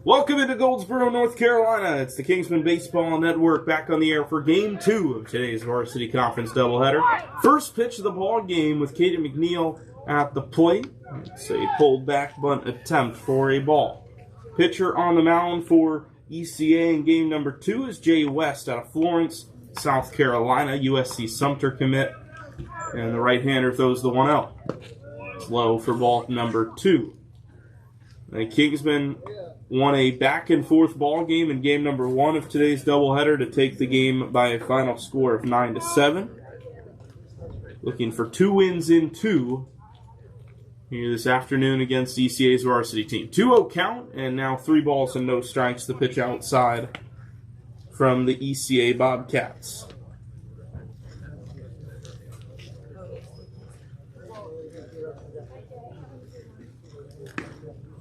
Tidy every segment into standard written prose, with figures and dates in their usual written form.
Welcome into Goldsboro, North Carolina. It's the Kingsmen Baseball Network back on the air for Game 2 of today's Varsity Conference doubleheader. First pitch of the ball game with Caden McNeil at the plate. It's a pulled back bunt attempt for a ball. Pitcher on the mound for ECA in game number 2 is Jay West out of Florence, South Carolina, USC Sumter commit. And the right-hander throws the 1-0. It's low for ball number 2. The Kingsmen won a back-and-forth ball game in game number 1 of today's doubleheader to take the game by a final score of 9-7. Looking for 2 wins in 2 here this afternoon against ECA's varsity team. 2-0 count, and now 3 balls and no strikes. The pitch outside from the ECA Bobcats.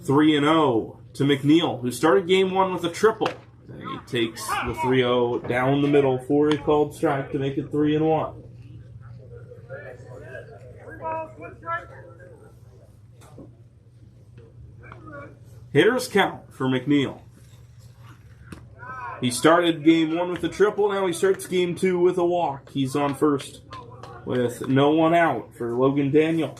Three and 0 to McNeil, who started game 1 with a triple. And he takes the 3-0 down the middle for a called strike to make it 3-1. Hitters count for McNeil. He started game 1 with a triple. Now he starts game 2 with a walk. He's on first with no one out for Logan Daniel.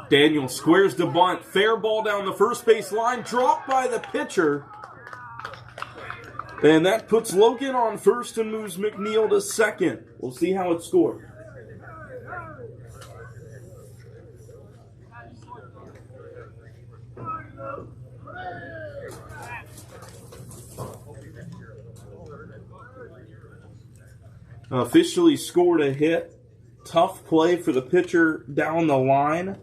Daniel squares the bunt. Fair ball down the first base line. Dropped by the pitcher. And that puts Logan on first and moves McNeil to second. We'll see how it's scored. Officially scored a hit. Tough play for the pitcher down the line.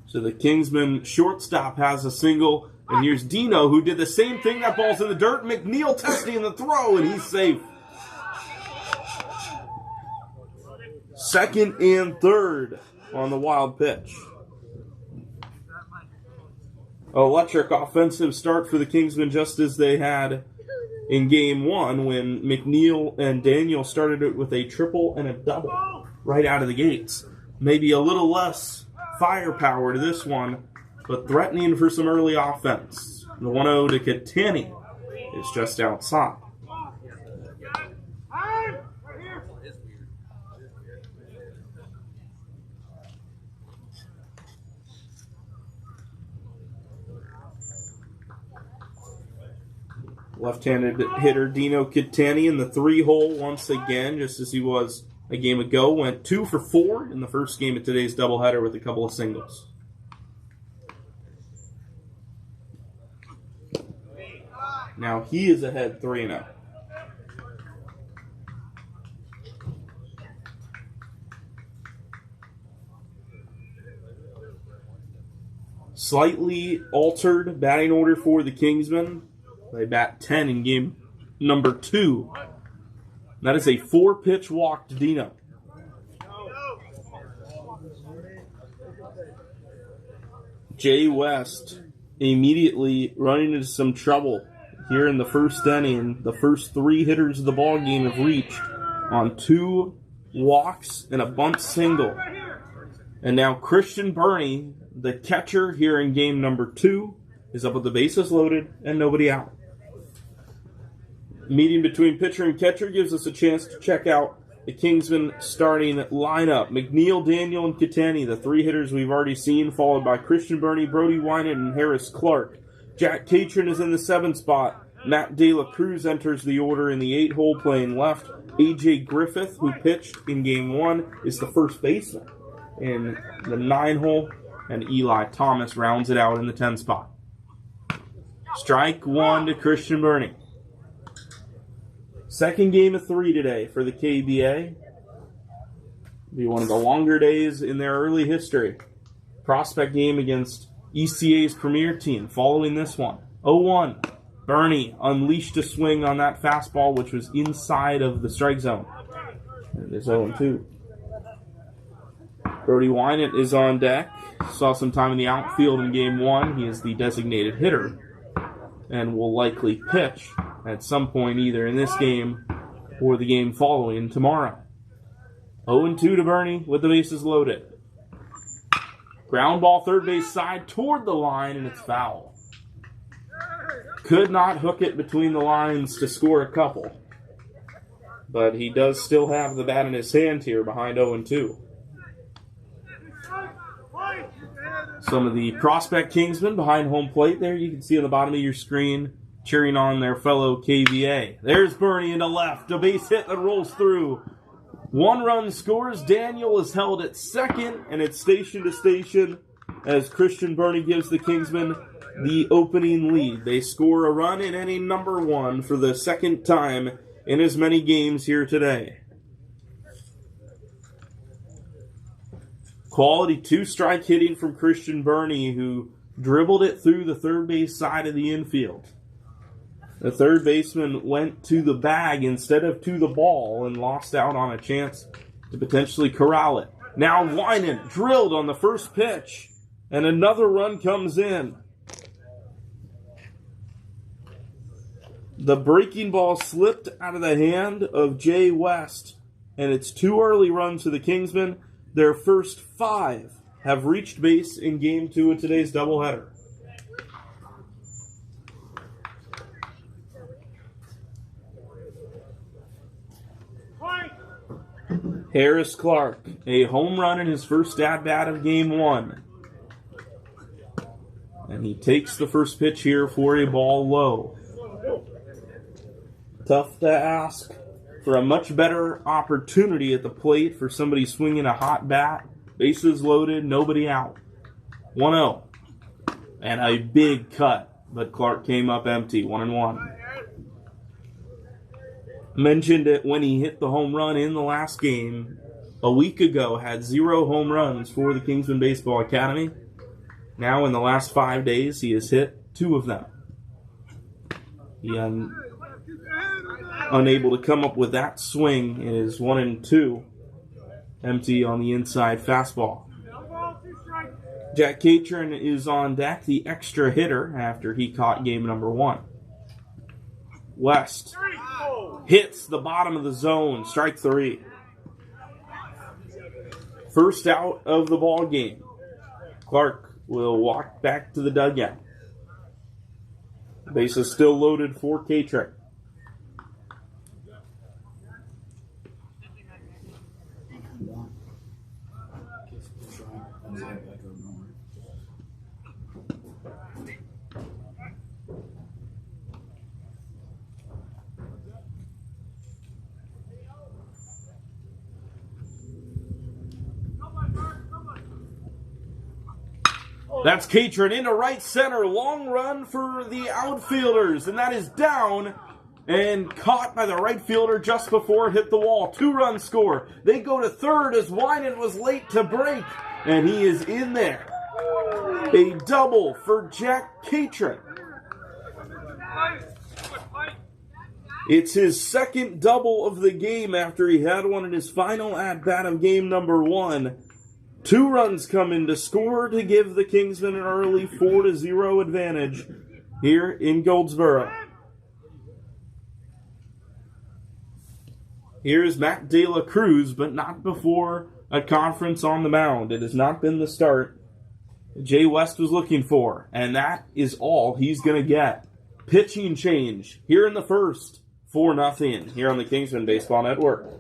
So the Kingsman shortstop has a single. And here's Dino, who did the same thing. That ball's in the dirt. McNeil testing the throw, and he's safe. Second and third on the wild pitch. Electric offensive start for the Kingsmen, just as they had in game 1 when McNeil and Daniel started it with a triple and a double right out of the gates. Maybe a little less firepower to this one, but threatening for some early offense. The 1-0 to Catani is just outside. Left-handed hitter Dino Catani in the 3-hole once again, just as he was a game ago. Went 2 for 4 in the first game of today's doubleheader with a couple of singles. Now he is ahead 3-0. Slightly altered batting order for the Kingsmen. They bat 10 in game number 2. That is a 4-pitch walk to Dino. Jay West immediately running into some trouble here in the first inning. The first 3 hitters of the ball game have reached on 2 walks and a bunt single. And now Christian Burney, the catcher here in game number 2, is up with the bases loaded and nobody out. Meeting between pitcher and catcher gives us a chance to check out the Kingsmen starting lineup. McNeil, Daniel, and Catani, the 3 hitters we've already seen, followed by Christian Burney, Brody Winan, and Harris Clark. Jack Catron is in the 7th spot. Matt De La Cruz enters the order in the 8-hole playing left. A.J. Griffith, who pitched in game 1, is the first baseman in the 9-hole. And Eli Thomas rounds it out in the 10th spot. Strike 1 to Christian Burney. Second game of 3 today for the KBA. Be one of the longer days in their early history. Prospect game against ECA's premier team following this one. 0-1. Burney unleashed a swing on that fastball, which was inside of the strike zone. And it's 0-2. Brody Wynant is on deck. Saw some time in the outfield in Game 1. He is the designated hitter and will likely pitch at some point either in this game or the game following tomorrow. 0-2 to Bernie with the bases loaded. Ground ball third base side toward the line, and it's foul. Could not hook it between the lines to score a couple. But he does still have the bat in his hand here behind 0-2. Some of the prospect Kingsmen behind home plate there. You can see on the bottom of your screen cheering on their fellow KVA. There's Bernie into left. A base hit that rolls through. 1 run scores. Daniel is held at second, and it's station to station as Christian Bernie gives the Kingsmen the opening lead. They score a run in inning number 1 for the second time in as many games here today. Quality 2-strike hitting from Christian Bernie, who dribbled it through the third base side of the infield. The third baseman went to the bag instead of to the ball and lost out on a chance to potentially corral it. Now Wynant drilled on the first pitch, and another run comes in. The breaking ball slipped out of the hand of Jay West, and it's 2 early runs to the Kingsmen. Their first 5 have reached base in Game 2 of today's doubleheader. Harris Clark, a home run in his first at-bat of Game 1. And he takes the first pitch here for a ball low. Tough to ask for a much better opportunity at the plate for somebody swinging a hot bat. Bases loaded, nobody out. 1-0. And a big cut, but Clark came up empty, 1-1. Mentioned it when he hit the home run in the last game. A week ago, had 0 home runs for the Kingsmen Baseball Academy. Now, in the last 5 days, he has hit 2 of them. He unable to come up with that swing. It is 1-2. Empty on the inside fastball. Jack Catron is on deck, the extra hitter, after he caught game number 1. West hits the bottom of the zone, strike 3. First out of the ball game. Clark will walk back to the dugout. Base is still loaded for Catron. That's Catron into right center. Long run for the outfielders, and that is down and caught by the right fielder just before it hit the wall. 2-run score. They go to third as Wynant was late to break, and he is in there. A double for Jack Catron. It's his second double of the game after he had one in his final at-bat of game number 1. 2 runs come in to score to give the Kingsmen an early 4-0 advantage here in Goldsboro. Here's Matt De La Cruz, but not before a conference on the mound. It has not been the start Jay West was looking for, and that is all he's going to get. Pitching change here in the first, 4-0 here on the Kingsmen Baseball Network.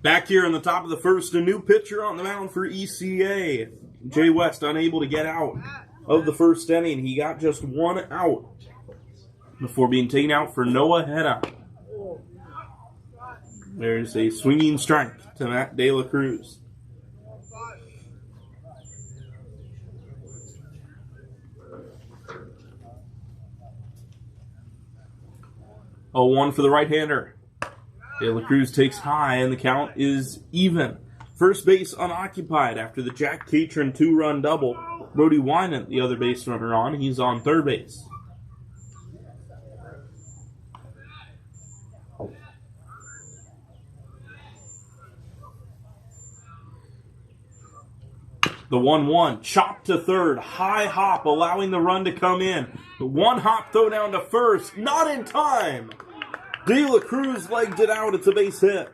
Back here in the top of the first, a new pitcher on the mound for ECA. Jay West unable to get out of the first inning. He got just one out before being taken out for Noah Hedda. There's a swinging strike to Matt De La Cruz. A 1 for the right-hander. De La Cruz takes high, and the count is even. First base unoccupied after the Jack Catron 2-run double. Brody Wynant, the other base runner on. He's on third base. The 1-1, chopped to third, high hop, allowing the run to come in. The one hop throw down to first, not in time. De La Cruz legged it out, it's a base hit.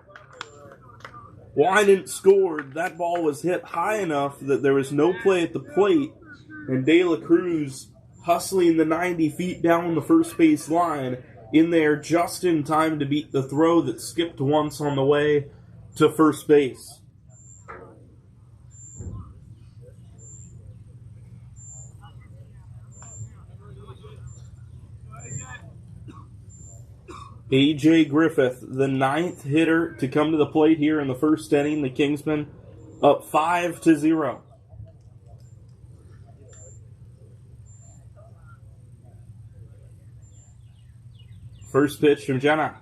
Wynant scored. That ball was hit high enough that there was no play at the plate, and De La Cruz hustling the 90 feet down the first base line in there just in time to beat the throw that skipped once on the way to first base. A.J. Griffith, the 9th hitter to come to the plate here in the first inning. The Kingsmen up 5-0. First pitch from Jenna.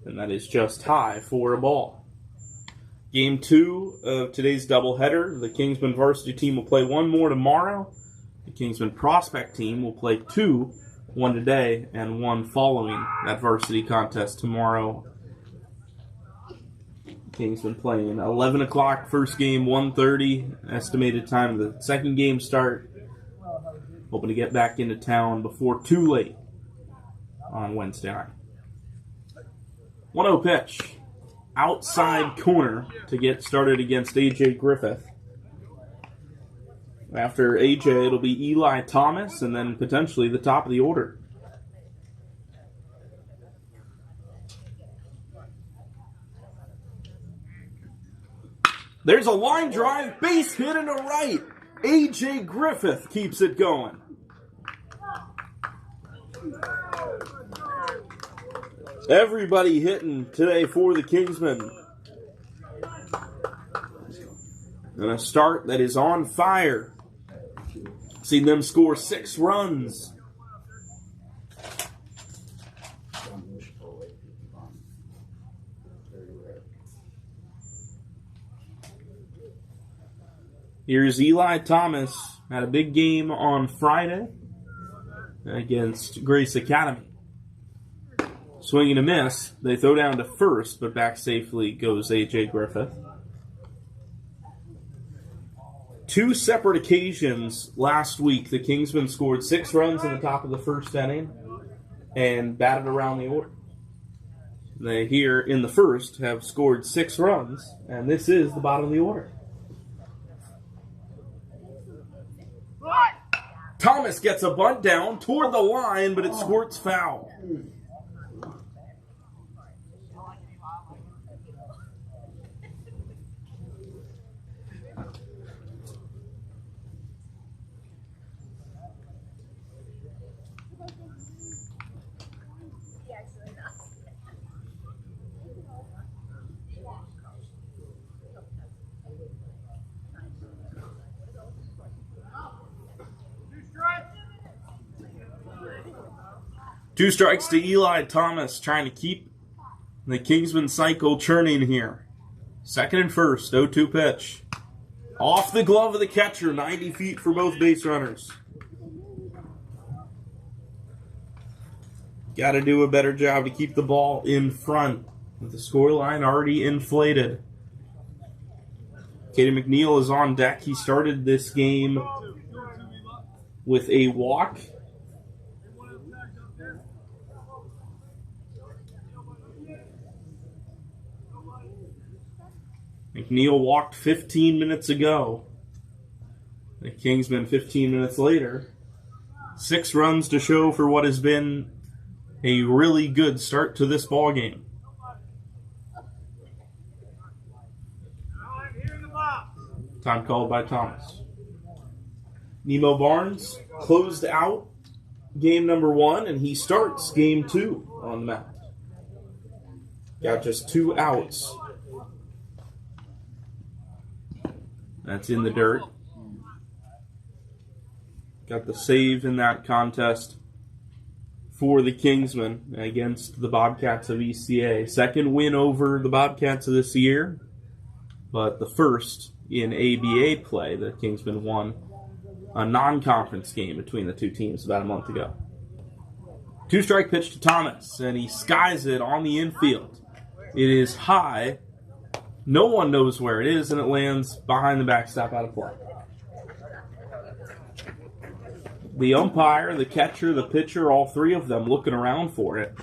And that is just high for a ball. Game 2 of today's doubleheader. The Kingsmen varsity team will play one more tomorrow. The Kingsmen prospect team will play 2. One today and one following that varsity contest tomorrow. Kingsman playing 11 o'clock first game, 1:30 estimated time of the second game start. Hoping to get back into town before too late on Wednesday night. 1-0 pitch. Outside corner to get started against A.J. Griffith. After A.J., it'll be Eli Thomas, and then potentially the top of the order. There's a line drive, base hit into right. A.J. Griffith keeps it going. Everybody hitting today for the Kingsmen. And a start that is on fire. Seen them score 6 runs. Here's Eli Thomas. Had a big game on Friday against Grace Academy. Swing and a miss. They throw down to first, but back safely goes A.J. Griffith. 2 separate occasions last week, the Kingsmen scored 6 runs in the top of the first inning and batted around the order. They here in the first have scored 6 runs, and this is the bottom of the order. Thomas gets a bunt down toward the line, but it squirts foul. Two strikes to Eli Thomas, trying to keep the Kingsman cycle churning here. Second and first, 0-2 pitch. Off the glove of the catcher, 90 feet for both base runners. Got to do a better job to keep the ball in front, with the scoreline already inflated. Kaden McNeil is on deck. He started this game with a walk. McNeil walked 15 minutes ago. The Kingsmen 15 minutes later. 6 runs to show for what has been a really good start to this ball game. Time called by Thomas. Nemo Barnes closed out game number 1, and he starts game 2 on the mound. Got just 2 outs. That's in the dirt. Got the save in that contest for the Kingsmen against the Bobcats of ECA. Second win over the Bobcats of this year, but the first in ABA play. The Kingsmen won a non-conference game between the two teams about a month ago. 2-strike pitch to Thomas, and he skies it on the infield. It is high. No one knows where it is, and it lands behind the backstop out of play. The umpire, the catcher, the pitcher, all three of them looking around for it.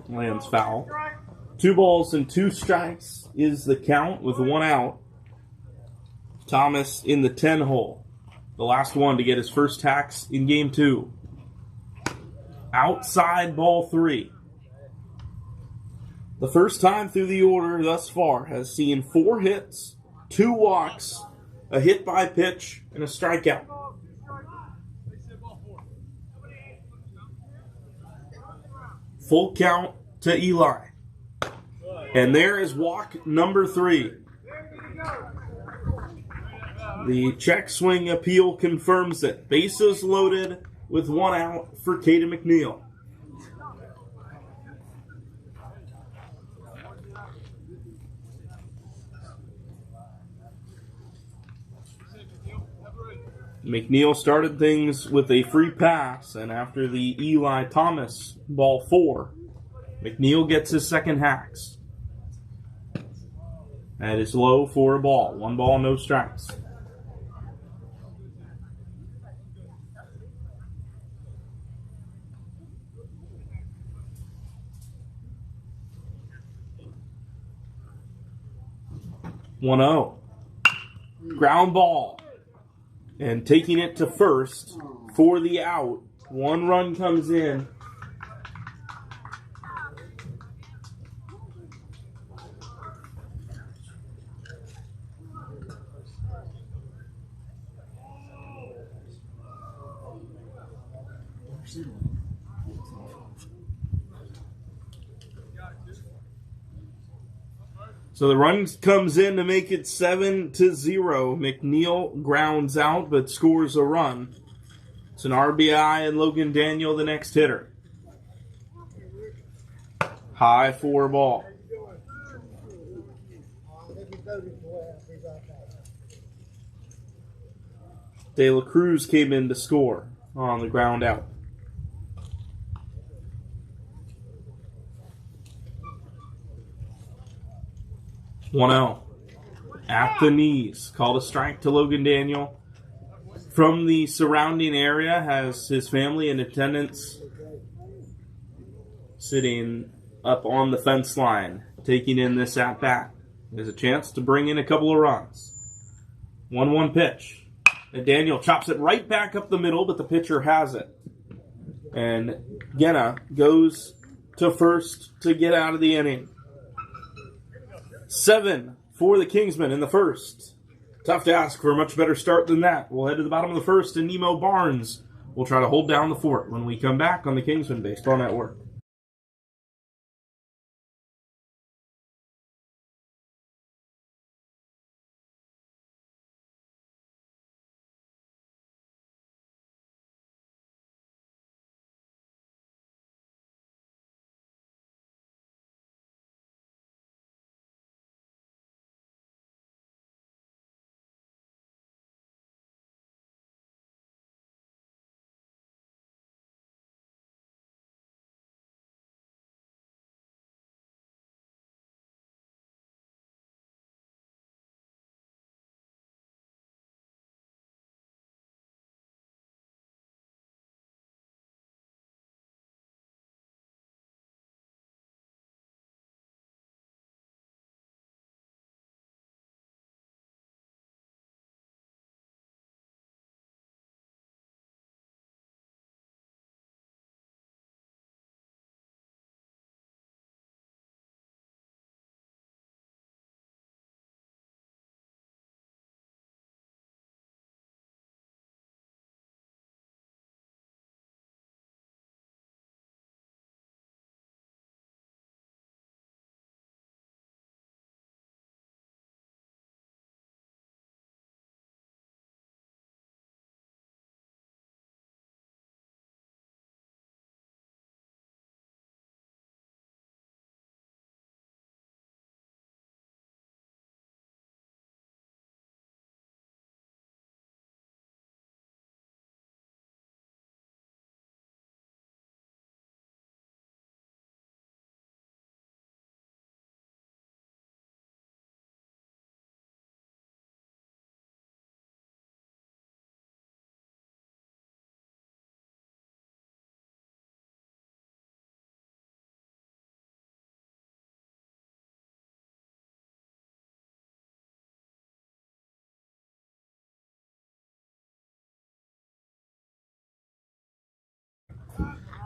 Lands foul. 2 balls and 2 strikes is the count with 1 out. Thomas in the 10 hole. The last one to get his first hacks in game 2. Outside ball 3. The first time through the order thus far has seen 4 hits, 2 walks, a hit by pitch, and a strikeout. Full count to Eli. And there is walk number 3. The check swing appeal confirms it. Bases loaded with 1 out for Caden McNeil. McNeil started things with a free pass, and after the Eli Thomas ball 4, McNeil gets his second hacks. That is low for a ball. 1 ball, no strikes. One 0. Ground ball. And taking it to first for the out. 1 run comes in. So the run comes in to make it 7-0. McNeil grounds out but scores a run. It's an RBI, and Logan Daniel the next hitter. High for a ball. De La Cruz came in to score on the ground out. 1-0. At the knees. Called a strike to Logan Daniel. From the surrounding area, has his family in attendance sitting up on the fence line, taking in this at-bat. There's a chance to bring in a couple of runs. 1-1 pitch. And Daniel chops it right back up the middle, but the pitcher has it. And Genna goes to first to get out of the inning. 7 for the Kingsmen in the first. Tough to ask for a much better start than that. We'll head to the bottom of the first, and Nemo Barnes will try to hold down the fort when we come back on the Kingsmen Baseball Network.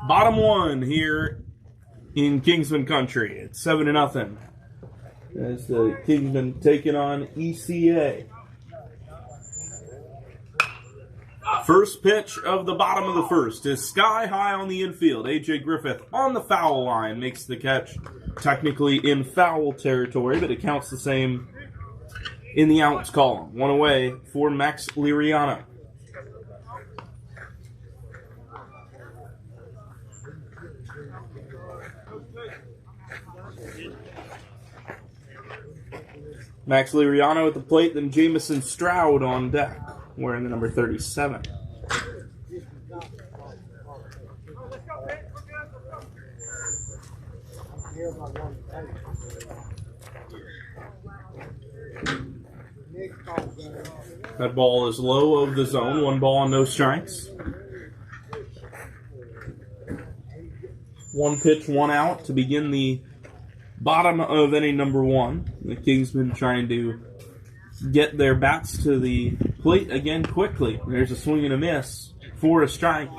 Bottom one here in Kingsman country. It's 7-0. As the Kingsmen taking on ECA. First pitch of the bottom of the first is sky high on the infield. A.J. Griffith on the foul line makes the catch. Technically in foul territory, but it counts the same in the outs column. One away for Max Liriano. Max Liriano at the plate, then Jamison Stroud on deck, wearing the number 37. That ball is low of the zone. 1 ball and no strikes. 1 pitch, 1 out to begin the bottom of inning number 1. The Kingsmen trying to get their bats to the plate again quickly. There's a swing and a miss for a strike.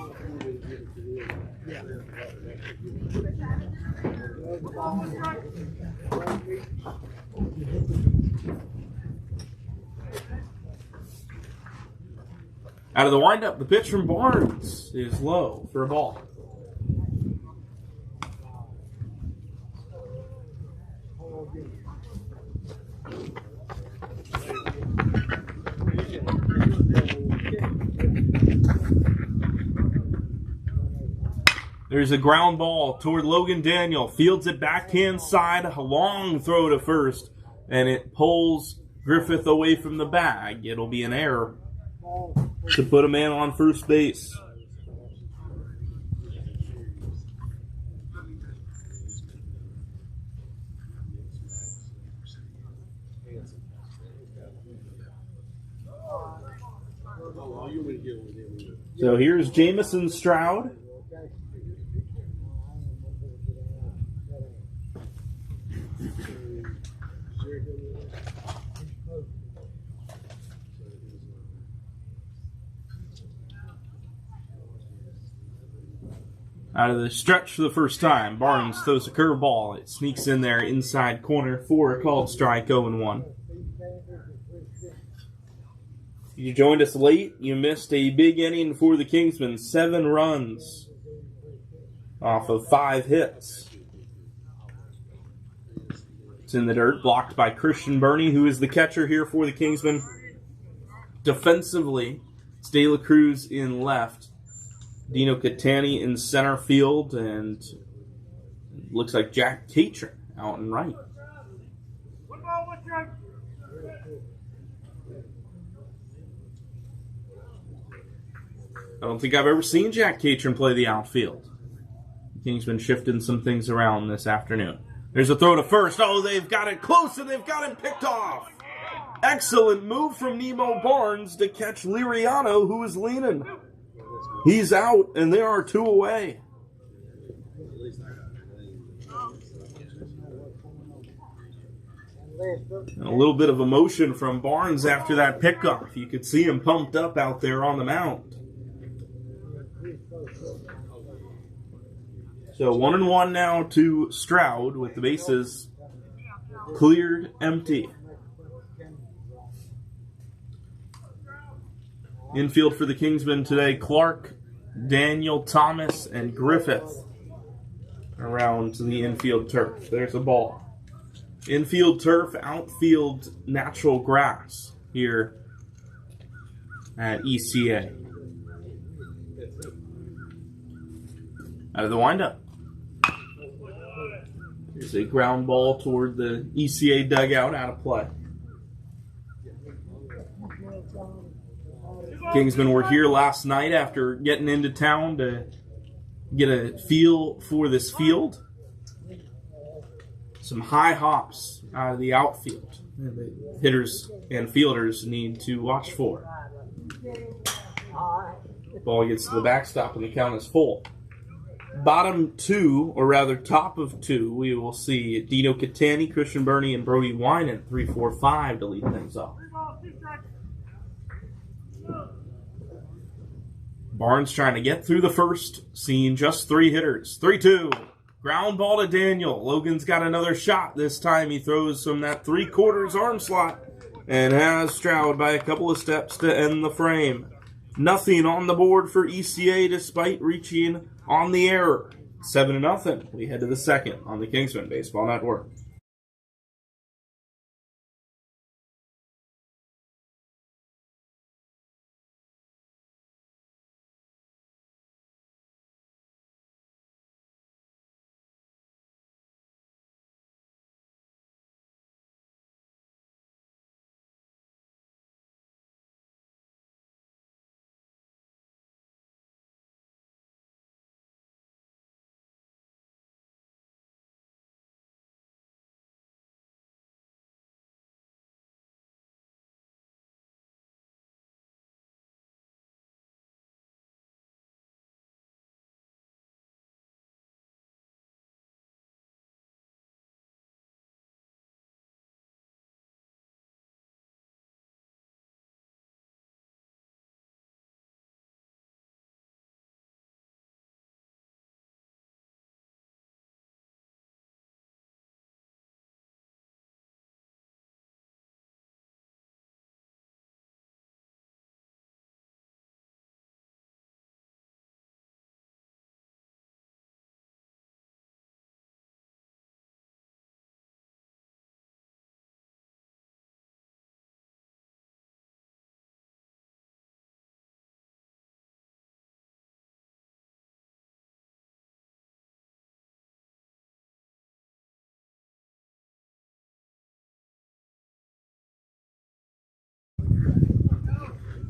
Out of the windup, the pitch from Barnes is low for a ball. There's a ground ball toward Logan Daniel. Fields it backhand side. A long throw to first. And it pulls Griffith away from the bag. It'll be an error to put a man on first base. So here's Jamison Stroud. Out of the stretch for the first time, Barnes throws a curveball. It sneaks in there inside corner for a called strike, 0-1. You joined us late. You missed a big inning for the Kingsmen. 7 runs off of 5 hits. It's in the dirt, blocked by Christian Burney, who is the catcher here for the Kingsmen. Defensively, it's De La Cruz in left. Dino Catani in center field, and looks like Jack Catron out in right. I don't think I've ever seen Jack Catron play the outfield. Kingsman shifting some things around this afternoon. There's a throw to first. Oh, they've got it close, and they've got him picked off. Excellent move from Nemo Barnes to catch Liriano, who is leaning. He's out, and there are 2 away. And a little bit of emotion from Barnes after that pickoff. You could see him pumped up out there on the mound. So 1-1 now to Stroud with the bases cleared empty. Infield for the Kingsmen today, Clark, Daniel, Thomas, and Griffith around to the infield turf. There's a ball. Infield turf, outfield natural grass here at ECA. Out of the windup. There's a ground ball toward the ECA dugout, out of play. Kingsmen were here last night after getting into town to get a feel for this field. Some high hops out of the outfield that the hitters and fielders need to watch for. Ball gets to the backstop and the count is full. Bottom 2, or rather top of 2, we will see Dino Catani, Christian Burney, and Brody Winan, 3-4-5 to lead things off. Barnes trying to get through the first, seeing just 3 hitters. 3-2. Ground ball to Daniel. Logan's got another shot. This time he throws from that 3/4 arm slot and has Stroud by a couple of steps to end the frame. Nothing on the board for ECA despite reaching on the error. 7-0. We head to the second on the Kingsmen Baseball Network.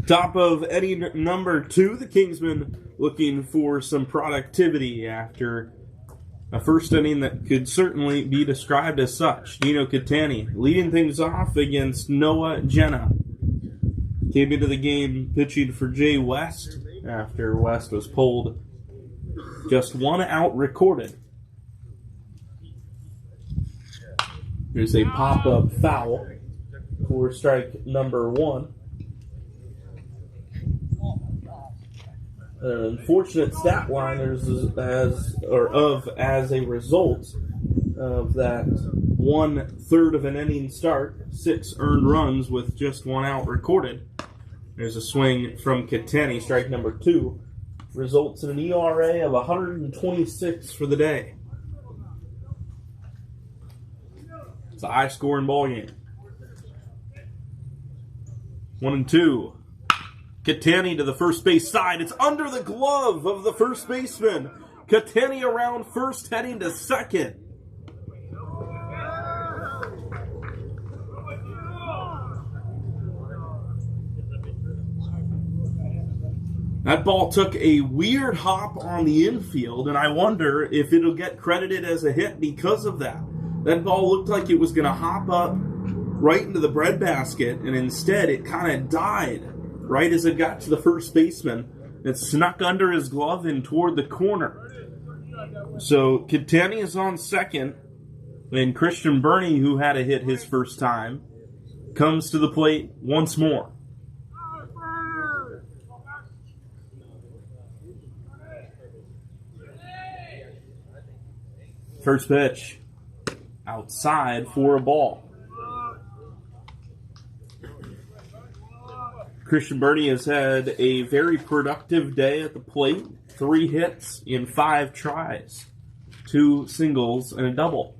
Top of inning number 2, the Kingsmen looking for some productivity after a first inning that could certainly be described as such. Nino Catani leading things off against Noah Jenna. Came into the game pitching for Jay West after West was pulled. Just 1 out recorded. There's a pop-up foul for strike number 1. An unfortunate stat line as a result of that 1/3 of an inning start, 6 earned runs with just 1 out recorded. There's a swing from Catani, strike number 2, results in an ERA of 126 for the day. It's a high-scoring ball game. 1-2. Catani to the first base side. It's under the glove of the first baseman. Catani around first, heading to second. That ball took a weird hop on the infield, and I wonder if it'll get credited as a hit because of that. That ball looked like it was going to hop up right into the breadbasket, and instead it kind of died right as it got to the first baseman. It snuck under his glove and toward the corner. So Catani is on second, and Christian Burney, who had a hit his first time, comes to the plate once more. First pitch, outside for a ball. Christian Burney has had a very productive day at the plate. 3 hits in 5 tries. 2 singles and a double.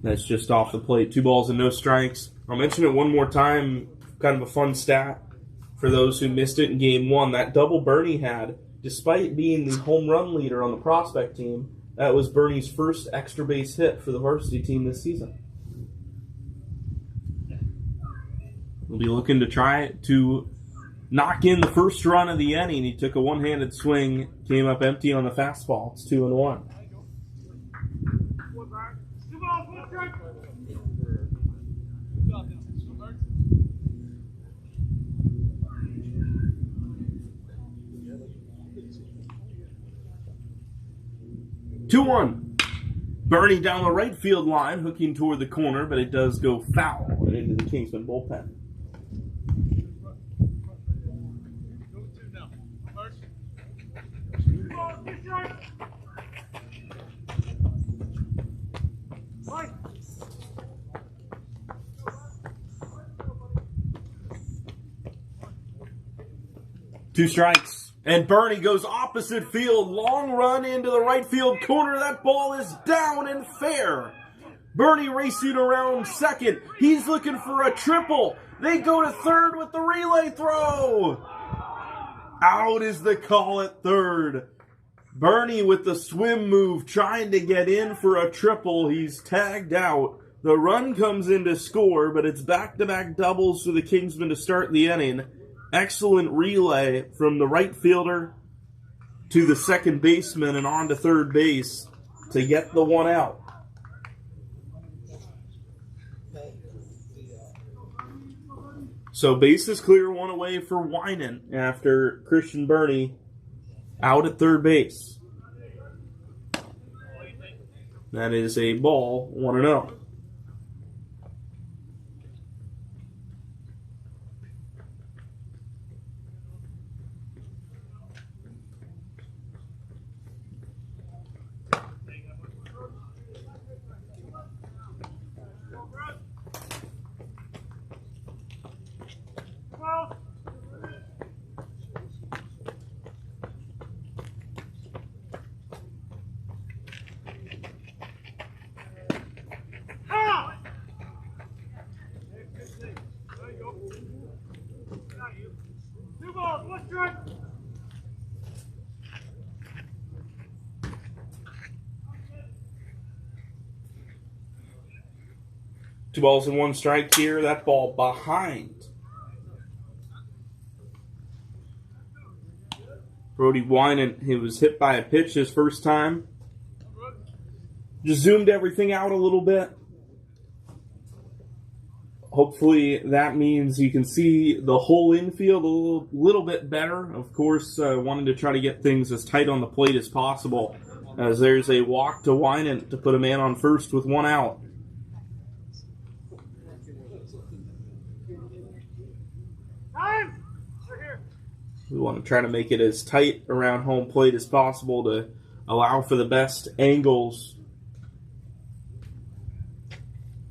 That's just off the plate. 2 balls and no strikes. I'll mention it one more time. Kind of a fun stat for those who missed it in Game 1. That double Burney had, despite being the home run leader on the prospect team, that was Burney's first extra base hit for the varsity team this season. We'll be looking to try to knock in the first run of the inning. He took a one-handed swing, came up empty on the fastball. It's 2-1. Burney down the right field line, hooking toward the corner, but it does go foul and into the Kingsmen bullpen. Two strikes. And Bernie goes opposite field. Long run into the right field corner. That ball is down and fair. Bernie racing around second. He's looking for a triple. They go to third with the relay throw. Out is the call at third. Bernie with the swim move trying to get in for a triple. He's tagged out. The run comes in to score, but it's back-to-back doubles for the Kingsmen to start the inning. Excellent relay from the right fielder to the second baseman and on to third base to get the one out. So base is clear, one away for Winan after Christian Bernie out at third base. That is a ball, 1-0. Two balls and one strike here. That ball behind. Brody Winan, he was hit by a pitch his first time. Just zoomed everything out a little bit. Hopefully that means you can see the whole infield a little bit better. Of course, wanted to try to get things as tight on the plate as possible, as there's a walk to Winan to put a man on first with one out. We want to try to make it as tight around home plate as possible to allow for the best angles,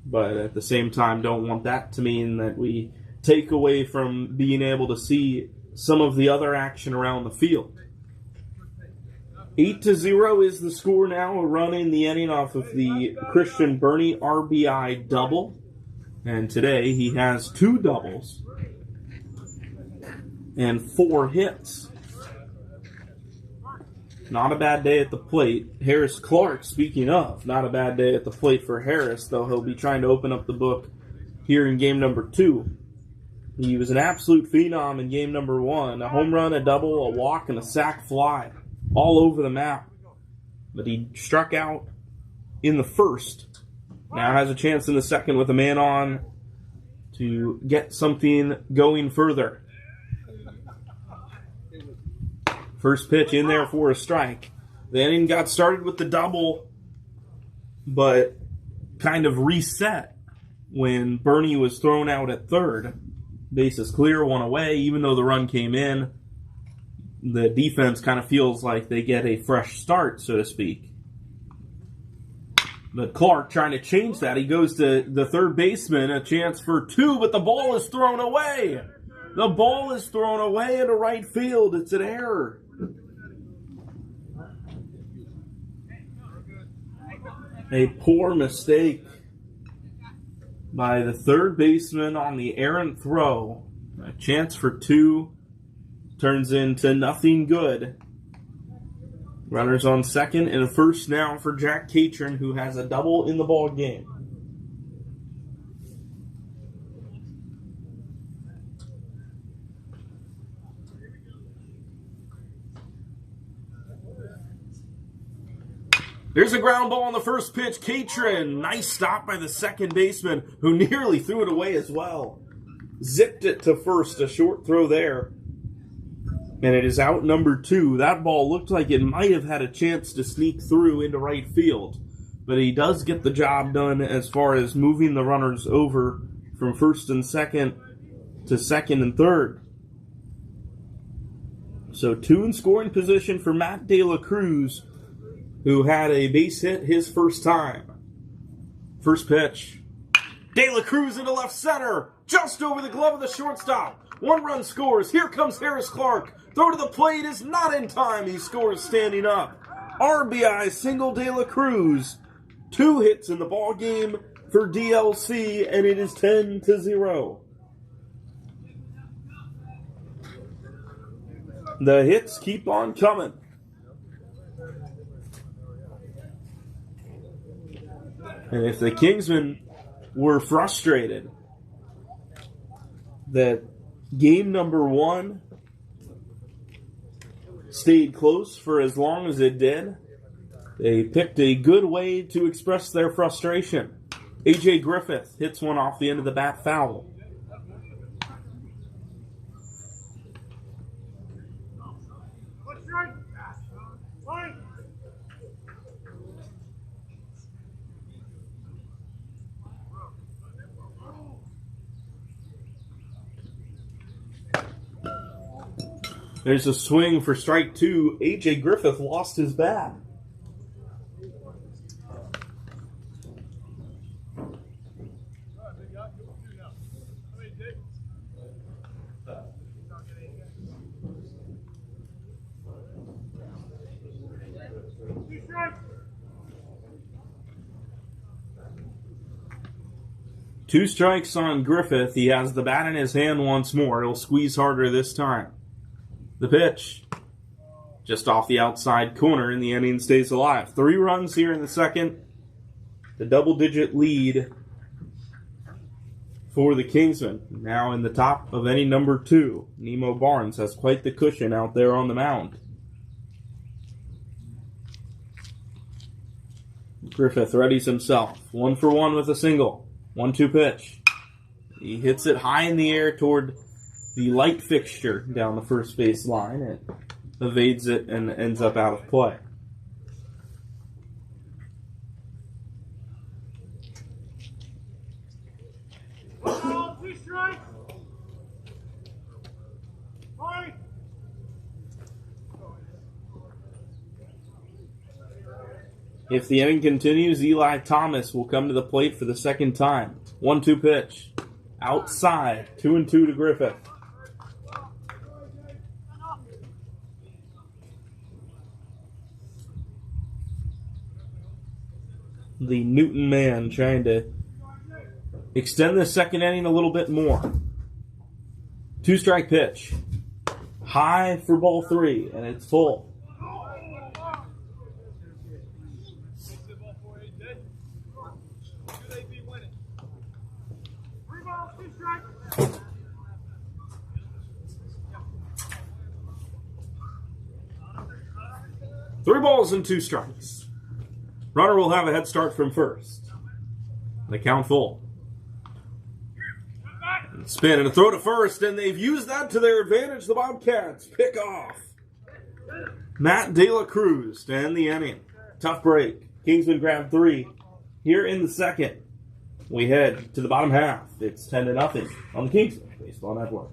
but at the same time don't want that to mean that we take away from being able to see some of the other action around the field. 8-0 is the score now, a run in the inning off of the Christian Bernie RBI double, and today he has two doubles and 4 hits. Not a bad day at the plate. Harris Clark, speaking of, not a bad day at the plate for Harris, though he'll be trying to open up the book here in game number 2. He was an absolute phenom in game number 1. A home run, a double, a walk, and a sac fly. All over the map. But he struck out in the first. Now has a chance in the second with a man on to get something going further. First pitch in there for a strike. The inning got started with the double, but kind of reset when Bernie was thrown out at third. Bases clear, one away. Even though the run came in, the defense kind of feels like they get a fresh start, so to speak. But Clark trying to change that. He goes to the third baseman, a chance for 2, but the ball is thrown away. The ball is thrown away into right field. It's an error. A poor mistake by the third baseman on the errant throw. A chance for 2 turns into nothing good. Runners on second and first now for Jack Catron, who has a double in the ball game. There's a ground ball on the first pitch. Catron, nice stop by the second baseman, who nearly threw it away as well. Zipped it to first, a short throw there. And it is out number 2. That ball looked like it might have had a chance to sneak through into right field. But he does get the job done as far as moving the runners over from first and second to second and third. So 2 in scoring position for Matt De La Cruz, who had a base hit his first time. First pitch. De La Cruz into left center, just over the glove of the shortstop. 1 run scores. Here comes Harris Clark. Throw to the plate is not in time. He scores standing up. RBI single De La Cruz. 2 hits in the ball game for DLC, and it is 10-0. The hits keep on coming. And if the Kingsmen were frustrated that game number 1 stayed close for as long as it did, they picked a good way to express their frustration. A.J. Griffith hits one off the end of the bat foul. There's a swing for strike 2. A.J. Griffith lost his bat. Two strikes on Griffith. He has the bat in his hand once more. He'll squeeze harder this time. The pitch. Just off the outside corner, and the inning stays alive. 3 runs here in the second. The double-digit lead for the Kingsmen. Now in the top of inning number 2. Nemo Barnes has quite the cushion out there on the mound. Griffith readies himself. 1 for 1 with a single. 1-2 pitch. He hits it high in the air toward the light fixture down the first base line. It evades it and ends up out of play. If the inning continues, Eli Thomas will come to the plate for the second time. 1-2 pitch. Outside. 2-2 to Griffith. The Newton man trying to extend the second inning a little bit more. 2-strike pitch. High for ball 3, and it's full. Three balls and 2 strikes. Runner will have a head start from first. The count full. And spin and a throw to first, and they've used that to their advantage. The Bobcats pick off Matt De La Cruz to end the inning. Tough break. Kingsmen grab 3 here in the second. We head to the bottom half. It's 10-0 on the Kingsmen Baseball Network.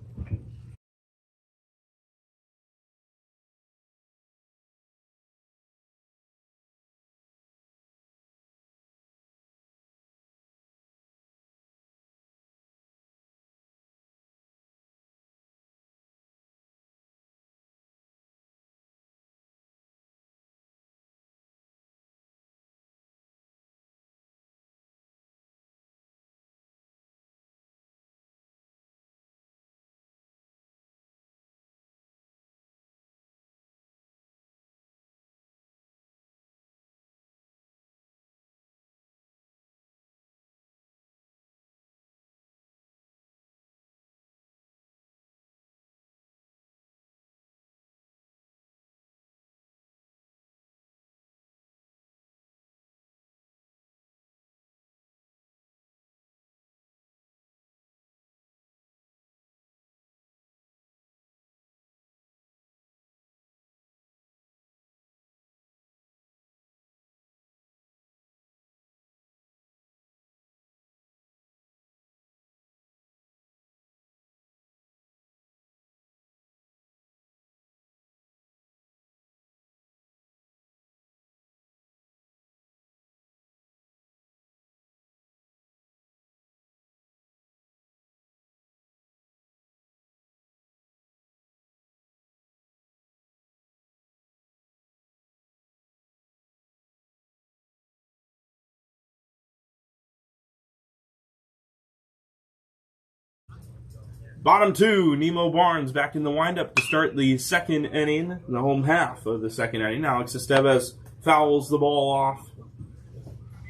Bottom 2, Nemo Barnes back in the windup to start the second inning, the home half of the second inning. Alex Estevez fouls the ball off,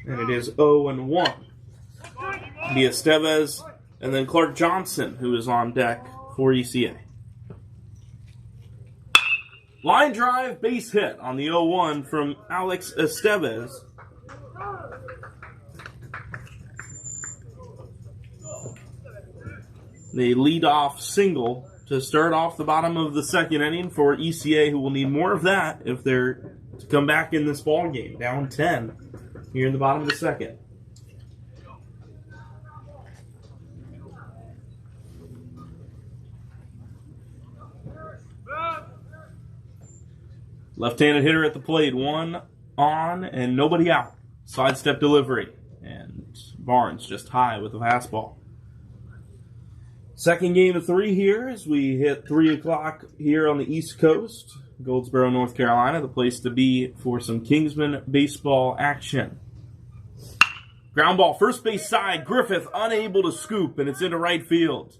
and it is 0-1. Be Estevez and then Clark Johnson, who is on deck for ECA. Line drive, base hit on the 0-1 from Alex Estevez. The leadoff single to start off the bottom of the second inning for ECA, who will need more of that if they're to come back in this ball game. Down 10 here in the bottom of the second. Left-handed hitter at the plate, one on and nobody out. Sidestep delivery, and Barnes just high with the fastball. Second game of 3 here as we hit 3 o'clock here on the East Coast. Goldsboro, North Carolina, the place to be for some Kingsmen baseball action. Ground ball, first base side, Griffith unable to scoop, and it's into right field.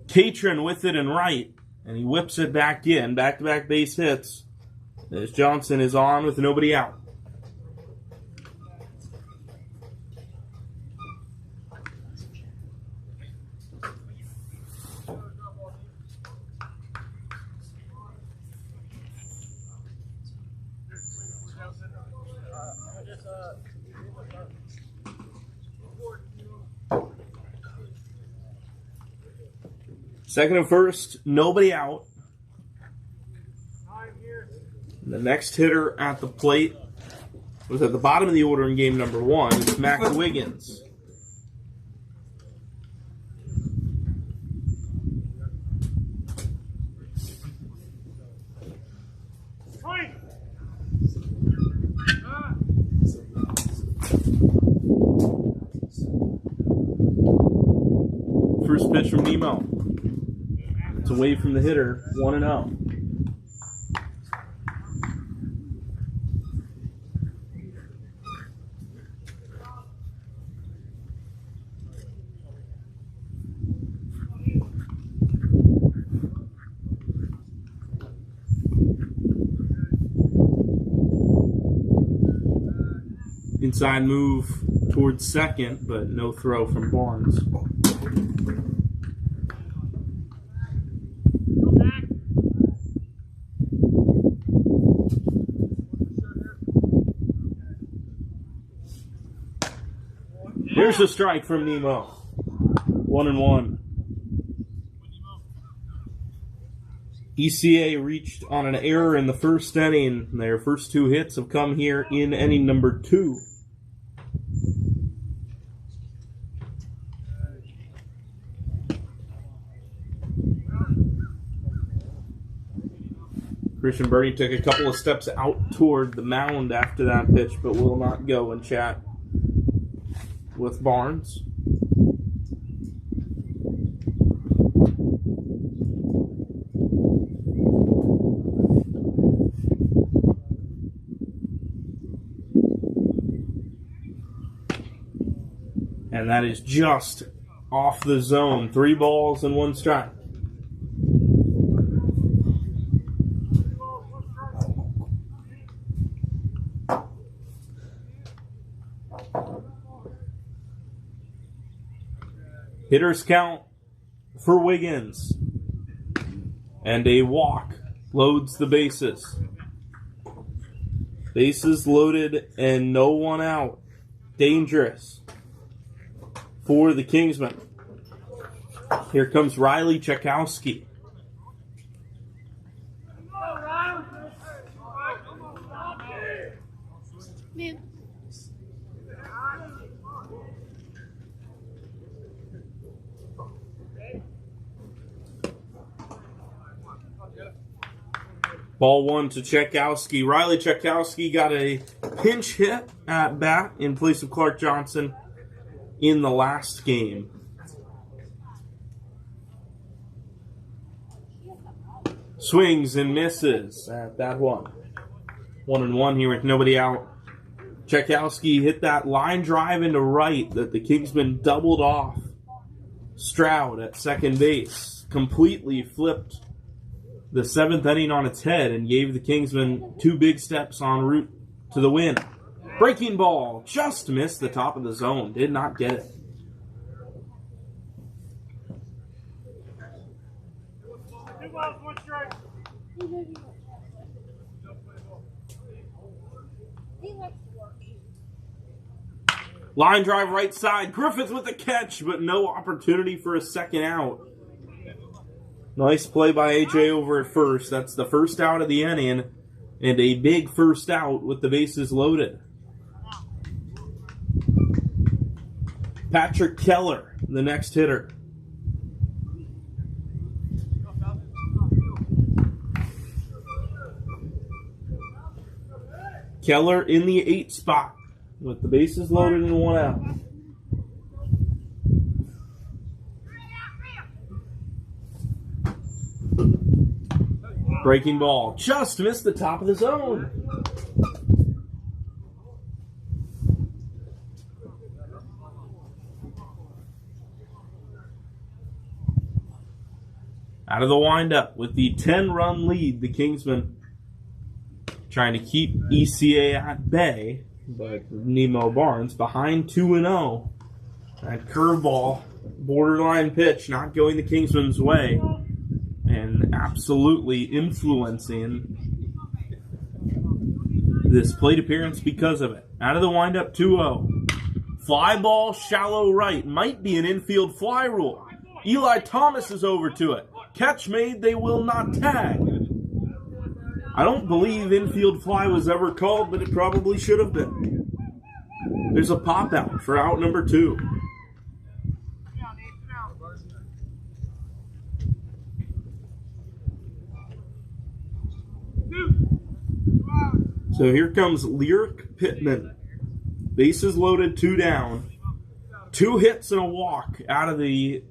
Catron with it in right, and he whips it back in. Back-to-back base hits as Johnson is on with nobody out. Second and first, nobody out. The next hitter at the plate was at the bottom of the order in game number 1. It's Max Wiggins. First pitch from Nemo. It's away from the hitter, 1-0. Inside move towards second, but no throw from Barnes. Here's a strike from Nemo. 1-1. ECA reached on an error in the first inning. Their first 2 hits have come here in inning number 2. Christian Birdie took a couple of steps out toward the mound after that pitch, but will not go and chat with Barnes. And that is just off the zone. 3 balls and 1 strike. Hitters count for Wiggins. And a walk loads the bases. Bases loaded and no one out. Dangerous for the Kingsmen. Here comes Riley Czekowski. Ball 1 to Czekowski. Riley Czekowski got a pinch hit at bat in place of Clark Johnson in the last game. Swings and misses at that one. 1-1 here with nobody out. Czekowski hit that line drive into right that the Kingsmen doubled off. Stroud at second base completely flipped the 7th inning on its head and gave the Kingsmen 2 big steps en route to the win. Breaking ball just missed the top of the zone. Did not get it. Line drive right side. Griffith with the catch, but no opportunity for a second out. Nice play by AJ over at first. That's the first out of the inning, and a big first out with the bases loaded. Patrick Keller, the next hitter. Keller in the 8 spot with the bases loaded and 1 out. Breaking ball just missed the top of the zone. Out of the windup with the 10-run lead, the Kingsmen trying to keep ECA at bay, but Nemo Barnes behind 2-0. That curveball, borderline pitch, not going the Kingsmen's way, and absolutely influencing this plate appearance because of it. Out of the windup, 2-0. Fly ball, shallow right. Might be an infield fly rule. Eli Thomas is over to it. Catch made, they will not tag. I don't believe infield fly was ever called, but it probably should have been. There's a pop out for out number 2. So here comes Lyric Pittman. Bases loaded, 2 down. 2 hits and a walk out of the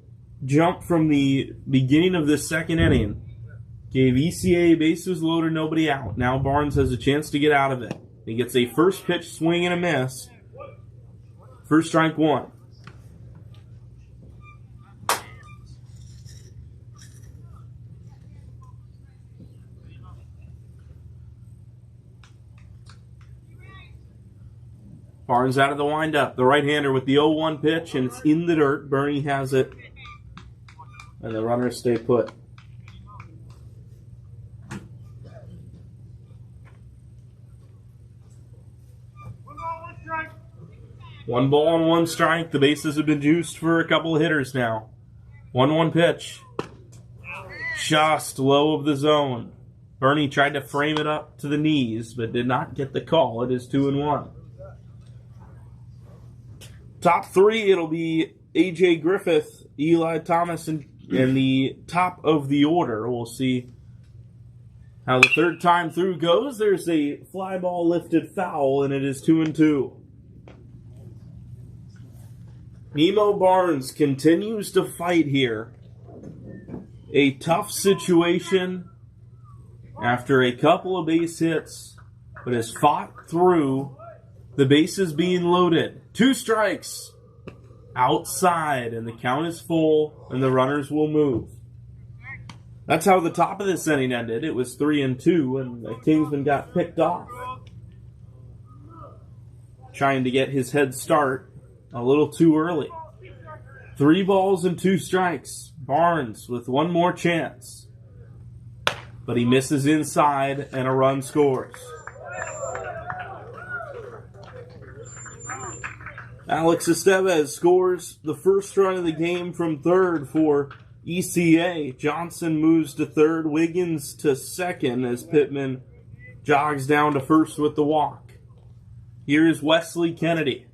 jump from the beginning of this second inning. Gave ECA bases loaded, nobody out. Now Barnes has a chance to get out of it. He gets a first pitch swing and a miss. First strike 1. Barnes out of the windup. The right-hander with the 0-1 pitch, and it's in the dirt. Bernie has it, and the runners stay put. One ball and 1 strike. The bases have been juiced for a couple of hitters now. 1-1 pitch. Just low of the zone. Bernie tried to frame it up to the knees, but did not get the call. It is 2-1. Top 3, it'll be A.J. Griffith, Eli Thomas, and the top of the order. We'll see how the third time through goes. There's a fly ball lifted foul, and it is 2-2. Nemo Barnes continues to fight here. A tough situation after a couple of base hits, but has fought through the bases being loaded. 2 strikes outside, and the count is full, and the runners will move. That's how the top of this inning ended. It was 3-2, and the Kingsman got picked off, trying to get his head start a little too early. 3 balls and 2 strikes. Barnes with 1 more chance, but he misses inside, and a run scores. Alex Estevez scores the first run of the game from third for ECA. Johnson moves to third, Wiggins to second as Pittman jogs down to first with the walk. Here is Wesley Kennedy.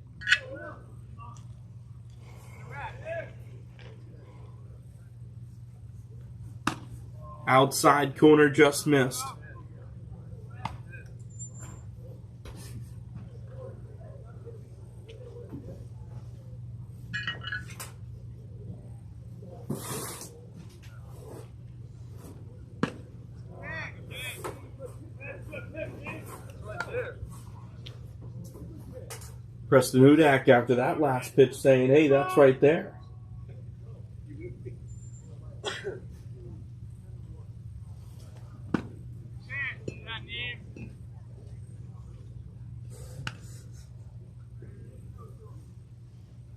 Outside corner just missed. Preston Hudak after that last pitch saying, hey, that's right there.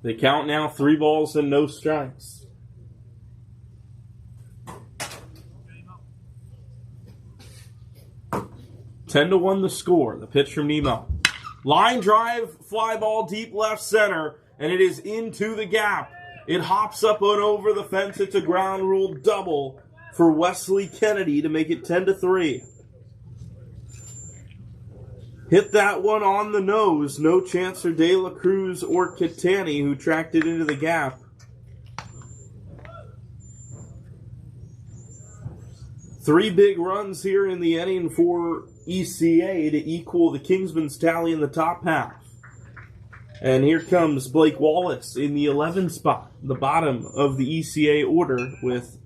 The count now 3 balls and no strikes. Ten to 1 the score. The pitch from Nemo. Line drive, fly ball deep left center, and it is into the gap. It hops up and over the fence. It's a ground rule double for Wesley Kennedy to make it 10 to 3. Hit that one on the nose. No chance for De La Cruz or Catani, who tracked it into the gap. 3 big runs here in the inning for ECA to equal the Kingsmen's tally in the top half. And here comes Blake Wallace in the 11th spot, the bottom of the ECA order, with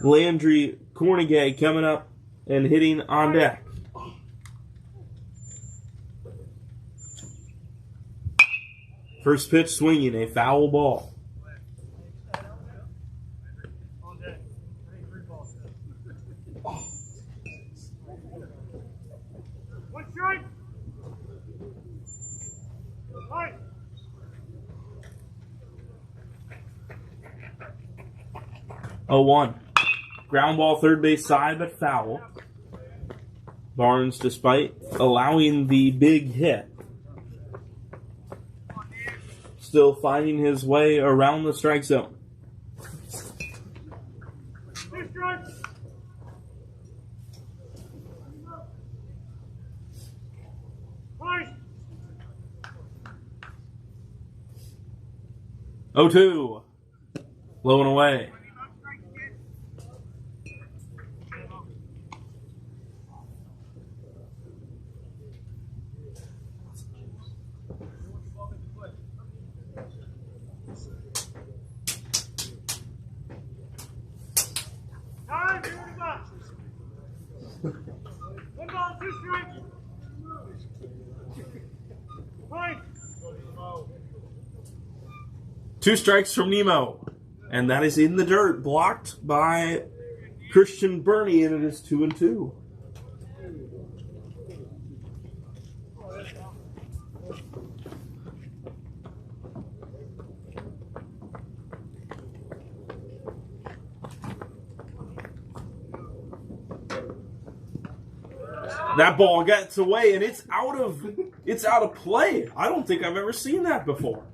Landry Cornegay coming up and hitting on deck. First pitch swinging, a foul ball. One strike. 0-1. Ground ball third base side, but foul. Barnes, despite allowing the big hit, still finding his way around the strike zone. Two strikes. Five. 0-2. Low and away. Time. One ball, 2 strikes. Five. 2 strikes from Nemo. And that is in the dirt, blocked by Christian Burney, and it is 2-2. That ball gets away, and it's out of play. I don't think I've ever seen that before.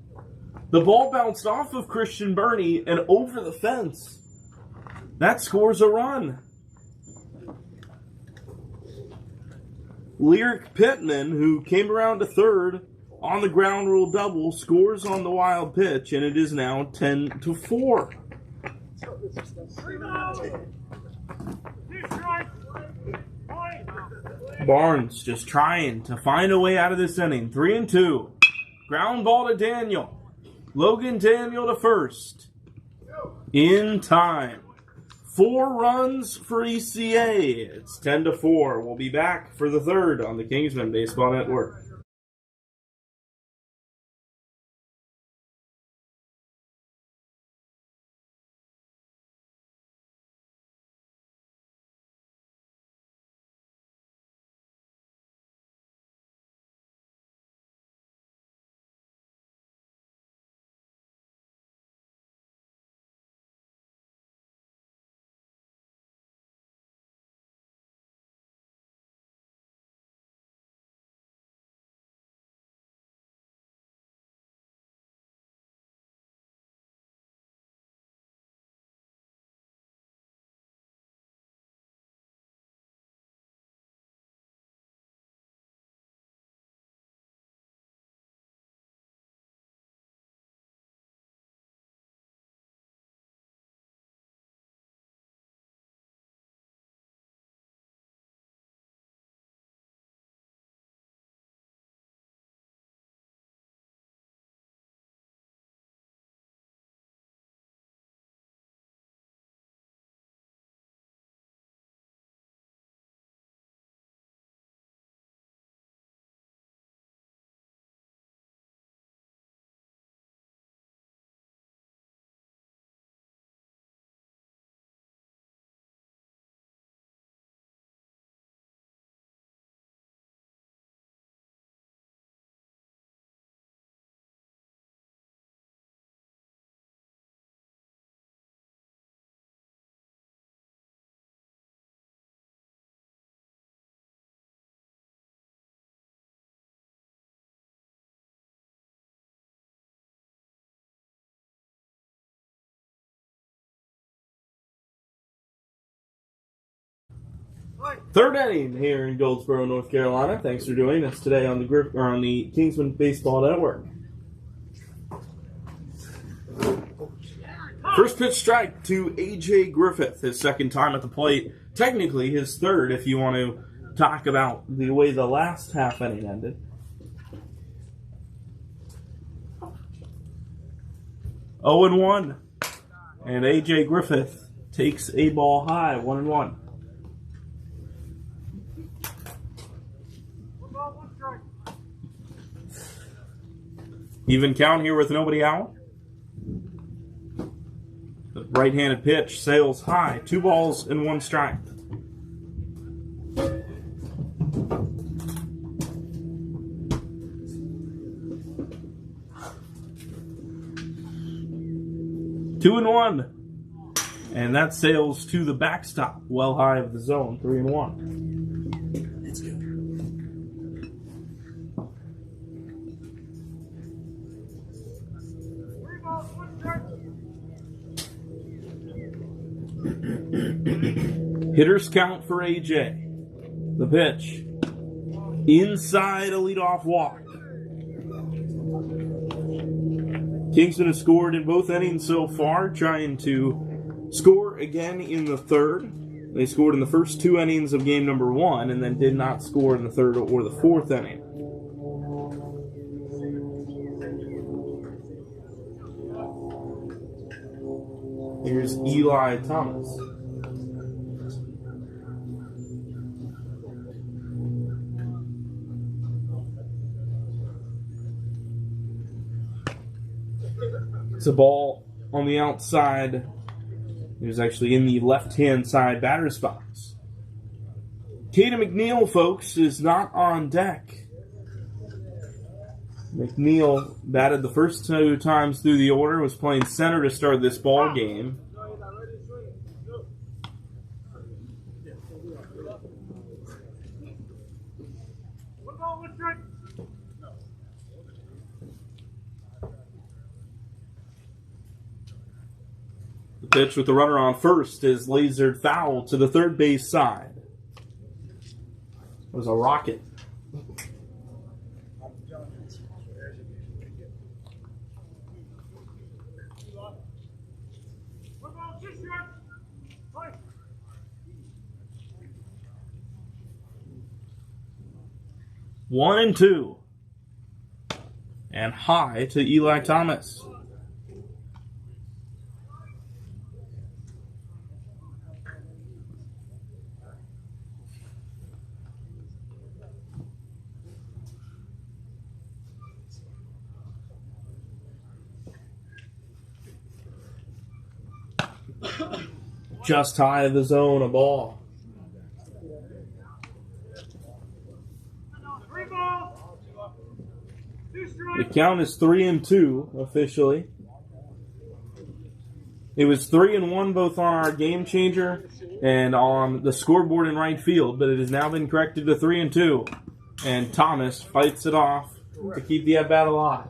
The ball bounced off of Christian Burney and over the fence. That scores a run. Lyric Pittman, who came around to third on the ground rule double, scores on the wild pitch, and it is now 10-4. 3 balls. 2 strikes. Five. Barnes just trying to find a way out of this inning. 3-2. Ground ball to Daniel. Logan Daniel to first. In time. 4 runs for ECA. It's 10-4. We'll be back for the third on the Kingsmen Baseball Network. Third inning here in Goldsboro, North Carolina. Thanks for doing this today on the Kingsmen Baseball Network. First pitch strike to A.J. Griffith, his second time at the plate. Technically his third if you want to talk about the way the last half inning ended. 0-1. And A.J. Griffith takes a ball high, 1-1. Even count here with nobody out. The right-handed pitch sails high, 2 balls and 1 strike. Two and 1. And that sails to the backstop, well high of the zone, 3-1. Let's go. Hitters count for A.J. The pitch. Inside a leadoff walk. Kingsmen have scored in both innings so far, trying to score again in the third. They scored in the first 2 innings of game number 1 and then did not score in the third or the fourth inning. Here's Eli Thomas. It's a ball on the outside. It was actually in the left-hand side batter's box. Caden McNeil, folks, is not on deck. McNeil batted the first 2 times through the order, was playing center to start this ball game. The pitch with the runner on first is lasered foul to the third base side. It was a rocket. One and 2. And high to Eli Thomas. Just high of the zone, a ball. The count is 3-2 officially. It was 3-1 both on our game changer and on the scoreboard in right field, but it has now been corrected to 3-2. And Thomas fights it off to keep the at-bat alive.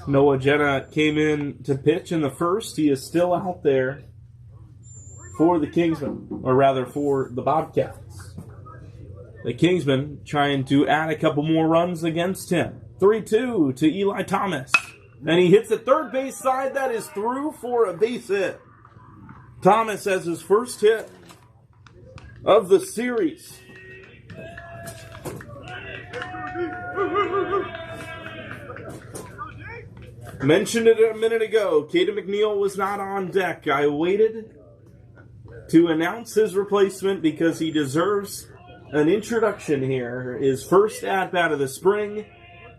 Noah Jenna came in to pitch in the first. He is still out there for the Kingsmen, or rather for the Bobcats. The Kingsmen trying to add a couple more runs against him. 3-2 to Eli Thomas. And he hits the third base side. That is through for a base hit. Thomas has his first hit of the series. Mentioned it a minute ago. Caden McNeil was not on deck. I waited to announce his replacement because he deserves an introduction here. His first at-bat of the spring,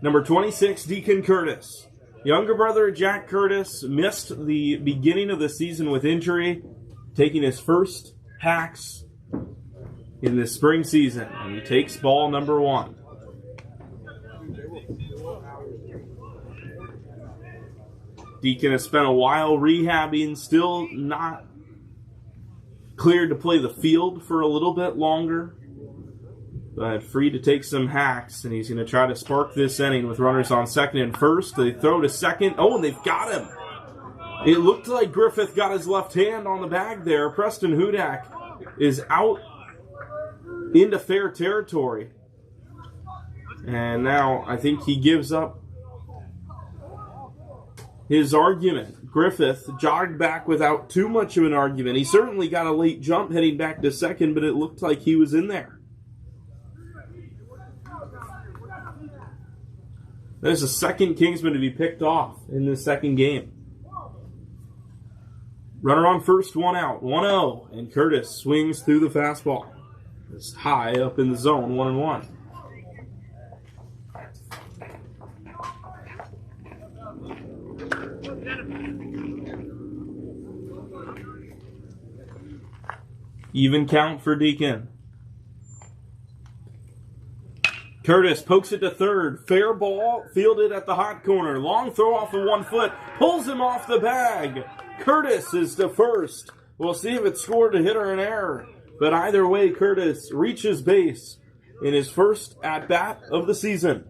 number 26, Deacon Curtis. Younger brother Jack Curtis missed the beginning of the season with injury, taking his first hacks in the spring season. And he takes ball number 1. Deacon has spent a while rehabbing, still not cleared to play the field for a little bit longer, but free to take some hacks, and he's going to try to spark this inning with runners on second and first. They throw to second. Oh, and they've got him. It looked like Griffith got his left hand on the bag there. Preston Hudak is out into fair territory. And now I think he gives up his argument. Griffith jogged back without too much of an argument. He certainly got a late jump heading back to second, but it looked like he was in there. There's a second Kingsman to be picked off in this second game. Runner on first, one out, 1-0, and Curtis swings through the fastball. It's high up in the zone, 1-1. Even count for Deacon. Curtis pokes it to third. Fair ball, fielded at the hot corner. Long throw off the 1 foot. Pulls him off the bag. Curtis is to first. We'll see if it's scored a hit or an error. But either way, Curtis reaches base in his first at-bat of the season.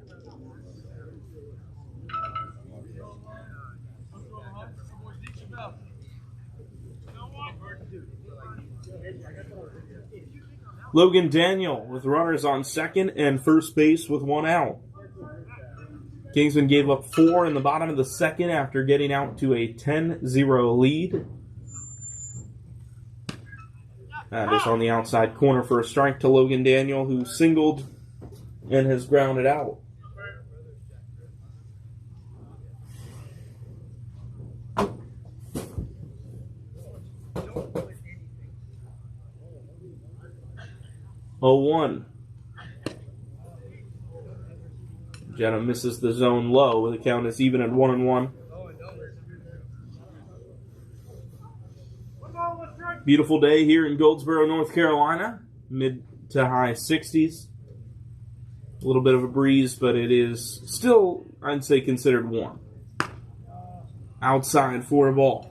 Logan Daniel with runners on second and first base with 1 out. Kingsman gave up 4 in the bottom of the second after getting out to a 10-0 lead. That is on the outside corner for a strike to Logan Daniel, who singled and has grounded out. Oh, 1. Jenna misses the zone low. The count is even at 1-1. Beautiful day here in Goldsboro, North Carolina. Mid to high 60s. A little bit of a breeze, but it is still, I'd say, considered warm. Outside for a ball.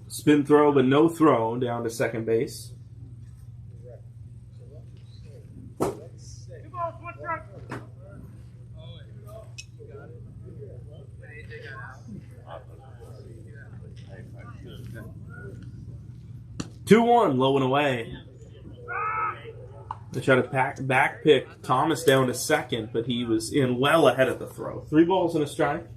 Spin throw, but no throw down to second base. Two 2-1, low and away. They try to back pick Thomas down to second, but he was in well ahead of the throw. 3 balls and a strike.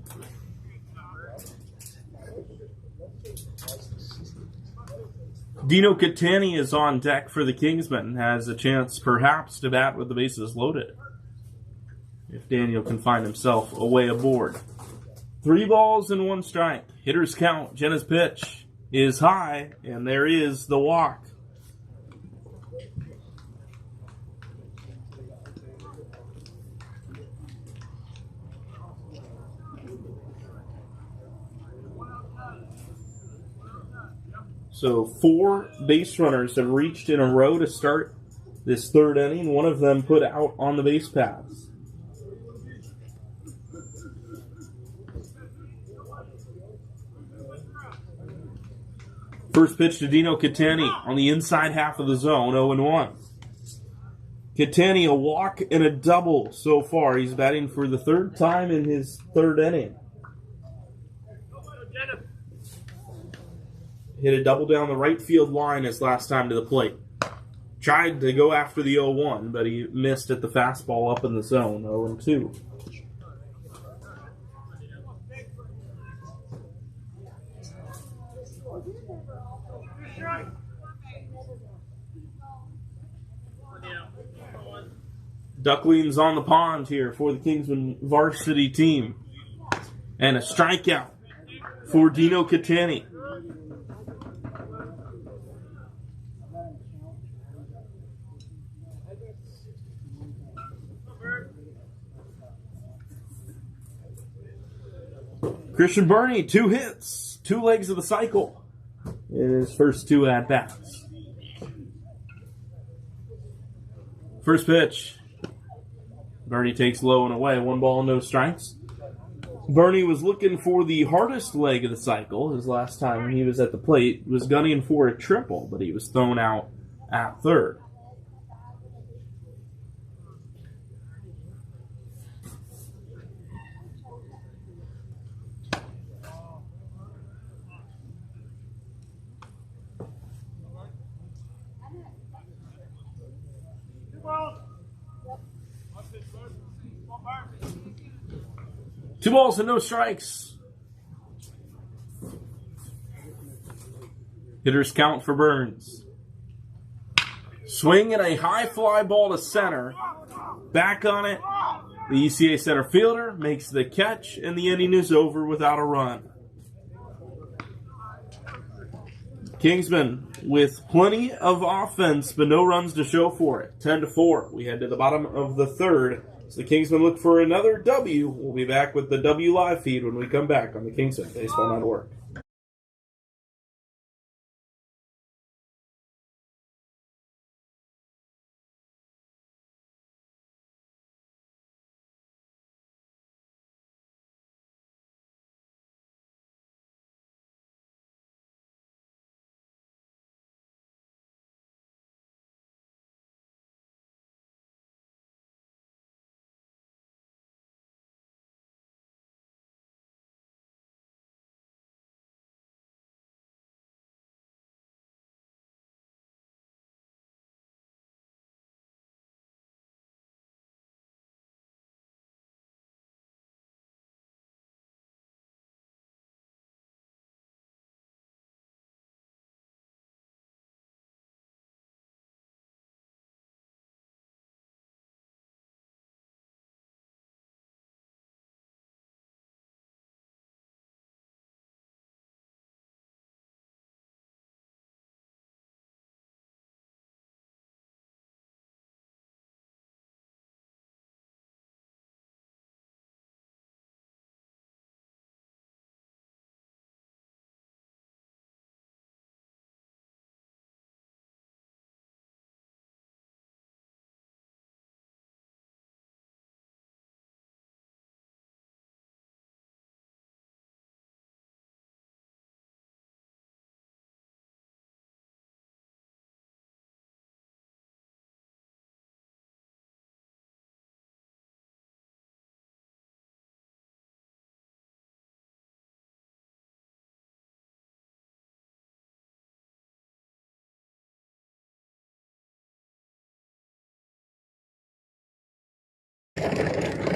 Dino Catani is on deck for the Kingsmen, has a chance perhaps to bat with the bases loaded, if Daniel can find himself a way aboard. 3 balls and 1 strike. Hitter's count. Jenna's pitch is high, and there is the walk. So 4 base runners have reached in a row to start this third inning. One of them put out on the base paths. First pitch to Dino Catani on the inside half of the zone, 0-1. Catani, a walk and a double so far. He's batting for the 3rd time in his 3rd inning. Hit a double down the right field line his last time to the plate. Tried to go after the 0-1, but he missed at the fastball up in the zone, 0-2. Ducklings on the pond here for the Kingsmen varsity team. And a strikeout for Dino Catani. Christian Burney, 2 hits, 2 legs of the cycle in his first 2 at-bats. First pitch. Burney takes low and away, 1 ball, no strikes. Burney was looking for the hardest leg of the cycle. His last time he was at the plate was gunning for a triple, but he was thrown out at third. Two balls and no strikes. Hitters count for Burns. Swing and a high fly ball to center. Back on it. The ECA center fielder makes the catch, and the inning is over without a run. Kingsmen with plenty of offense, but no runs to show for it. 10-4. We head to the bottom of the third. So the Kingsmen look for another W. We'll be back with the W live feed when we come back on the Kingsmen Baseball Network.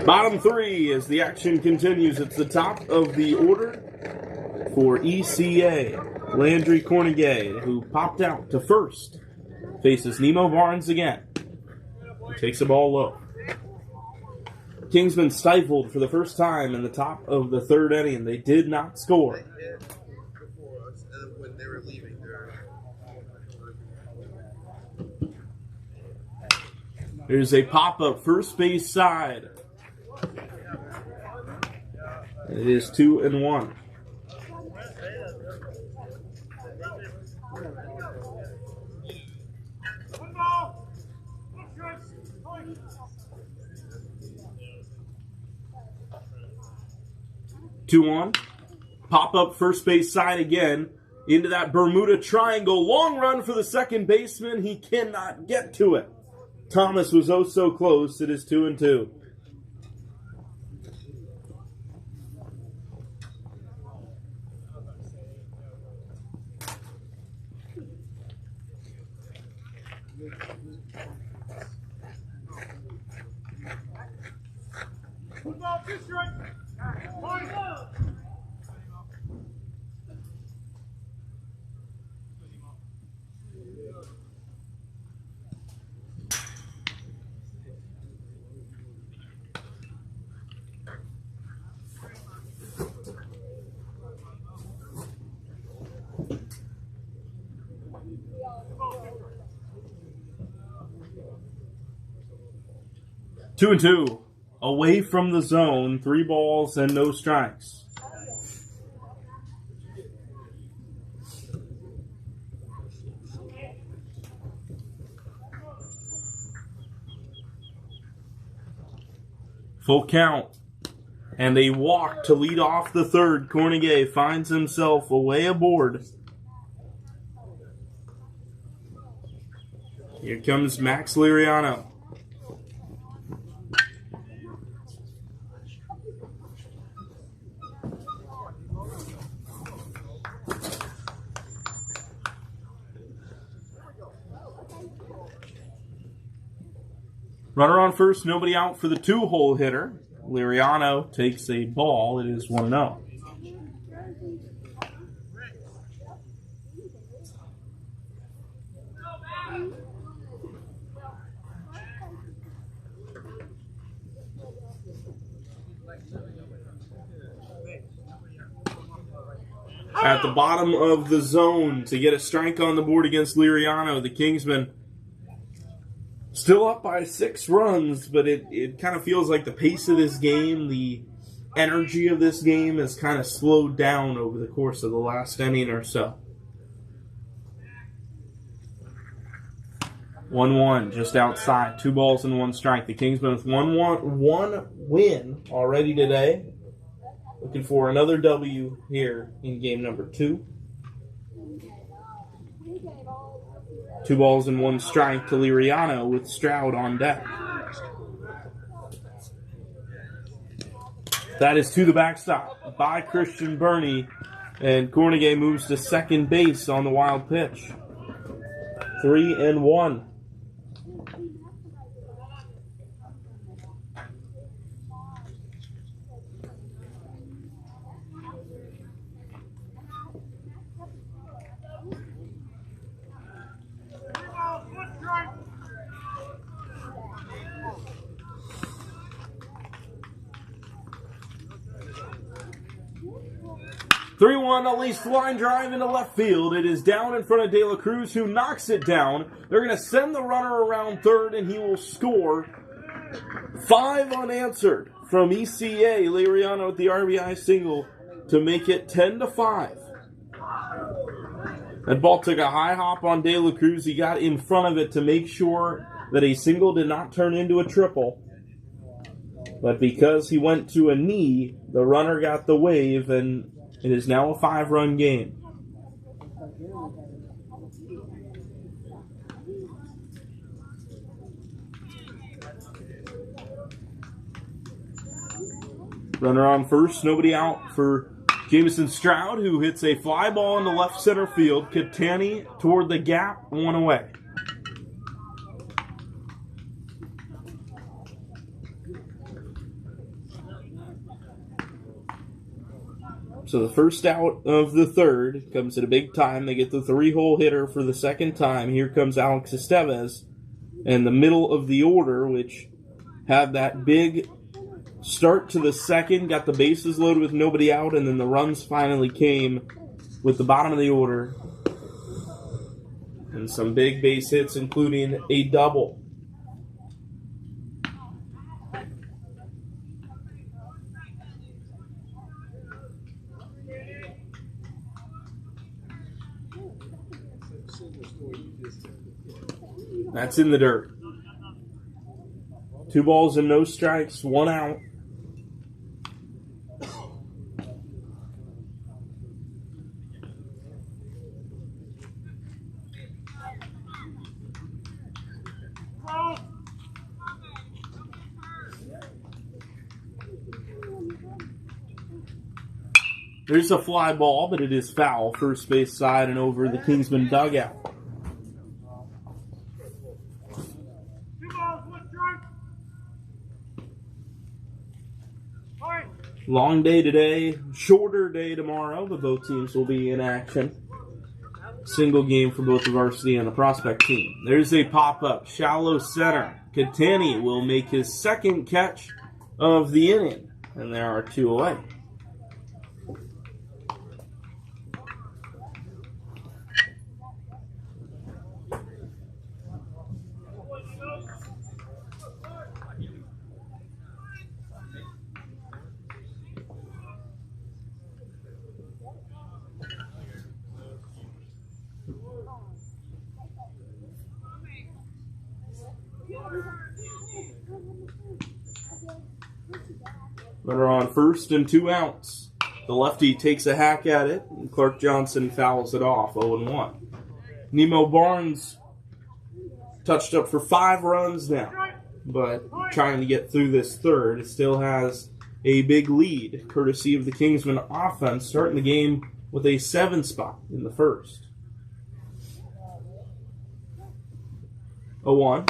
Bottom 3 as the action continues. It's the top of the order for ECA. Landry Cornegay, who popped out to first, faces Nemo Barnes again. He takes the ball low. Kingsmen stifled for the first time in the top of the third inning. They did not score. There's a pop-up first base side. It is 2-1. Two on. Pop up first base side again. Into that Bermuda Triangle. Long run for the second baseman. He cannot get to it. Thomas was oh so close. It is 2-2. Two and two. Away from the zone. 3 balls and no strikes. Full count. And a walk to lead off the third. Cornegay finds himself away aboard. Here comes Max Liriano. Runner on first, nobody out for the 2-hole hitter. Liriano takes a ball. It is 1-0. At the bottom of the zone to get a strike on the board against Liriano, the Kingsmen still up by 6 runs, but it kind of feels like the pace of this game, the energy of this game has kind of slowed down over the course of the last inning or so. 1-1, just outside. 2 balls and 1 strike. The Kingsmen with one win already today. Looking for another W here in game number 2. 2 balls and 1 strike to Liriano with Stroud on deck. That is to the backstop by Christian Burney, and Cornegay moves to second base on the wild pitch. 3-1. Strike. 3-1, a least line drive into left field. It is down in front of De La Cruz, who knocks it down. They're going to send the runner around third, and he will score. 5 unanswered from ECA. Liriano with the RBI single to make it 10-5. That ball took a high hop on De La Cruz. He got in front of it to make sure that a single did not turn into a triple. But because he went to a knee, the runner got the wave, and it is now a 5-run game. Runner on first, nobody out for Jamison Stroud, who hits a fly ball into left center field. Catani toward the gap, 1 away. So the first out of the third comes at a big time. They get the 3-hole hitter for the second time. Here comes Alex Estevez in the middle of the order, which had that big start to the second, got the bases loaded with nobody out, and then the runs finally came with the bottom of the order. And some big base hits, including a double. That's in the dirt. 2 balls and no strikes, 1 out. There's a fly ball, but it is foul. First base side and over the Kingsman dugout. 2 balls, 1 strike. Fine. Long day today, shorter day tomorrow, but both teams will be in action. Single game for both the varsity and the prospect team. There's a pop-up, shallow center. Catani will make his second catch of the inning, and there are 2 away. Runner on first and 2 outs. The lefty takes a hack at it, and Clark Johnson fouls it off, 0-1. Nemo Barnes touched up for 5 runs now, but trying to get through this third. It still has a big lead, courtesy of the Kingsmen offense, starting the game with a 7 spot in the first. 0-1,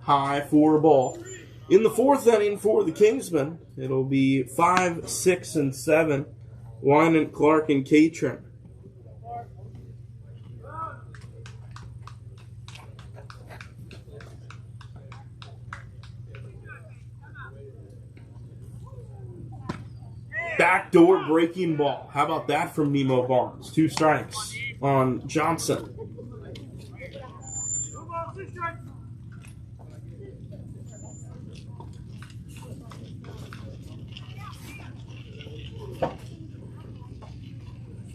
high for a ball. In the fourth inning for the Kingsmen, it'll be 5, 6, and 7. Wynant, Clark, and Catron. Backdoor breaking ball. How about that from Nemo Barnes? 2 strikes on Johnson. 2 balls, 2 strikes.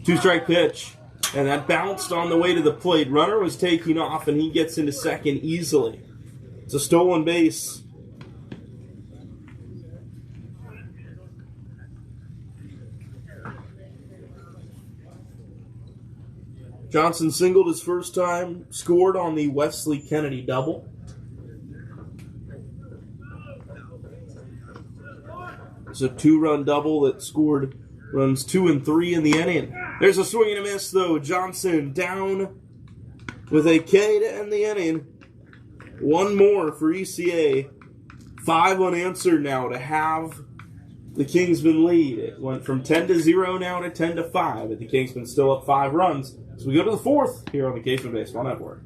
Two-strike pitch, and that bounced on the way to the plate. Runner was taking off, and he gets into second easily. It's a stolen base. Johnson singled his first time, scored on the Wesley Kennedy double. It's a 2-run double that scored runs 2 and 3 in the inning. There's a swing and a miss, though. Johnson down with a K to end the inning. 1 more for ECA. 5 unanswered now to have the Kingsmen lead. It went from 10-0 now to 10-5, but the Kingsmen still up 5 runs. So we go to the fourth here on the Kingsmen Baseball Network.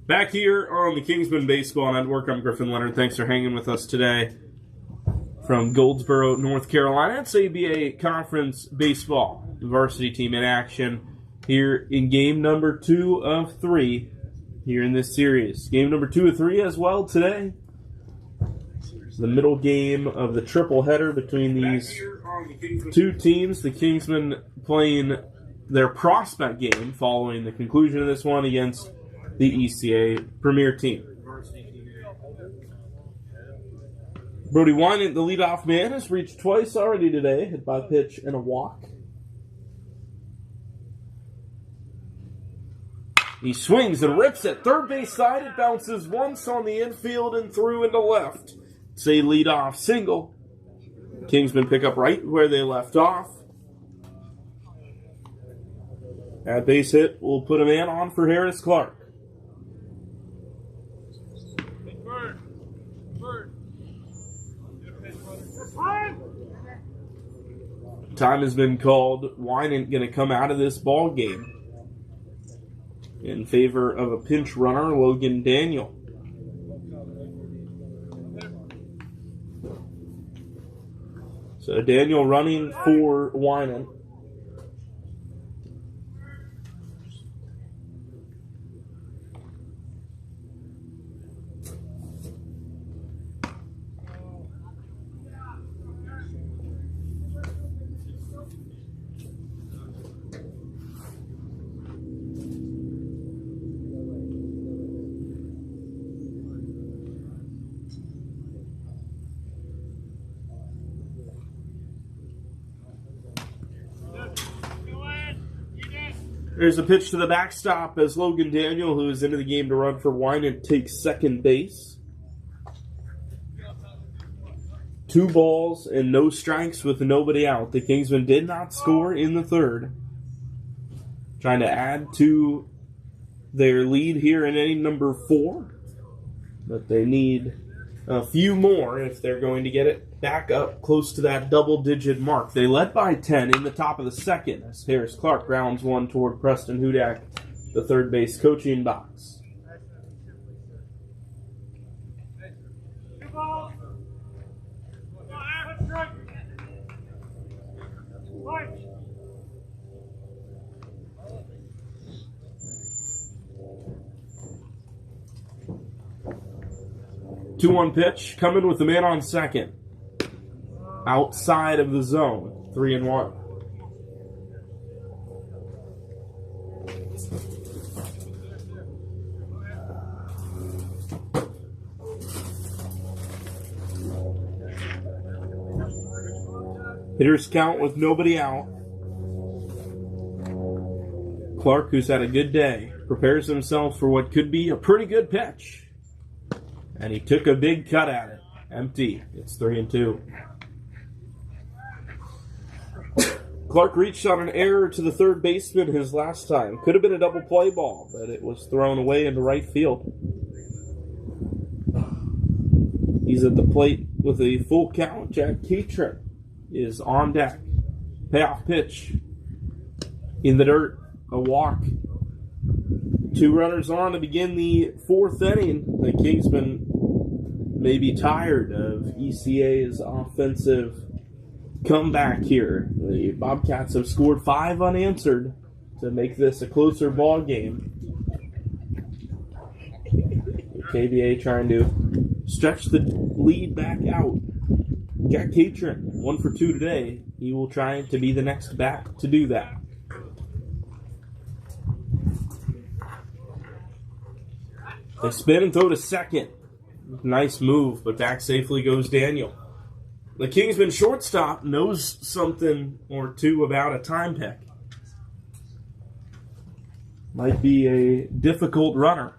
Back here on the Kingsmen Baseball Network, I'm Griffin Leonard. Thanks for hanging with us today from Goldsboro, North Carolina. It's ABA Conference Baseball. The varsity team in action here in game number 2 of 3 here in this series. Game number 2 of 3 as well today. The middle game of the triple-header between these 2 teams. The Kingsmen playing their prospect game following the conclusion of this one against the ECA Premier team. Brody Wynant, the leadoff man, has reached twice already today, hit by pitch and a walk. He swings and rips it. Third base side, it bounces once on the infield and through into left. It's a leadoff single. Kingsmen pick up right where they left off. That base hit will put a man on for Harris Clark. Time has been called. Wynant going to come out of this ball game in favor of a pinch runner, Logan Daniel. So Daniel running for Wynant. There's a pitch to the backstop as Logan Daniel, who is into the game to run for Wynant, takes second base. 2 balls and no strikes with nobody out. The Kingsmen did not score in the third. Trying to add to their lead here in inning number 4. But they need a few more if they're going to get it back up close to that double-digit mark. They led by 10 in the top of the second as Harris Clark grounds one toward Preston Hudak, the third base coaching box. 2 balls. 1 strike. Point. 2-1 pitch, coming with the man on second. Outside of the zone, 3-1. Hitters count with nobody out. Clark, who's had a good day, prepares himself for what could be a pretty good pitch. And he took a big cut at it. Empty. It's 3-2. Clark reached on an error to the third baseman his last time. Could have been a double play ball, but it was thrown away into right field. He's at the plate with a full count. Jack Catron is on deck. Payoff pitch. In the dirt. A walk. 2 runners on to begin the 4th inning. The Kingsmen may be tired of ECA's offensive comeback here. The Bobcats have scored 5 unanswered to make this a closer ball game. KBA trying to stretch the lead back out. Jack Catron, 1 for 2 today. He will try to be the next bat to do that. They spin and throw to second. Nice move, but back safely goes Daniel. The Kingsman shortstop knows something or two about a time pick. Might be a difficult runner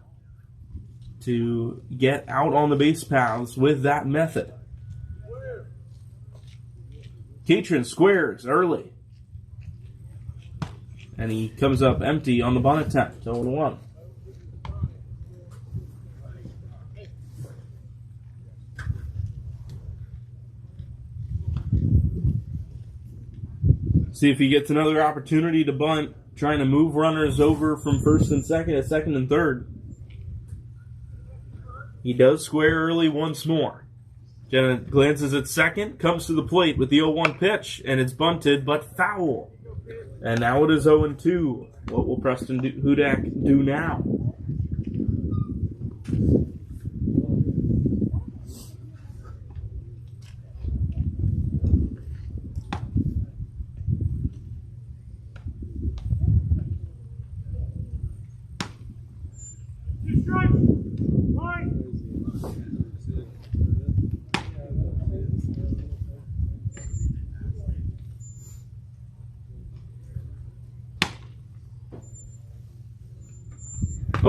to get out on the base paths with that method. Catron squares early. And he comes up empty on the bunt attempt, 0-1. See if he gets another opportunity to bunt, trying to move runners over from first and second to second and third. He does square early once more. Jenna glances at second, comes to the plate with the 0-1 pitch, and it's bunted, but foul. And now it is 0-2. What will Preston Hudak do now?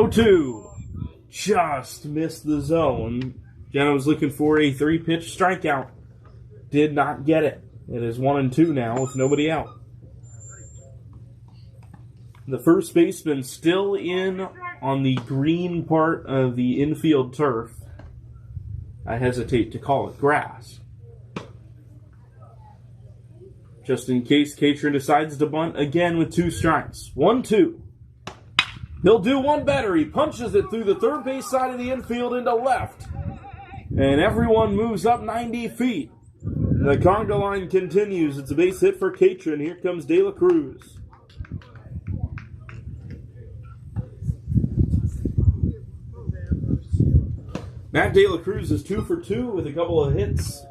Two, just missed the zone. Jenna was looking for a 3-pitch strikeout. Did not get it. It is 1-2 now with nobody out. The first baseman still in on the green part of the infield turf. I hesitate to call it grass. just in case Catron decides to bunt again with 2 strikes. 1-2. He'll do one better. He punches it through the third base side of the infield into left. And everyone moves up 90 feet. The conga line continues. It's a base hit for Catron. Here comes De La Cruz. Matt De La Cruz is 2 for 2 with a couple of hits.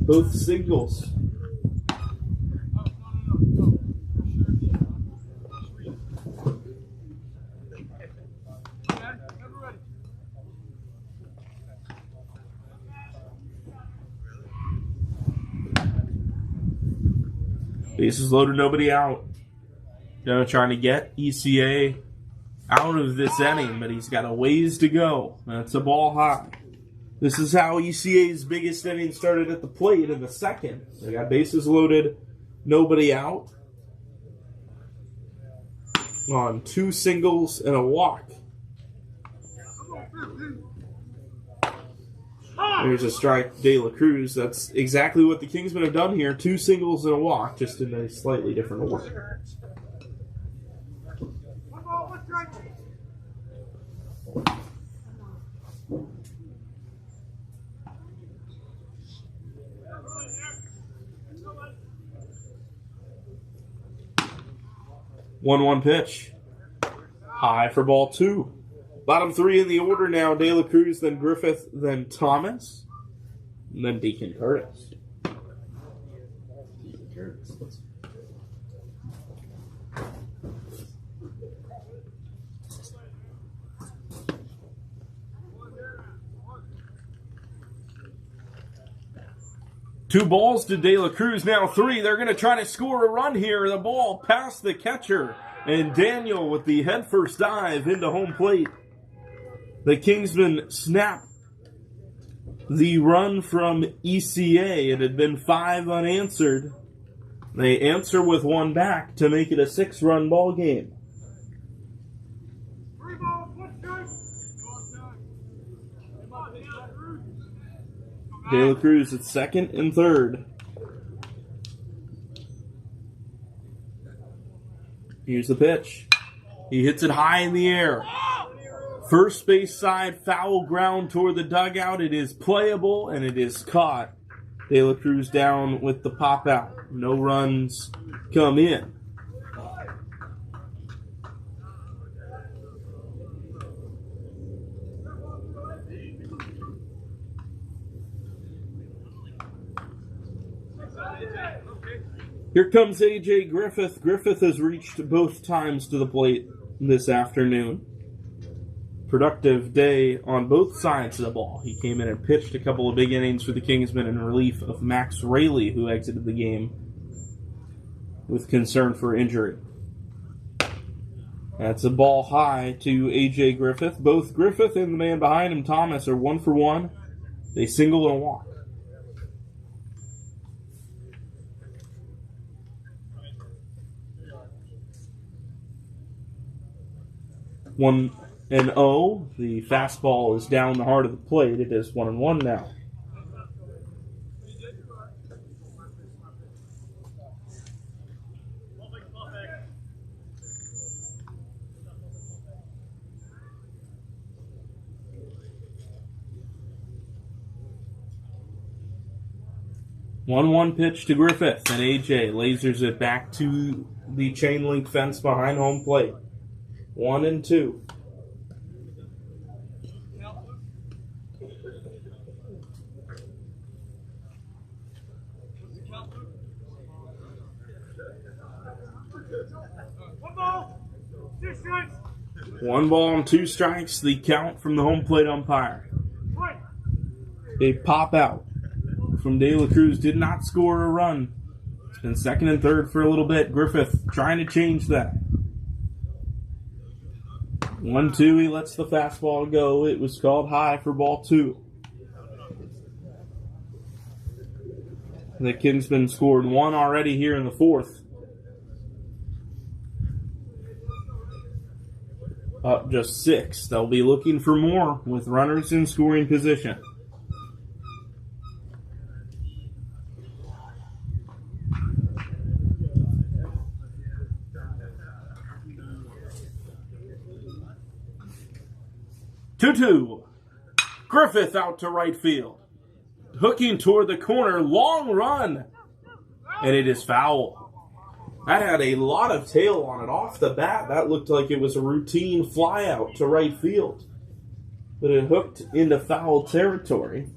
Both singles. Bases loaded, nobody out. Now trying to get ECA out of this inning, but he's got a ways to go. That's a ball high. This is how ECA's biggest inning started at the plate in the second. They got bases loaded, nobody out. On 2 singles and a walk. There's a strike, De La Cruz. That's exactly what the Kingsmen have done here. 2 singles and a walk, just in a slightly different order. One pitch. High for ball 2. Bottom 3 in the order now. De La Cruz, then Griffith, then Thomas, and then Deacon Curtis. Two balls to De La Cruz, now 3. They're going to try to score a run here. The ball past the catcher, and Daniel with the headfirst dive into home plate. The Kingsmen snap the run from ECA. It had been 5 unanswered. They answer with 1 back to make it a 6-run ball game. De La Cruz at second and third. Here's the pitch. He hits it high in the air. First base side, foul ground toward the dugout. It is playable, and it is caught. De La Cruz down with the pop out. No runs come in. Here comes A.J. Griffith. Griffith has reached both times to the plate this afternoon. Productive day on both sides of the ball. He came in and pitched a couple of big innings for the Kingsmen in relief of Max Raley, who exited the game with concern for injury. That's a ball high to A.J. Griffith. Both Griffith and the man behind him, Thomas, are 1 for 1. They single and a walk. 1-0. The fastball is down the heart of the plate. It is 1-1 now. One pitch to Griffith, and A.J. lasers it back to the chain link fence behind home plate. 1-2. One ball and 2 strikes, the count from the home plate umpire. A pop out from De La Cruz did not score a run. It's been second and third for a little bit. Griffith trying to change that. 1-2, he lets the fastball go. It was called high for ball 2. The Kingsmen scored 1 already here in the 4th. Up just 6. They'll be looking for more with runners in scoring position. 2-2. Griffith out to right field. Hooking toward the corner. Long run. And it is foul. That had a lot of tail on it off the bat. That looked like it was a routine fly out to right field. But it hooked into foul territory.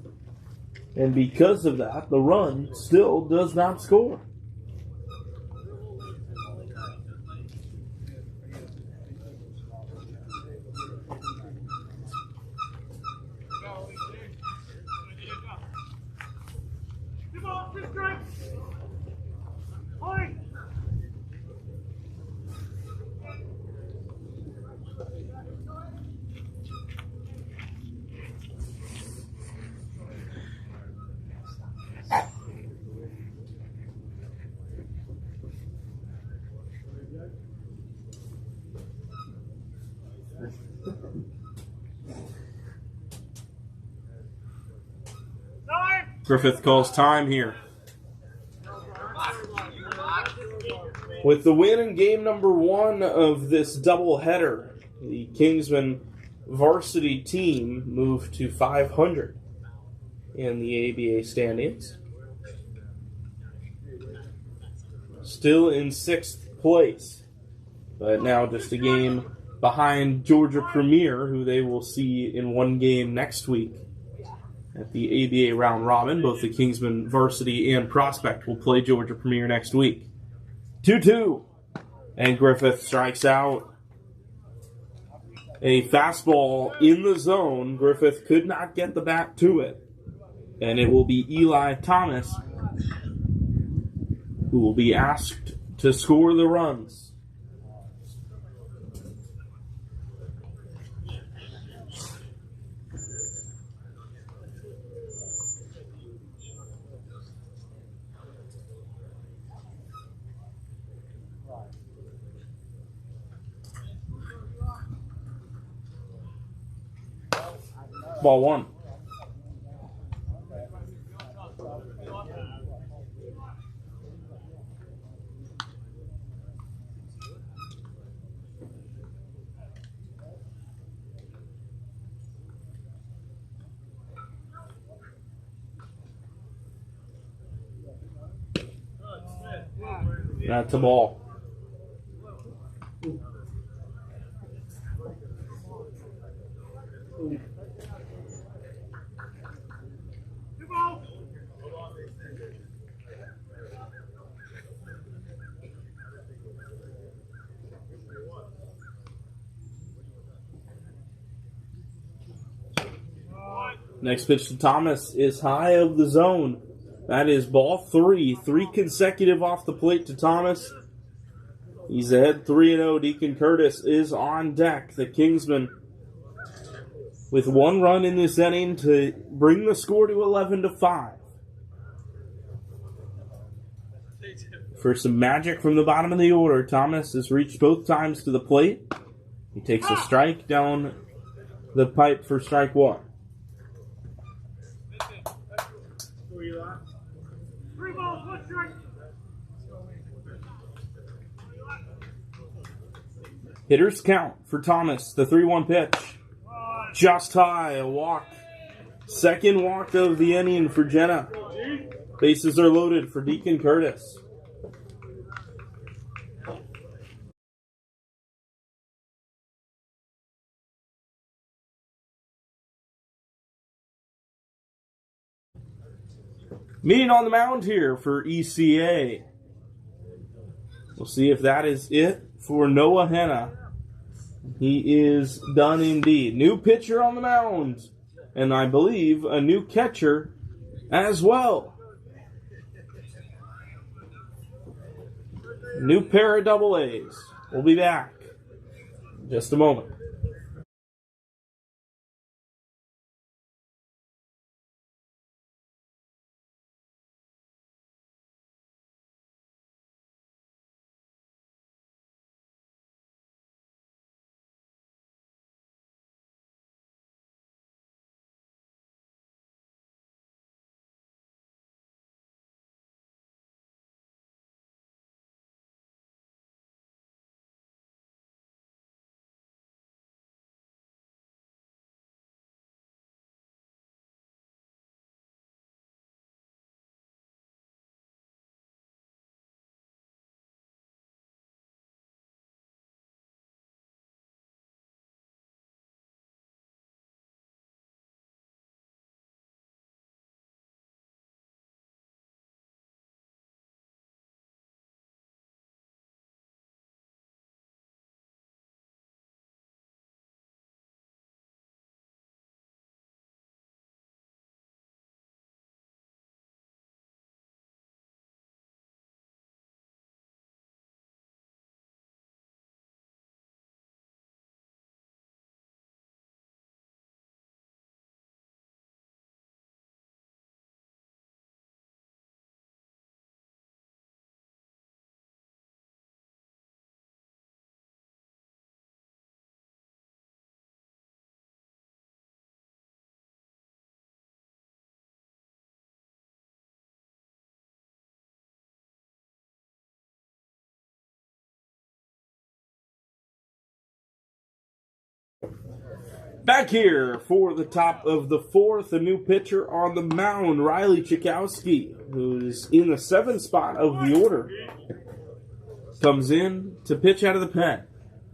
And because of that, the run still does not score. Griffith calls time here. With the win in game number 1 of this doubleheader, the Kingsmen varsity team moved to 500 in the ABA standings. Still in 6th place, but now just a game behind Georgia Premier, who they will see in one game next week at the ABA round robin. Both the Kingsmen varsity and prospect will play Georgia Premier next week. 2-2. And Griffith strikes out. A fastball in the zone. Griffith could not get the bat to it. And it will be Eli Thomas who will be asked to score the runs. Ball 1. That's a ball. Next pitch to Thomas is high of the zone. That is ball 3. 3 consecutive off the plate to Thomas. He's ahead 3-0. Deacon Curtis is on deck. The Kingsmen with 1 run in this inning to bring the score to 11-5. For some magic from the bottom of the order, Thomas has reached both times to the plate. He takes a strike down the pipe for strike 1. Hitters count for Thomas. The 3-1 pitch. Just high. A walk. Second walk of the inning for Jenna. Bases are loaded for Deacon Curtis. Meeting on the mound here for ECA. We'll see if that is it for Noah Henna. He is done indeed. New pitcher on the mound. And I believe a new catcher as well. New pair of double A's. We'll be back in just a moment. Back here for the top of the fourth, a new pitcher on the mound, Riley Chikowski, who's in the 7th spot of the order. Comes in to pitch out of the pen.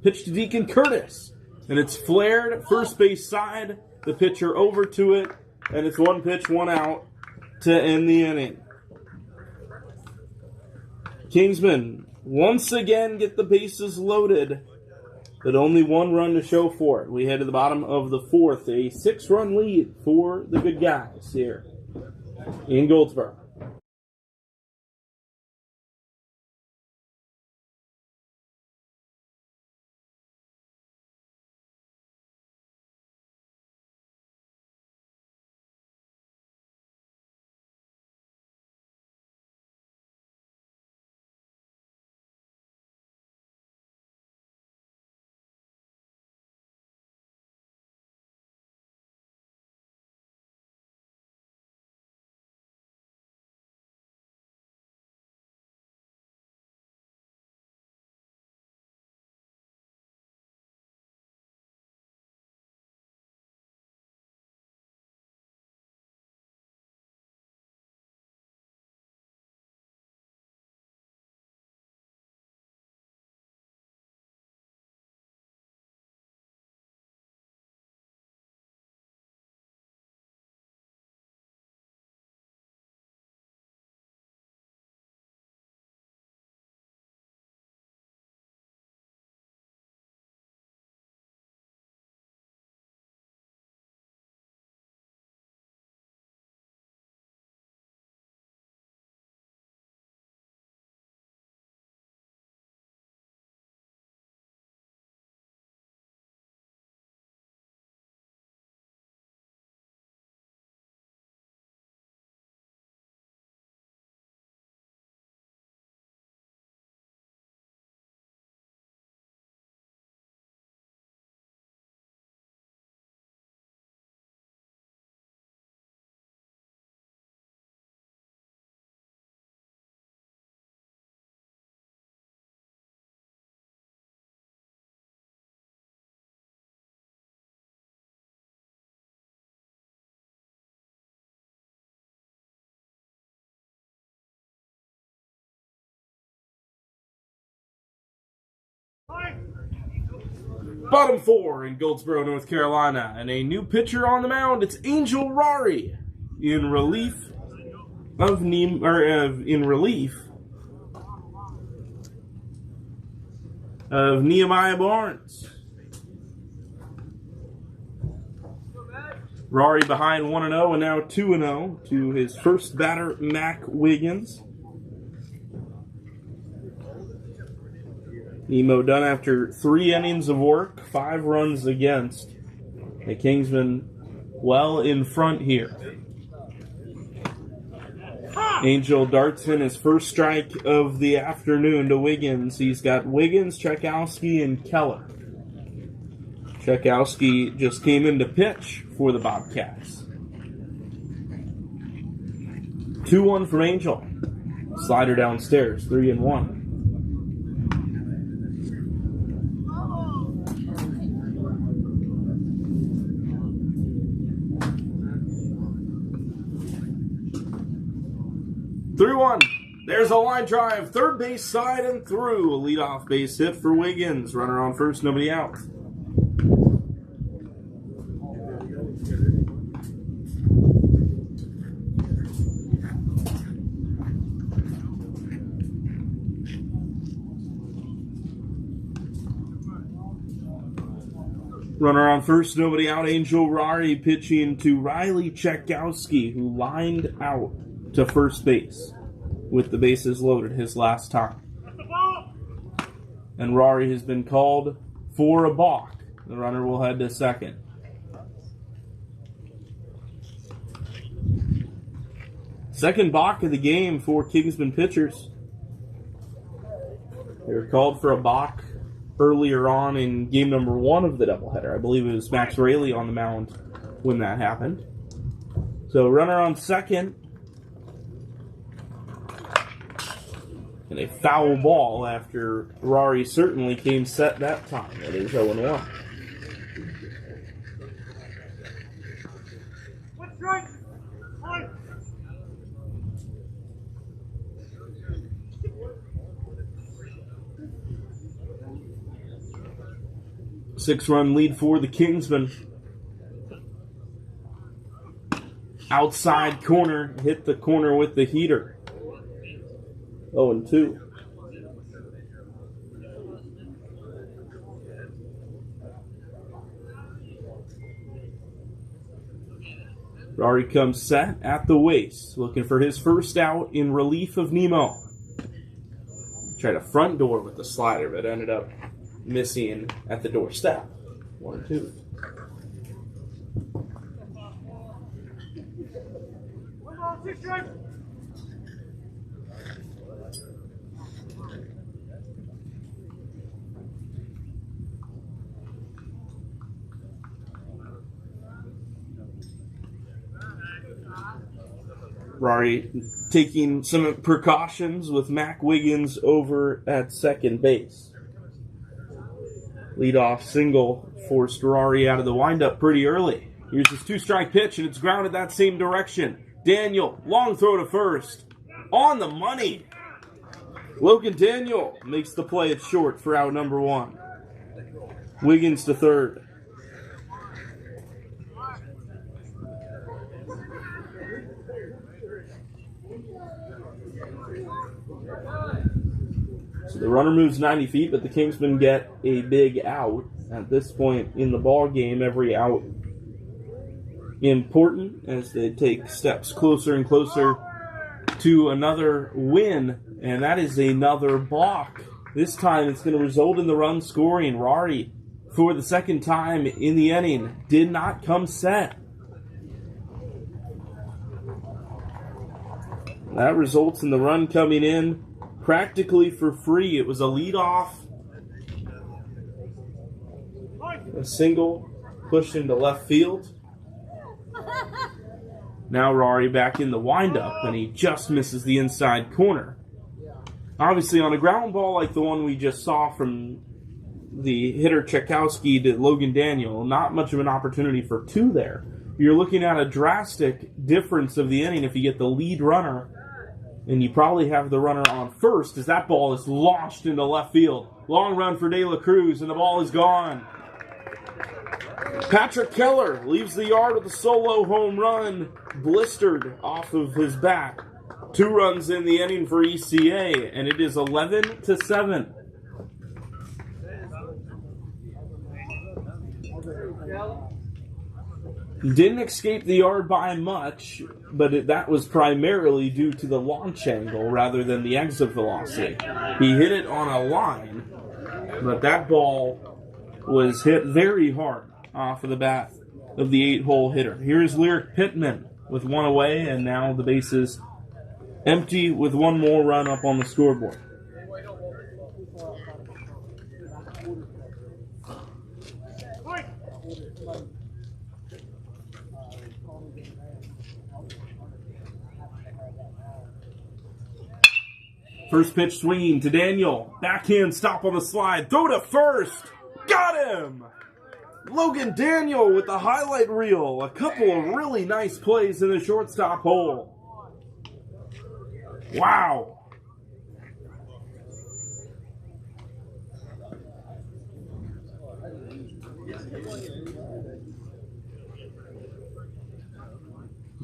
Pitch to Deacon Curtis, and it's flared first base side. The pitcher over to it, and it's 1 pitch, 1 out to end the inning. Kingsmen once again get the bases loaded, but only 1 run to show for it. We head to the bottom of the fourth, a 6-run lead for the good guys here in Goldsboro. Bottom 4 in Goldsboro, North Carolina, and a new pitcher on the mound. It's Angel Rari in relief of Nehemiah Barnes. Rari behind 1-0 and now 2-0 to his first batter, Mac Wiggins. Nemo done after 3 innings of work, 5 runs against. The Kingsmen well in front here. Angel darts in his first strike of the afternoon to Wiggins. He's got Wiggins, Chekowski, and Keller. Chekowski just came in to pitch for the Bobcats. 2-1 from Angel. Slider downstairs, 3-1. There's a line drive, third base side and through. A leadoff base hit for Wiggins. Runner on first, nobody out. Runner on first, nobody out. Angel Rari pitching to Riley Chekowski, who lined out to first base with the bases loaded his last time. And Rari has been called for a balk. The runner will head to second. Second balk of the game for Kingsman pitchers. They were called for a balk earlier on in game number 1 of the doubleheader. I believe it was Max Raley on the mound when that happened. So runner on second. And a foul ball after Rari certainly came set that time. It is 0-1. 6-run lead for the Kingsmen. Outside corner, hit the corner with the heater. 0-2. Rory comes set at the waist, looking for his first out in relief of Nemo. Tried a front door with the slider, but ended up missing at the doorstep. 1-2. Rory taking some precautions with Mac Wiggins over at second base. Leadoff single forced Rory out of the windup pretty early. Here's his 2-strike pitch, and it's grounded that same direction. Daniel, long throw to first. On the money. Logan Daniel makes the play at short for out number 1. Wiggins to third. So the runner moves 90 feet, but the Kingsmen get a big out. At this point in the ball game, every out important as they take steps closer and closer to another win, and that is another balk. This time it's going to result in the run scoring. Rory, for the second time in the inning, did not come set. That results in the run coming in practically for free. It was a leadoff, a single pushed into left field. Now Rory back in the windup, and he just misses the inside corner. Obviously, on a ground ball like the one we just saw from the hitter Tchaikovsky to Logan Daniel, not much of an opportunity for two there. You're looking at a drastic difference of the inning if you get the lead runner, and you probably have the runner on first as that ball is launched into left field. Long run for De La Cruz, and the ball is gone. Patrick Keller leaves the yard with a solo home run, blistered off of his bat. 2 runs in the inning for ECA, and it is 11-7. Didn't escape the yard by much, but that was primarily due to the launch angle rather than the exit velocity. He hit it on a line, but that ball was hit very hard off of the bat of the 8-hole hitter. Here's Lyric Pittman with 1 away, and now the base is empty with 1 more run up on the scoreboard. First pitch swinging to Daniel. Backhand stop on the slide. Throw to first. Got him! Logan Daniel with the highlight reel. A couple of really nice plays in the shortstop hole. Wow.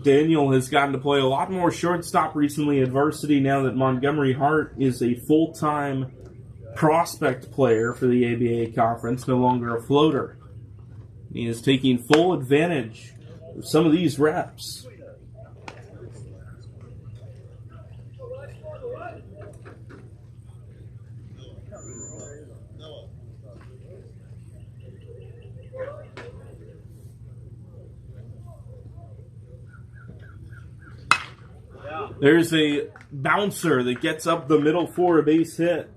Daniel has gotten to play a lot more shortstop recently at Varsity now that Montgomery Hart is a full-time prospect player for the ABA Conference, no longer a floater. He is taking full advantage of some of these reps. There's a bouncer that gets up the middle for a base hit.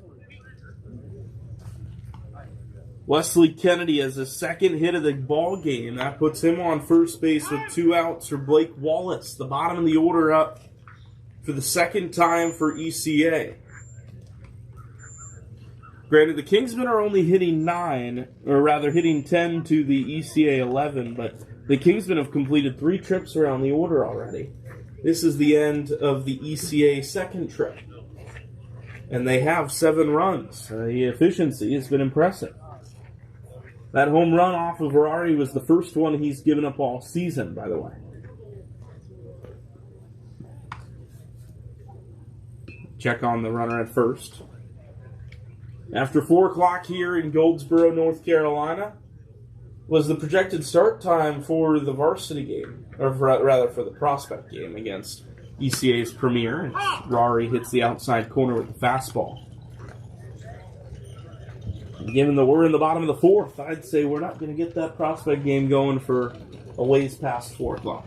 Wesley Kennedy has a second hit of the ball game. That puts him on first base with 2 outs for Blake Wallace, the bottom of the order up for the second time for ECA. Granted, the Kingsmen are only hitting 9, or rather hitting 10 to the ECA 11, but the Kingsmen have completed 3 trips around the order already. This is the end of the ECA second trip. And they have 7 runs. The efficiency has been impressive. That home run off of Ferrari was the first one he's given up all season, by the way. Check on the runner at first. After 4 o'clock here in Goldsboro, North Carolina, was the projected start time for the varsity game, or rather for the prospect game against ECA's Premier. Ferrari hits the outside corner with the fastball. Given that we're in the bottom of the 4th, I'd say we're not going to get that prospect game going for a ways past 4 o'clock.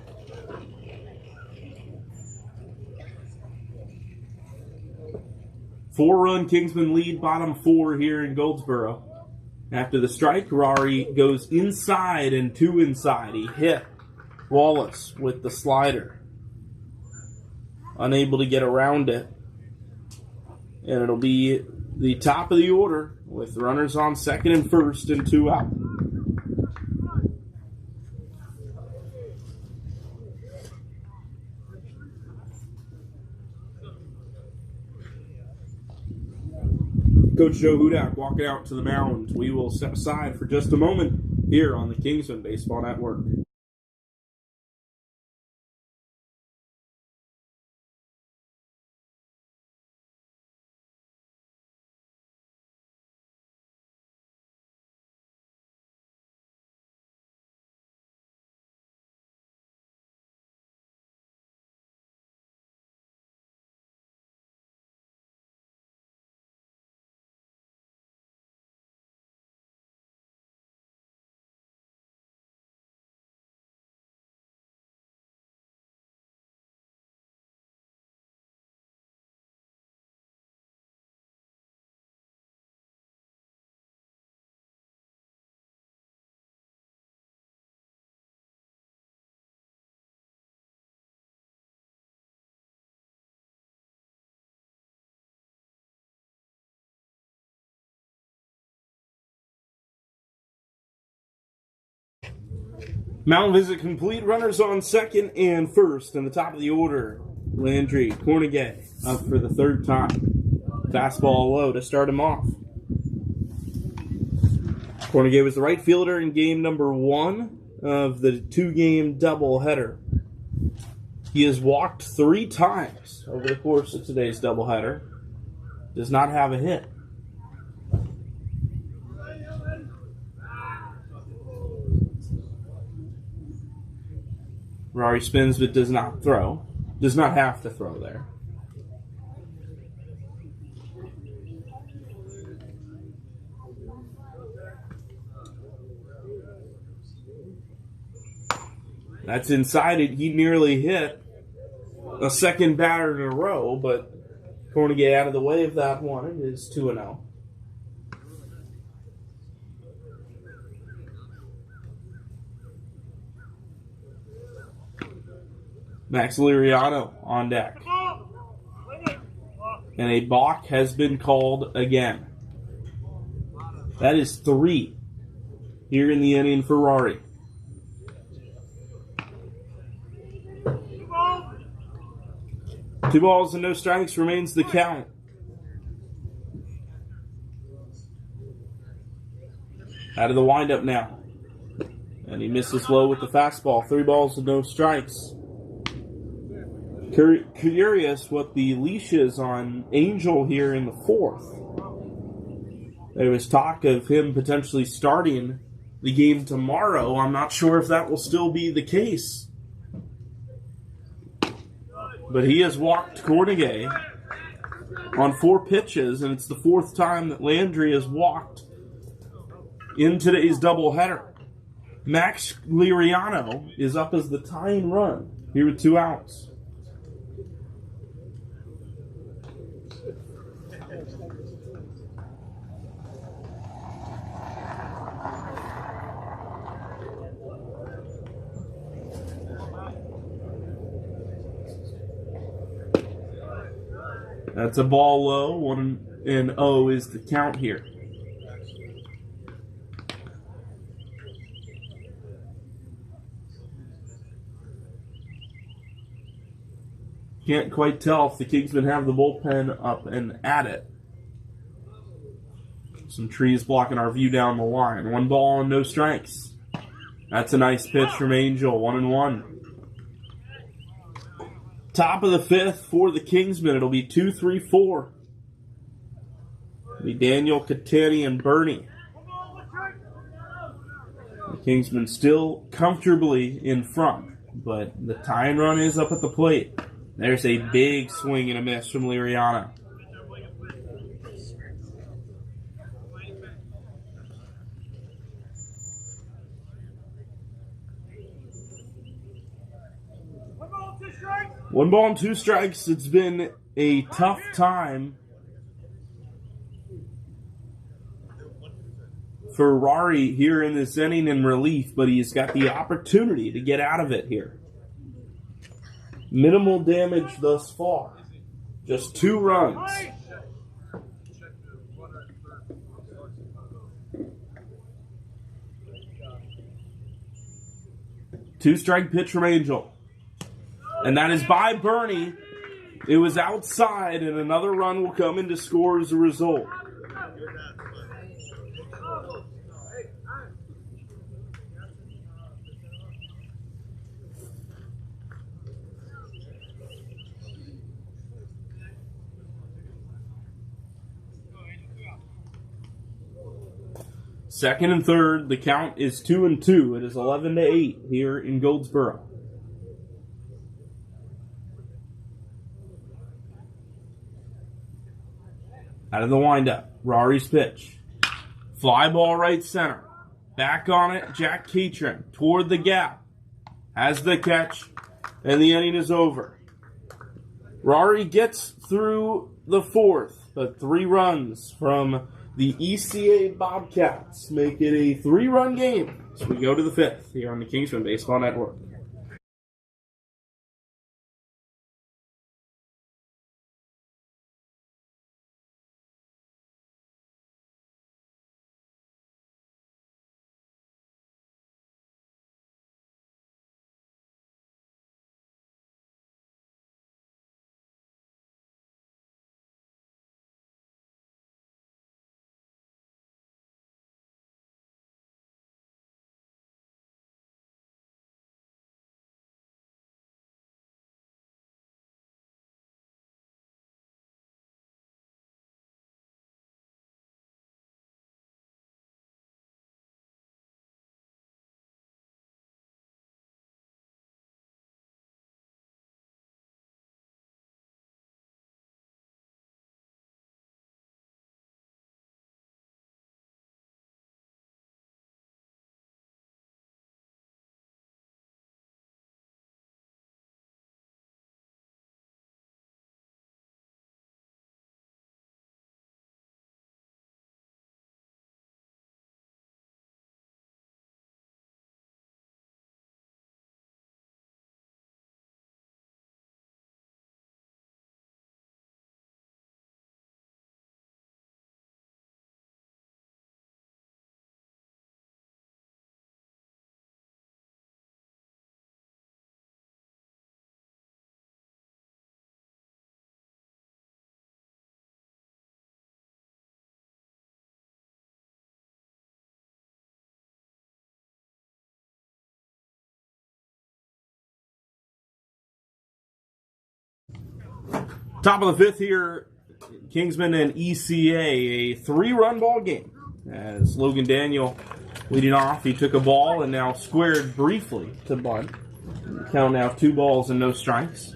Four-run Kingsmen lead, bottom 4 here in Goldsboro. After the strike, Ferrari goes inside and 2 inside. He hit Wallace with the slider. Unable to get around it. And it'll be the top of the order with runners on second and first and 2 out. Coach Joe Hudak walking out to the mound. We will step aside for just a moment here on the Kingsmen Baseball Network. Mound visit complete. Runners on second and first. In the top of the order, Landry Cornegay up for the 3rd time. Fastball low to start him off. Cornegay was the right fielder in game number 1 of the 2-game doubleheader. He has walked 3 times over the course of today's doubleheader. Does not have a hit. Ferrari spins but does not throw. Does not have to throw there. That's inside it. He nearly hit a second batter in a row, but Cornegay out of the way of that one. It is 2-0. Max Liriano on deck. And a balk has been called again. That is 3 here in the inning for Ferrari. Two balls and no strikes remains the count. Out of the windup now. And he misses low with the fastball. 3 balls and no strikes. Curious what the leash is on Angel here in the 4th. There was talk of him potentially starting the game tomorrow. I'm not sure if that will still be the case. But he has walked Cornegay on 4 pitches, and it's the 4th time that Landry has walked in today's doubleheader. Max Liriano is up as the tying run here with 2 outs. That's a ball low. 1-0 is the count here. Can't quite tell if the Kingsmen have the bullpen up and at it. Some trees blocking our view down the line. 1 ball and no strikes. That's a nice pitch from Angel. 1-1. Top of the 5th for the Kingsmen. It'll be 2-3-4. It'll be Daniel, Katani, and Bernie. The Kingsmen still comfortably in front, but the tying run is up at the plate. There's a big swing and a miss from Liriano. One ball and 2 strikes. It's been a tough time for Rari here in this inning in relief, but he's got the opportunity to get out of it here. Minimal damage thus far. Just 2 runs. Two-strike pitch from Angel. And that is by Bernie. It was outside, and another run will come in to score as a result. Second and third, the count is 2-2. It is 11-8 here in Goldsboro. Out of the windup, Rari's pitch. Fly ball right center. Back on it, Jack Catron toward the gap. Has the catch, and the inning is over. Rari gets through the 4th, but 3 runs from the ECA Bobcats make it a 3-run game. So we go to the 5th here on the Kingsmen Baseball Network. Top of the 5th here, Kingsmen and ECA, a 3-run ball game. As Logan Daniel leading off, he took a ball and now squared briefly to bunt. Count now 2 balls and no strikes.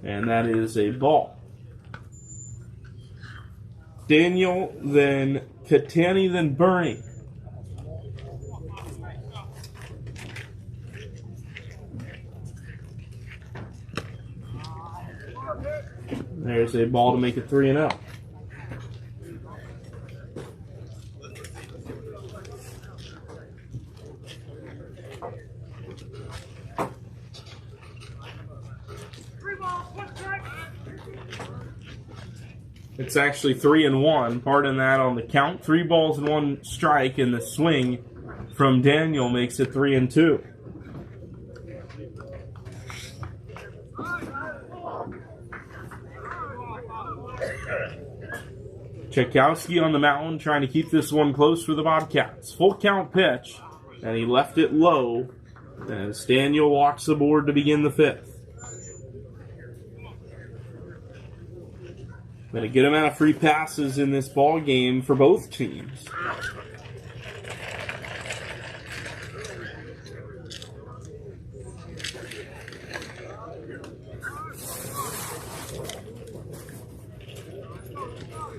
And that is a ball. Daniel, then Katani, then Bernie. There's a ball to make it 3-0. It's actually 3-1. Pardon that on the count. 3 balls and 1 strike, and the swing from Daniel makes it 3-2. Tchaikovsky on the mound trying to keep this one close for the Bobcats. Full count pitch, and he left it low as Daniel walks aboard to begin the 5th. Been a good amount of free passes in this ball game for both teams.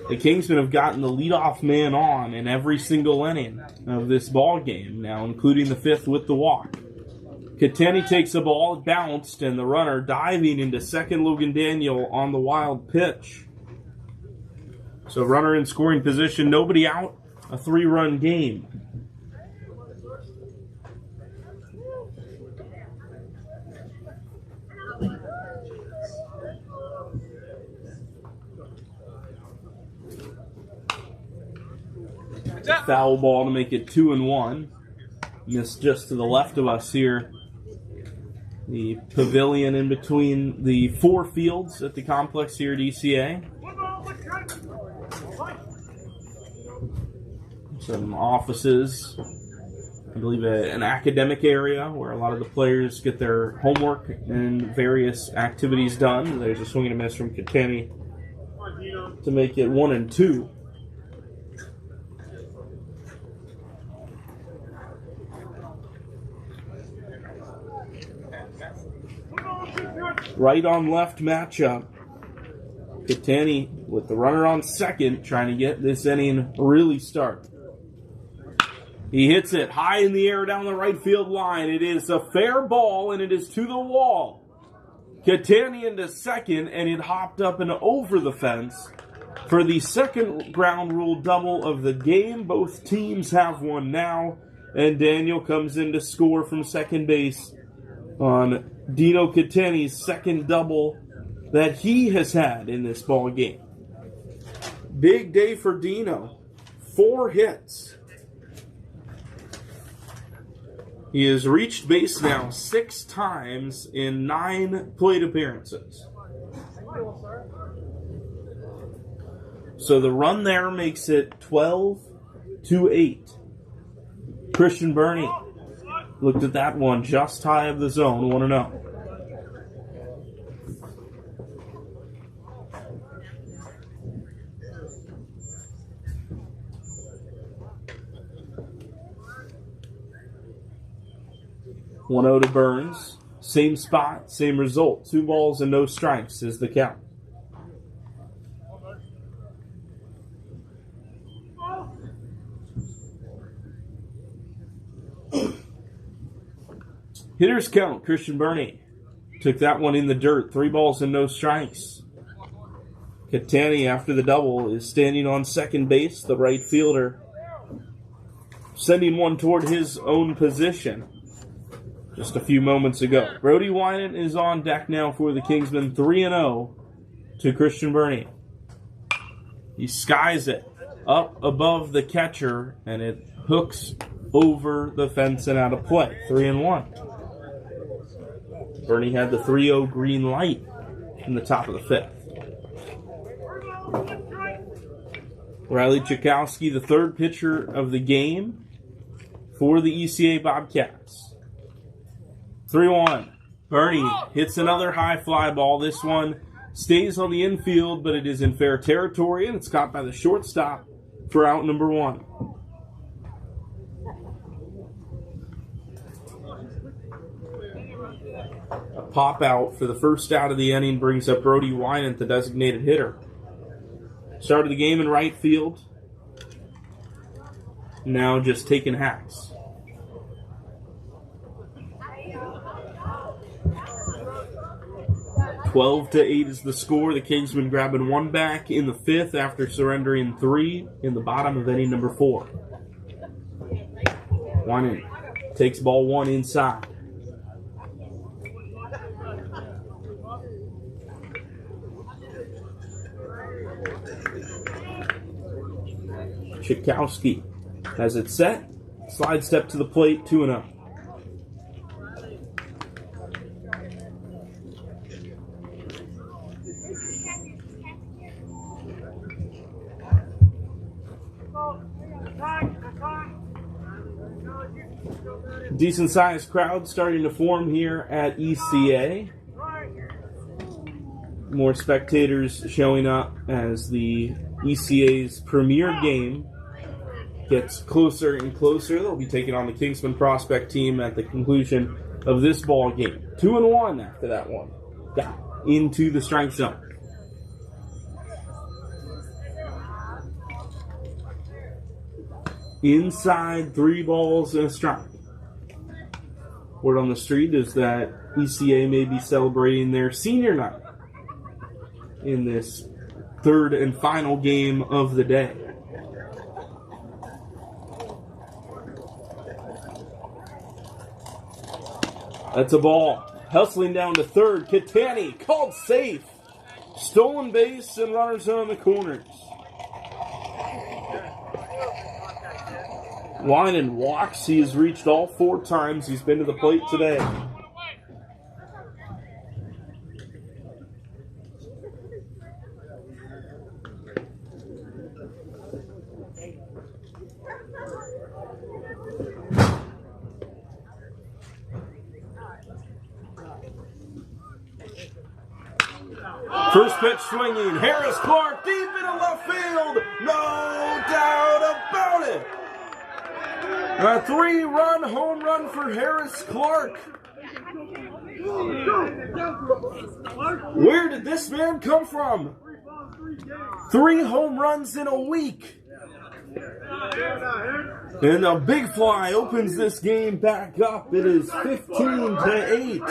The Kingsmen have gotten the leadoff man on in every single inning of this ball game, now including the 5th with the walk. Kateni takes the ball, bounced, and the runner diving into second, Logan Daniel on the wild pitch. So runner in scoring position, nobody out, a 3-run game. Foul ball to make it 2-1. Missed just to the left of us here. The pavilion in between the 4 fields at the complex here at ECA. Some offices. I believe an academic area where a lot of the players get their homework and various activities done. There's a swing and a miss from Kateni to make it 1-2. Right on left matchup. Kateni with the runner on second, trying to get this inning really start. He hits it high in the air down the right field line. It is a fair ball, and it is to the wall. Kateni into second, and it hopped up and over the fence for the second ground rule double of the game. Both teams have one now, and Daniel comes in to score from second base on Dino Kateni's second double that he has had in this ball game. Big day for Dino. 4 hits. He has reached base now 6 times in 9 plate appearances. So the run there makes it 12-8. Christian Burney looked at that one just high of the zone, 1-0. One-0 to Burns. Same spot, same result. 2 balls and no strikes is the count. Hitters count. Christian Burney took that one in the dirt. 3 balls and no strikes. Kateni, after the double, is standing on second base, the right fielder, sending one toward his own position just a few moments ago. Brody Winant is on deck now for the Kingsmen. 3-0 to Christian Burney. He skies it up above the catcher, and it hooks over the fence and out of play. 3-1. Burney had the 3-0 green light in the top of the 5th. Riley Tchaikovsky, the 3rd pitcher of the game for the ECA Bobcats. 3-1. Burney hits another high fly ball. This one stays on the infield, but it is in fair territory, and it's caught by the shortstop for out number 1. A pop out for the first out of the inning brings up Brody Winant, the designated hitter. Started the game in right field. Now just taking hacks. (12-8) is the score. The Kingsmen grabbing 1 back in the 5th after surrendering 3 in the bottom of inning number 4. Winant takes ball 1 inside. Chikowski has it set. Slide step to the plate, 2-0. Decent sized crowd starting to form here at ECA. More spectators showing up as the ECA's premier game gets closer and closer. They'll be taking on the Kingsmen prospect team at the conclusion of this ball game. 2-1 after that one. Got into the strike zone. Inside, 3 balls and a strike. Word on the street is that ECA may be celebrating their senior night in this third and final game of the day. That's a ball. Hustling down to third. Kitani called safe. Stolen base and runners on the corners. Line and walks. He has reached all 4 times he's been to the plate today. First pitch swinging. Harris Clark deep into left field. No doubt about it. A 3-run home run for Harris Clark. Where did this man come from? 3 home runs in a week. And a big fly opens this game back up. It is 15-8.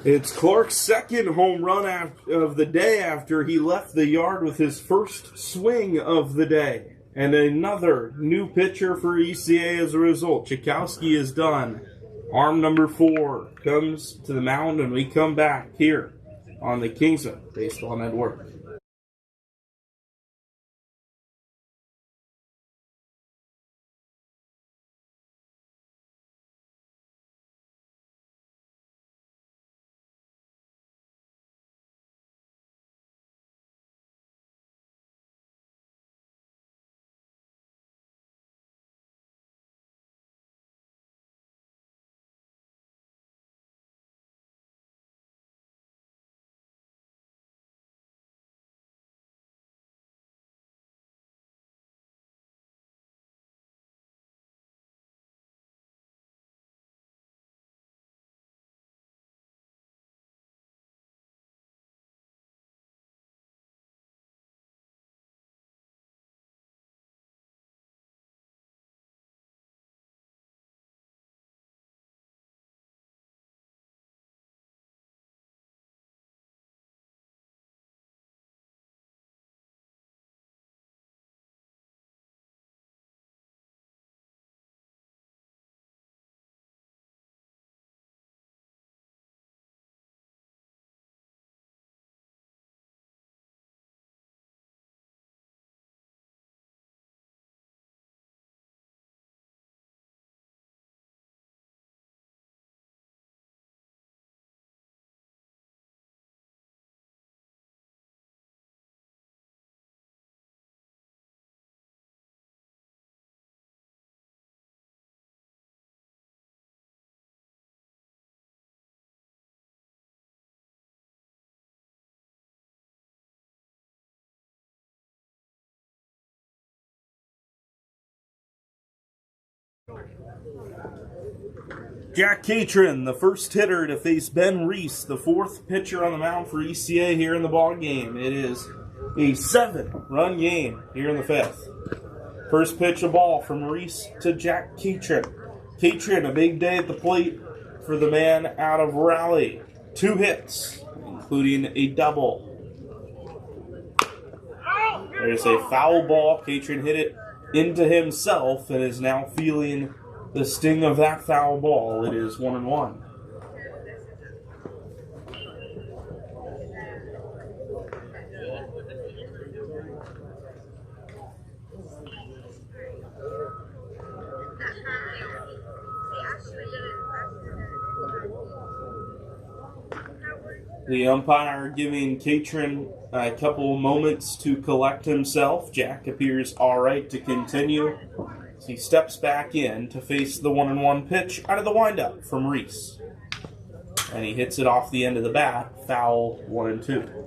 It's Clark's second home run of the day after he left the yard with his first swing of the day. And another new pitcher for ECA as a result. Chikowski is done. Arm number 4 comes to the mound, and we come back here on the Kingsmen Baseball Network. Jack Catron, the first hitter to face Ben Reese, the 4th pitcher on the mound for ECA here in the ball game. It is a 7-run game here in the 5th. First pitch, a ball from Reese to Jack Catron. Catron, a big day at the plate for the man out of Raleigh. 2 hits, including a double. There's a foul ball. Catron hit it into himself and is now feeling the sting of that foul ball. It is 1-1. The umpire giving Catron a couple moments to collect himself. Jack appears all right to continue. So he steps back in to face the 1-1 pitch out of the windup from Reese. And he hits it off the end of the bat. Foul 1-2.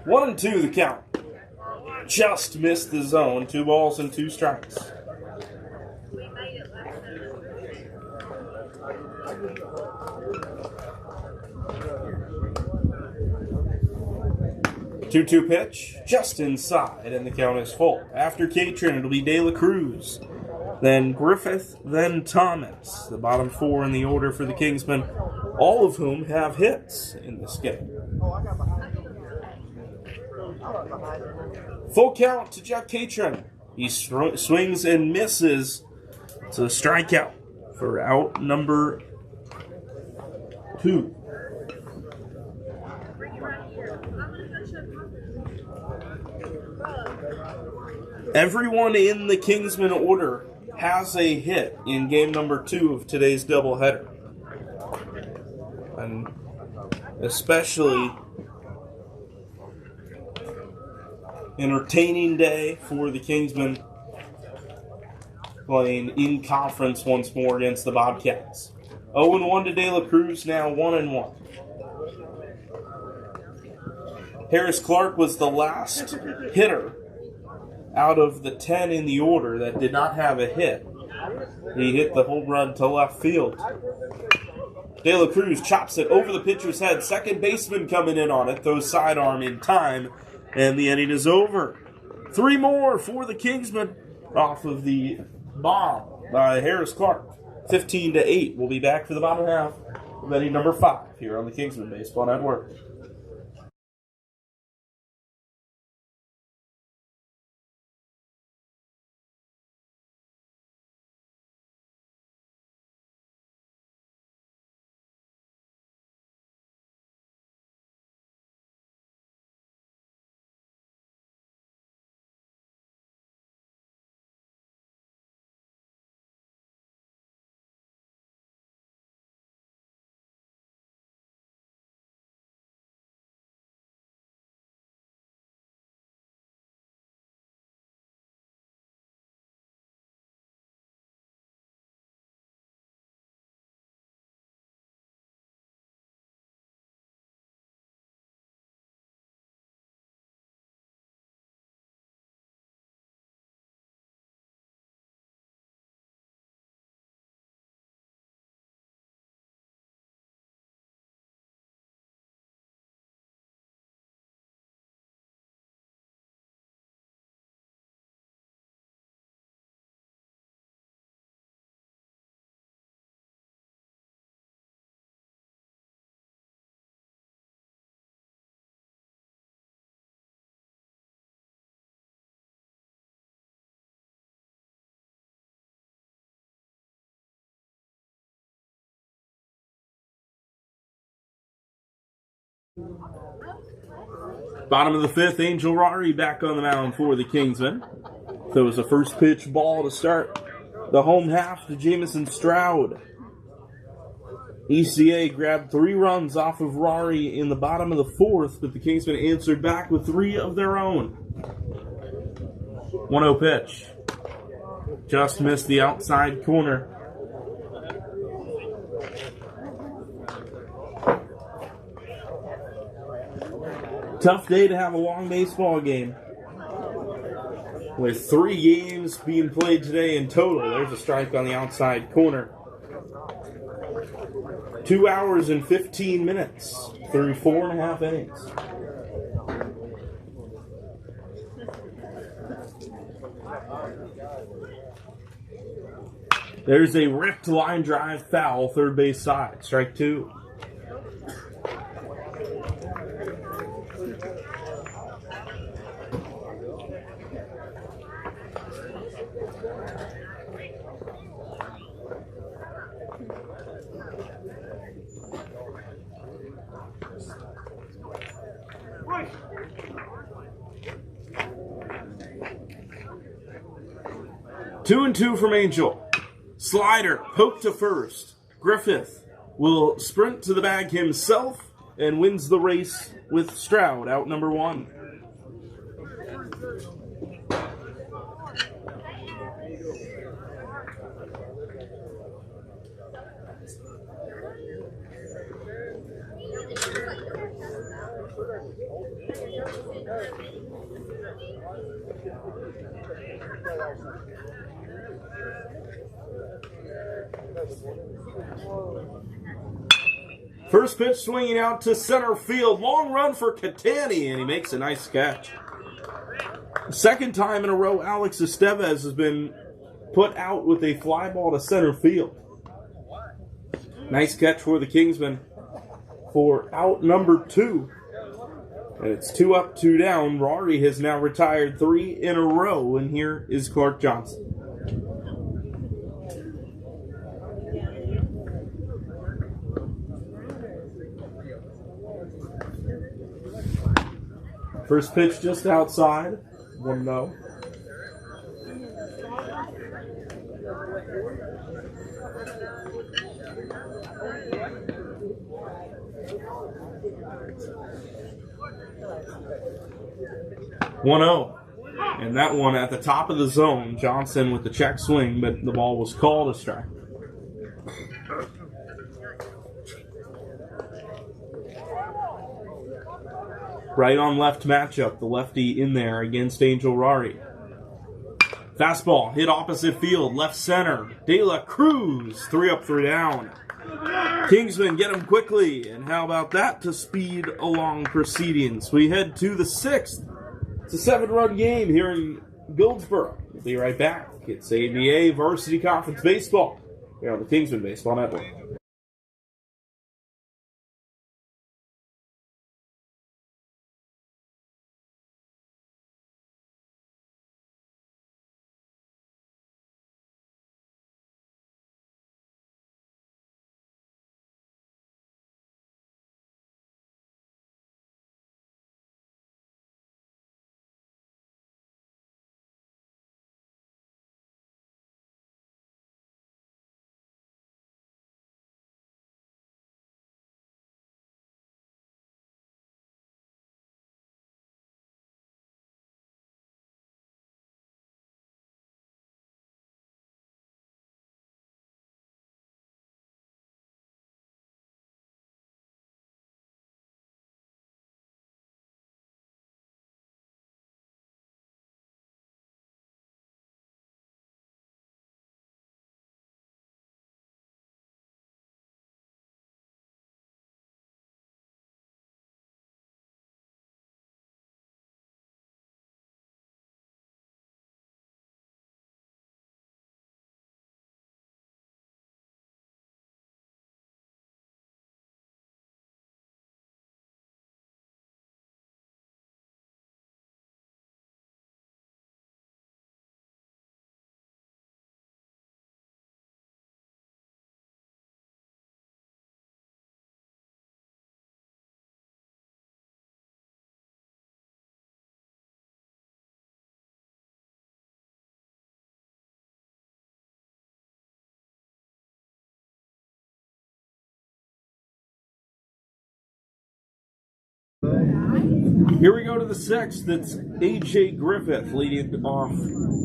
One and two the count. Just missed the zone. 2 balls and 2 strikes. Two-two pitch, just inside, and the count is full. After Catron, it'll be De La Cruz, then Griffith, then Thomas. The bottom 4 in the order for the Kingsmen, all of whom have hits in this game. Full count to Jeff Catron. He swings and misses. It's a strikeout for out number 2. Everyone in the Kingsmen order has a hit in game number 2 of today's doubleheader. And especially entertaining day for the Kingsmen, playing in conference once more against the Bobcats. 0-1 to De La Cruz, now 1-1. Harris Clark was the last hitter out of the 10 in the order that did not have a hit. He hit the home run to left field. De La Cruz chops it over the pitcher's head. Second baseman coming in on it, throws sidearm in time, and the inning is over. 3 more for the Kingsmen off of the bomb by Harris Clark. 15-8. We'll be back for the bottom half of inning number 5 here on the Kingsmen Baseball Network. Bottom of the 5th, Angel Rari back on the mound for the Kingsmen. So it was a first pitch ball to start the home half to Jamison Stroud. ECA grabbed 3 runs off of Rari in the bottom of the 4th, but the Kingsmen answered back with 3 of their own. 1-0 pitch. Just missed the outside corner. Tough day to have a long baseball game. With 3 games being played today in total, there's a strike on the outside corner. 2 hours and 15 minutes through 4.5 innings. There's a ripped line drive foul, third base side, strike 2. Two and two from Angel. Slider poked to first. Griffith will sprint to the bag himself and wins the race with Stroud out number 1. First pitch swinging out to center field. Long run for Catani, and he makes a nice catch. Second time in a row, Alex Estevez has been put out with a fly ball to center field. Nice catch for the Kingsmen for out number 2. And it's 2 up, 2 down. Rory has now retired 3 in a row, and here is Clark Johnson. First pitch just outside. 1-0. And that one at the top of the zone. Johnson with the check swing, but the ball was called a strike. Right on left matchup, the lefty in there against Angel Rari. Fastball hit opposite field, left center. De La Cruz, 3 up, 3 down. Kingsmen get him quickly, and how about that to speed along proceedings? We head to the 6th. It's a 7-run game here in Goldsboro. We'll be right back. It's ABA Varsity Conference Baseball here on the Kingsmen Baseball Network. Here we go to the 6th. It's A.J. Griffith leading off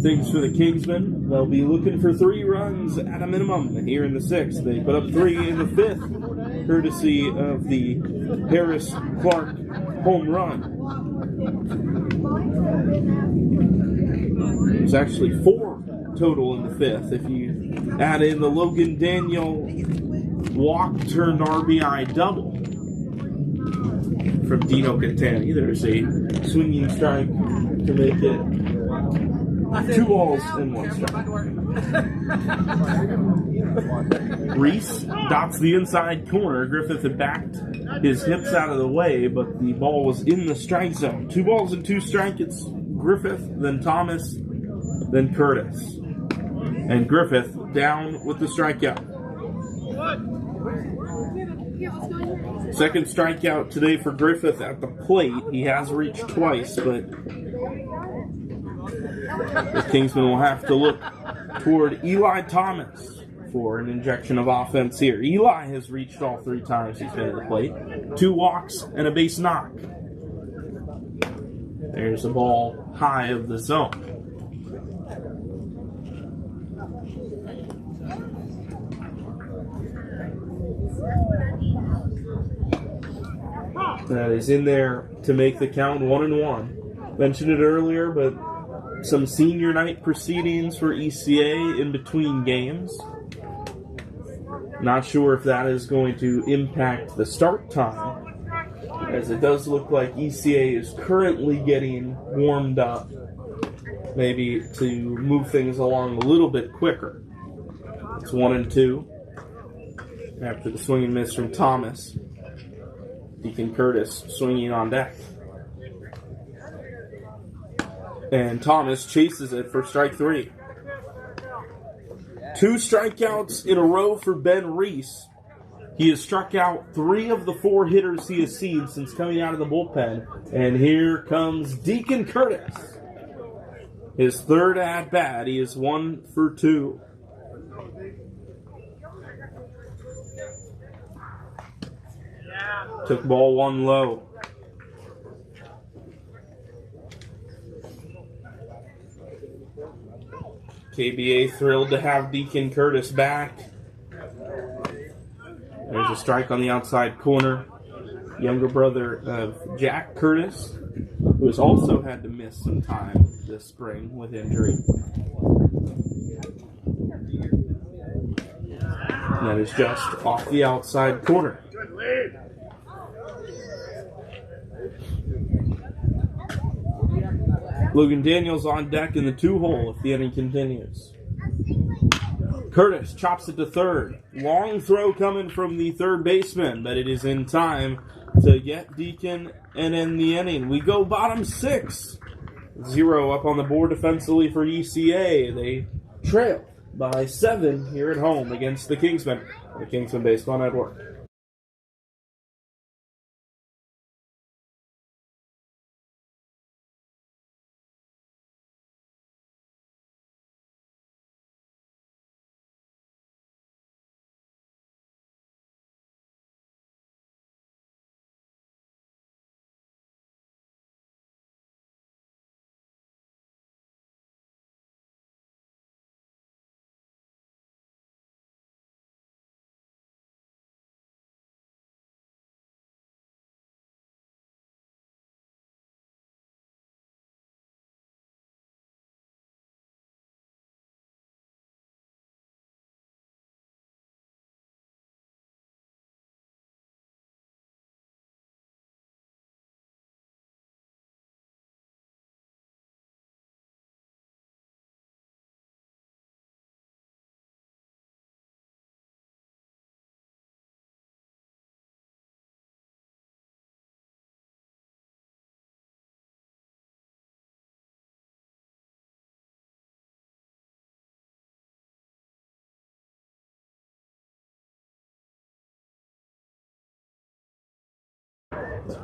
things for the Kingsmen. They'll be looking for 3 runs at a minimum here in the 6th. They put up 3 in the 5th, courtesy of the Harris Clark home run. There's actually 4 total in the 5th. If you add in the Logan Daniel walk turned RBI double from Dino Catani, there's a swinging strike to make it 2 balls and 1 strike. Reese dots the inside corner. Griffith had backed his hips out of the way, but the ball was in the strike zone. 2 balls and 2 strikes. It's Griffith, then Thomas, then Curtis. And Griffith down with the strikeout. Second strikeout today for Griffith at the plate. He has reached twice, but the Kingsmen will have to look toward Eli Thomas for an injection of offense here. Eli has reached all 3 times he's been at the plate. 2 walks and a base knock. There's a ball high of the zone. That is in there to make the count 1-1. Mentioned it earlier, but some senior night proceedings for ECA in between games. Not sure if that is going to impact the start time, as it does look like ECA is currently getting warmed up, maybe to move things along a little bit quicker. It's 1-2 after the swing and miss from Thomas. Deacon Curtis swinging on deck. And Thomas chases it for strike 3. 2 strikeouts in a row for Ben Reese. He has struck out 3 of the 4 hitters he has seen since coming out of the bullpen. And here comes Deacon Curtis. His 3rd at-bat. He is 1 for 2. Took ball 1 low. KBA thrilled to have Deacon Curtis back. There's a strike on the outside corner. Younger brother of Jack Curtis, who has also had to miss some time this spring with injury. And that is just off the outside corner. Logan Daniels on deck in the 2-hole if the inning continues. Curtis chops it to 3rd. Long throw coming from the 3rd baseman, but it is in time to get Deacon and end the inning. We go bottom 6. 0 up on the board defensively for ECA. They trail by 7 here at home against the Kingsmen. The Kingsmen Baseball Network.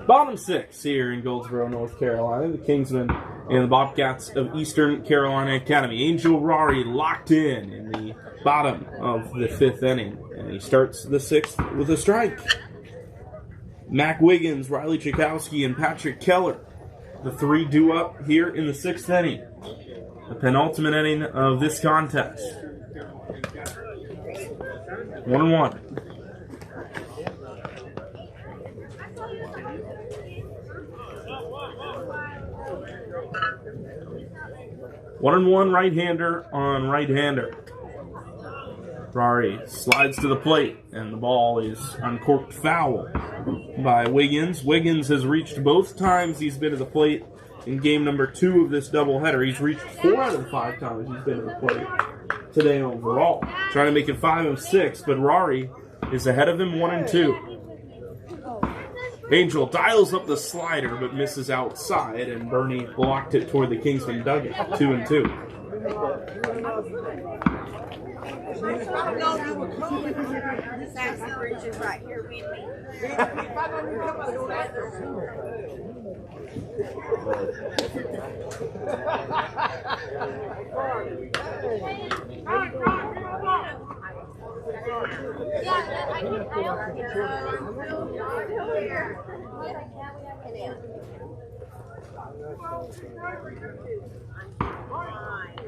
Bottom 6 here in Goldsboro, North Carolina. The Kingsmen and the Bobcats of Eastern Carolina Academy. Angel Rari locked in the bottom of the 5th inning. And he starts the 6th with a strike. Mac Wiggins, Riley Chakowski, and Patrick Keller. The 3 due up here in the 6th inning. The penultimate inning of this contest. 1-1. 1-1 right-hander on right-hander. Rari slides to the plate, and the ball is uncorked foul by Wiggins. Wiggins has reached both times he's been at the plate in game number 2 of this doubleheader. He's reached 4 out of the 5 times he's been to the plate today overall. Trying to make it 5 of 6, but Rory is ahead of him 1 and 2. Angel dials up the slider but misses outside, and Bernie blocked it toward the Kingsman dugout. 2 and 2.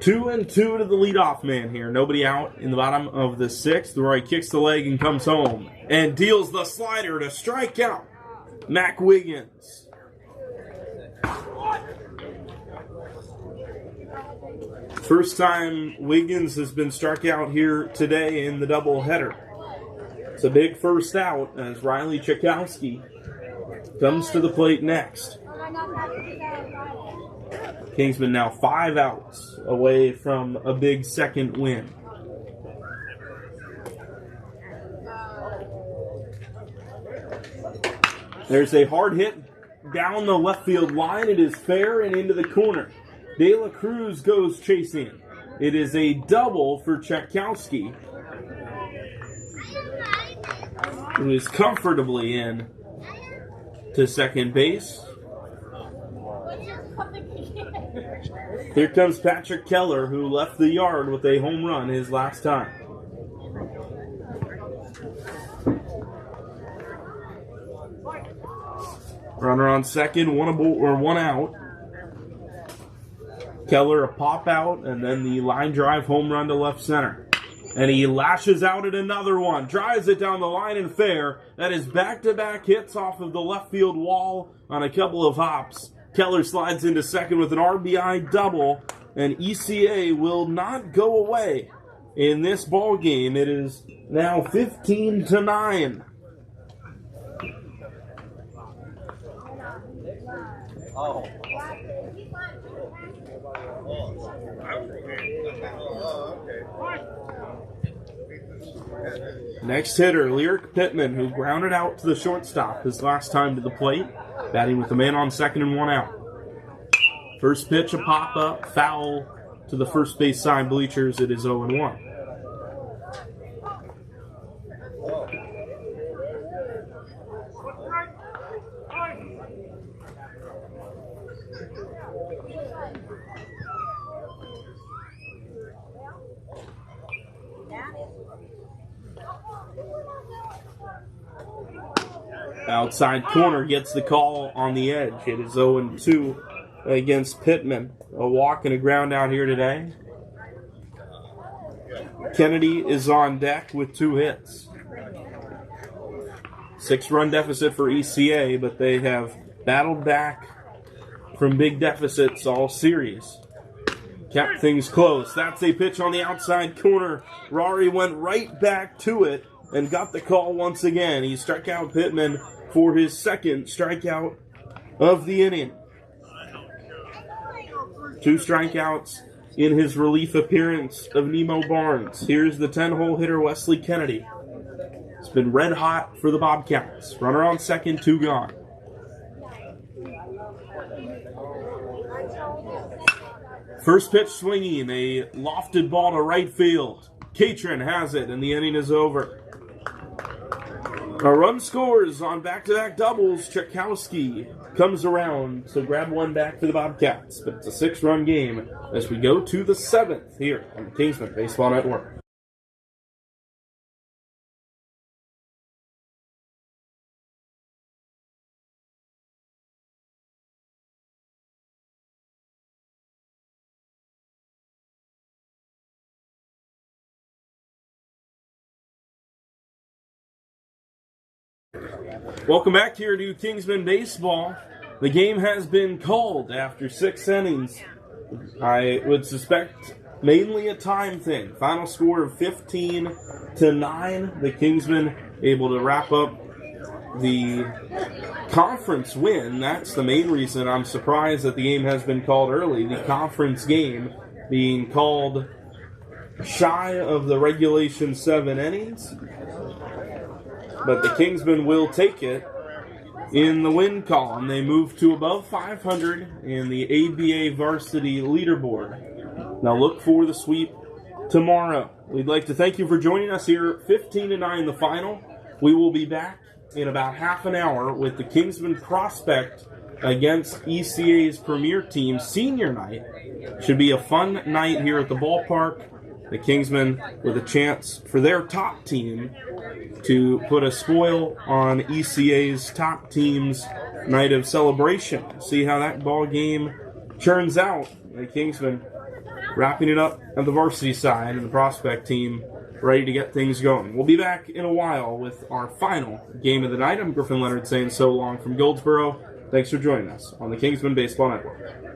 Two and 2 to the leadoff man here. Nobody out in the bottom of the 6th. Roy kicks the leg and comes home and deals the slider to strike out Mac Wiggins. First time Wiggins has been struck out here today in the doubleheader. It's a big first out as Riley Chakowski comes to the plate next. Kingsman now 5 outs away from a big second win. There's a hard hit down the left field line. It is fair and into the corner. De La Cruz goes chasing. It is a double for Chakowski, who is comfortably in to second base. Here comes Patrick Keller, who left the yard with a home run his last time. Runner on second, one out. Keller a pop out, and then the line drive home run to left center. And he lashes out at another one, drives it down the line and fair. That is back-to-back hits off of the left field wall on a couple of hops. Keller slides into second with an RBI double, and ECA will not go away in this ball game. It is now 15-9. Oh. Next hitter, Lyric Pittman, who grounded out to the shortstop his last time to the plate, batting with a man on second and 1 out. First pitch, a pop-up, foul to the first base side bleachers. It is 0-1. Outside corner gets the call on the edge. It is 0-2 against Pittman. A walk and a ground out here today. Kennedy is on deck with 2 hits. 6-run deficit for ECA, but they have battled back from big deficits all series. Kept things close. That's a pitch on the outside corner. Rory went right back to it and got the call once again. He struck out Pittman for his second strikeout of the inning. 2 strikeouts in his relief appearance of Nemo Barnes. Here's the 10-hole hitter Wesley Kennedy. It's been red hot for the Bobcats. Runner on second, 2 gone. First pitch swinging, a lofted ball to right field. Catron has it, and the inning is over. A run scores on back-to-back doubles. Chakowski comes around, so grab one back for the Bobcats. But it's a 6-run game as we go to the 7th here on the Kingsmen Baseball Network. Welcome back here to Kingsmen Baseball. The game has been called after 6 innings. I would suspect mainly a time thing. Final score of 15-9. The Kingsmen able to wrap up the conference win. That's the main reason I'm surprised that the game has been called early. The conference game being called shy of the regulation 7 innings. But the Kingsmen will take it in the win column. They move to above 500 in the ABA Varsity leaderboard. Now look for the sweep tomorrow. We'd like to thank you for joining us here. 15-9 the final. We will be back in about half an hour with the Kingsmen prospect against ECA's premier team, senior night. Should be a fun night here at the ballpark. The Kingsmen with a chance for their top team to put a spoil on ECA's top team's night of celebration. See how that ball game turns out. The Kingsmen wrapping it up at the varsity side and the prospect team ready to get things going. We'll be back in a while with our final game of the night. I'm Griffin Leonard saying so long from Goldsboro. Thanks for joining us on the Kingsmen Baseball Network.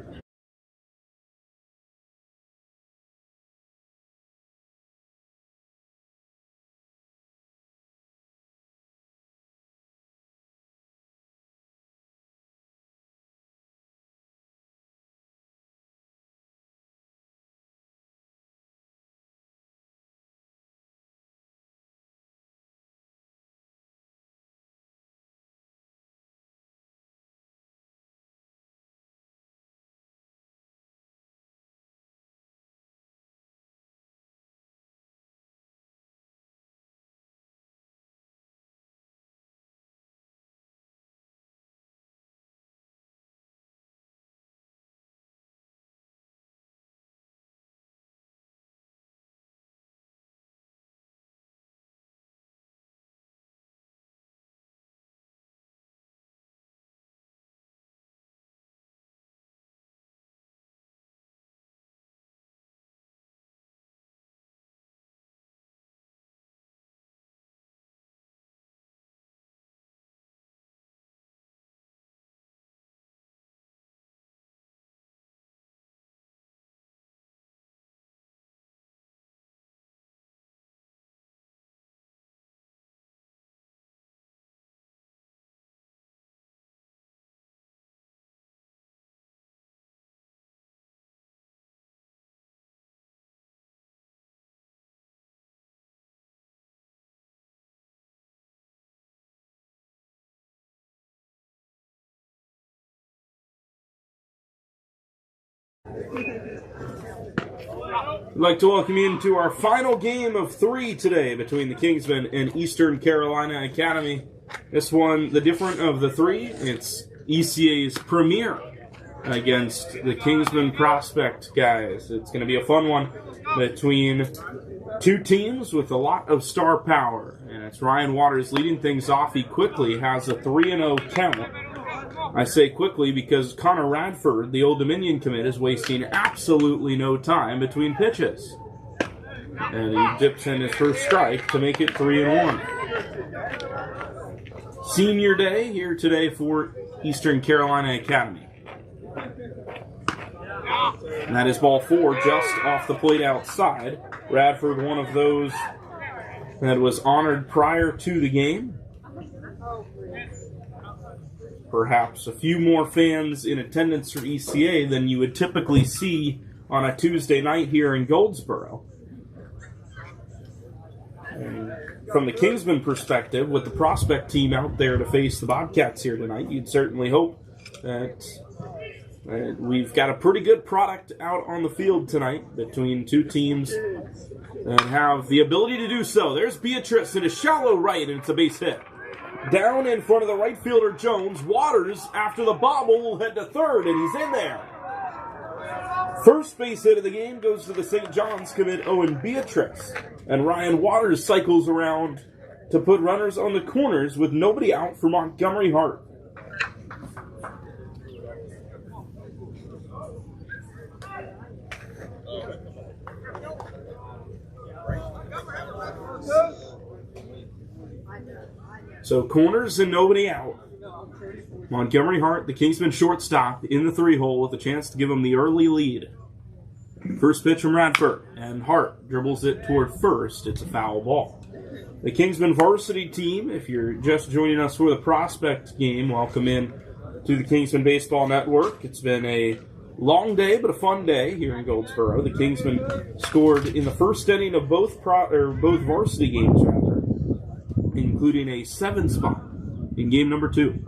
I'd like to welcome you into our final game of 3 today between the Kingsmen and Eastern Carolina Academy. This one, the different of the 3, it's ECA's premier against the Kingsmen prospect guys. It's going to be a fun one between two teams with a lot of star power. And it's Ryan Waters leading things off. He quickly has a 3-0 count. I say quickly because Connor Radford, the Old Dominion commit, is wasting absolutely no time between pitches. And he dips in his first strike to make it 3-1. Senior day here today for Eastern Carolina Academy. And that is ball 4 just off the plate outside. Radford, one of those that was honored prior to the game. Perhaps a few more fans in attendance for ECA than you would typically see on a Tuesday night here in Goldsboro. And from the Kingsmen perspective, with the prospect team out there to face the Bobcats here tonight, you'd certainly hope that we've got a pretty good product out on the field tonight between two teams that have the ability to do so. There's Beatrice in a shallow right, and it's a base hit. Down in front of the right fielder, Jones. Waters, after the bobble, will head to third, and he's in there. First base hit of the game goes to the St. John's commit, Owen Beatrice. And Ryan Waters cycles around to put runners on the corners with nobody out for Montgomery Hart. So corners and nobody out. Montgomery Hart, the Kingsman shortstop, in the 3-hole with a chance to give him the early lead. First pitch from Radford, and Hart dribbles it toward first. It's a foul ball. The Kingsmen varsity team, if you're just joining us for the prospect game, welcome in to the Kingsmen Baseball Network. It's been a long day, but a fun day here in Goldsboro. The Kingsmen scored in the first inning of both varsity games, including a 7 spot in game number 2.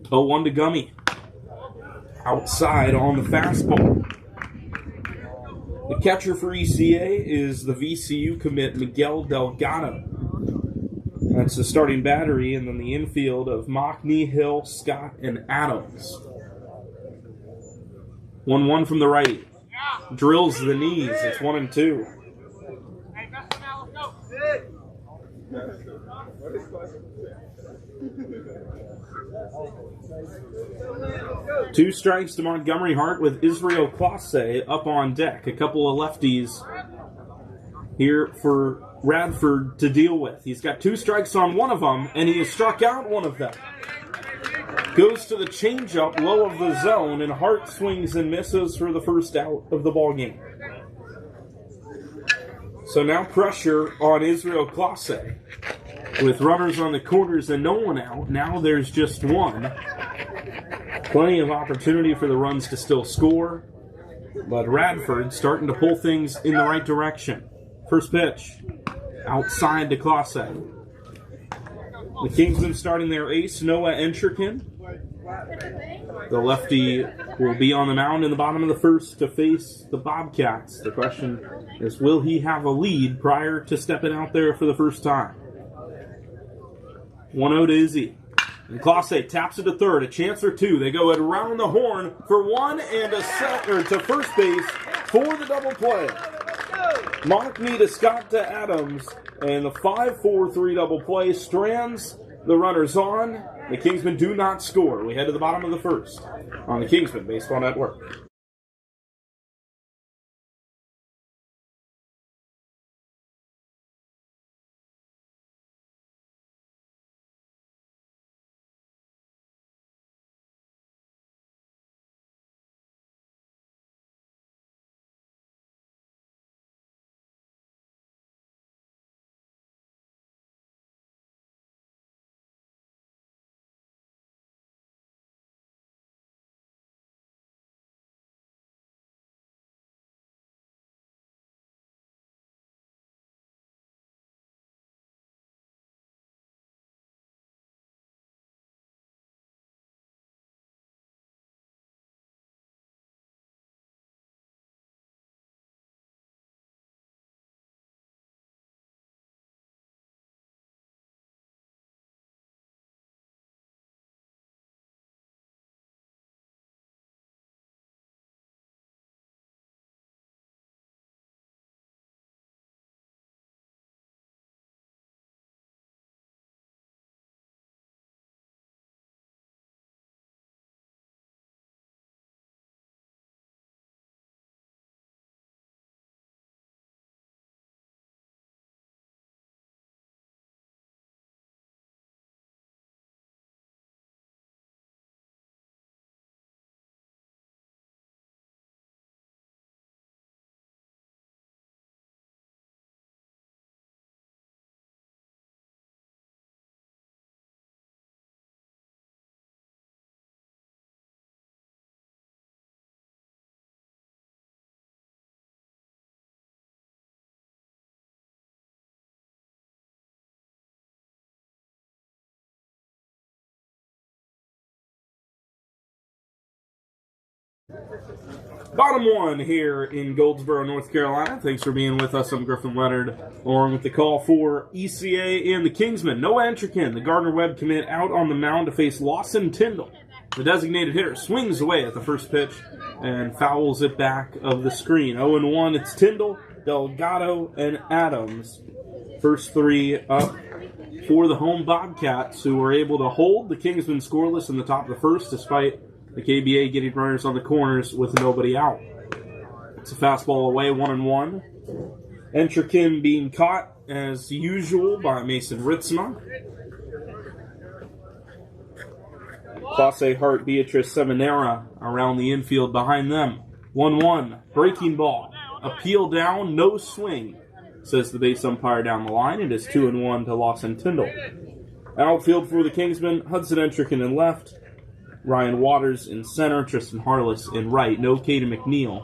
0-1 to Gummy. Outside on the fastball. The catcher for ECA is the VCU commit Miguel Delgado. That's the starting battery, and then the infield of Mockney, Hill, Scott, and Adams. 1-1 from the right. Drills the knees. It's 1-2. Two strikes to Montgomery Hart with Israel Classe up on deck. A couple of lefties here for Radford to deal with. He's got 2 strikes on one of them, and he has struck out one of them. Goes to the changeup, low of the zone, and Hart swings and misses for the first out of the ball game. So now pressure on Israel Classe. With runners on the corners and no one out, now there's just one. Plenty of opportunity for the runs to still score, but Radford starting to pull things in the right direction. First pitch, outside to Classe. The Kingsmen starting their ace, Noah Encherkin. The lefty will be on the mound in the bottom of the first to face the Bobcats. The question is, will he have a lead prior to stepping out there for the first time? 1-0 to Izzy. And Classe taps it to third, a chance for 2. They go around the horn for 1 and a set, or to first base for the double play. Mockney to Scott to Adams, and the 5-4-3 double play strands the runners on. The Kingsmen do not score. We head to the bottom of the first on the Kingsmen Baseball Network. Bottom 1 here in Goldsboro, North Carolina. Thanks for being with us. I'm Griffin Leonard, along with the call for ECA and the Kingsmen. Noah Encherkin, the Gardner-Webb commit, out on the mound to face Lawson Tyndall. The designated hitter swings away at the first pitch and fouls it back of the screen. 0-1, it's Tyndall, Delgado, and Adams. First 3 up for the home Bobcats, who were able to hold the Kingsmen scoreless in the top of the first, despite the KBA getting runners on the corners with nobody out. It's a fastball away, 1-1. Encherkin being caught, as usual, by Mason Ritzma. Classe, Hart, Beatrice, Seminara around the infield behind them. 1-1. Breaking ball. appeal down, no swing, says the base umpire down the line. It is 2-1 to Lawson Tyndall. Outfield for the Kingsmen, Hudson Entricken in left, Ryan Waters in center, Tristan Harless in right. No Caden McNeil.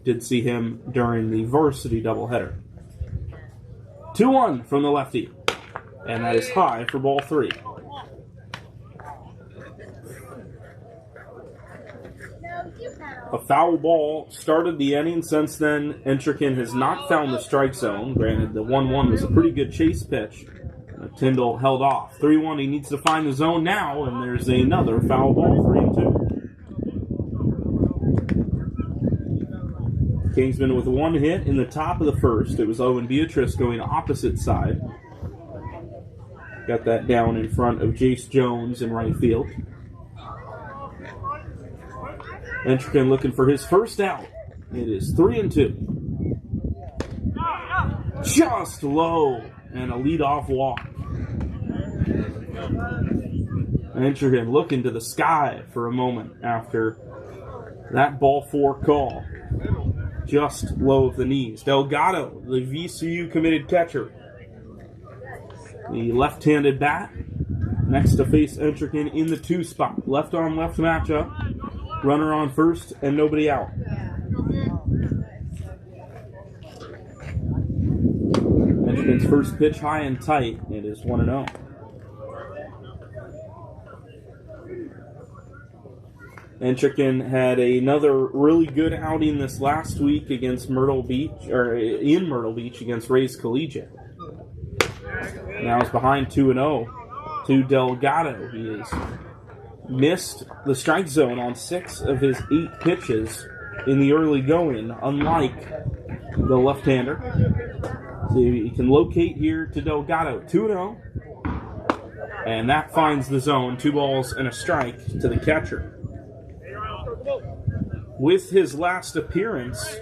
Did see him during the varsity doubleheader. 2-1 from the lefty. And that is high for ball 3. A foul ball started the inning. Since then, Entricken has not found the strike zone. Granted, the 1-1 was a pretty good chase pitch. Tyndall held off. 3-1, he needs to find the zone now, and there's another foul ball, 3-2. Kingsman with one hit in the top of the first. It was Owen Beatrice going opposite side. Got that down in front of Jace Jones in right field. Entricken looking for his first out. It is 3-2. Just low and a leadoff walk. Entricken looking to the sky for a moment after that ball 4 call. Just low of the knees. Delgado, the VCU committed catcher. The left-handed bat next to face Entricken in the 2 spot. Left on left matchup. Runner on first and nobody out. Entricken's first pitch high and tight. It is 1-0. Entricken had another really good outing this last week against Myrtle Beach, or in Myrtle Beach against Ray's Collegiate. Now he's behind 2-0 to Delgado. He has missed the strike zone on 6 of his 8 pitches in the early going, unlike the left-hander. So he can locate here to Delgado. 2-0. And that finds the zone. 2 balls and a strike to the catcher. With his last appearance,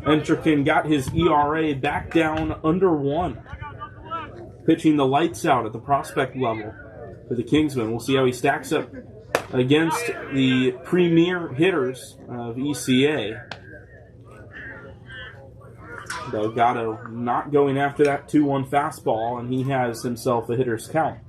Entricken got his ERA back down under 1. Pitching the lights out at the prospect level for the Kingsmen. We'll see how he stacks up against the premier hitters of ECA. Delgado not going after that 2-1 fastball, and he has himself a hitter's count.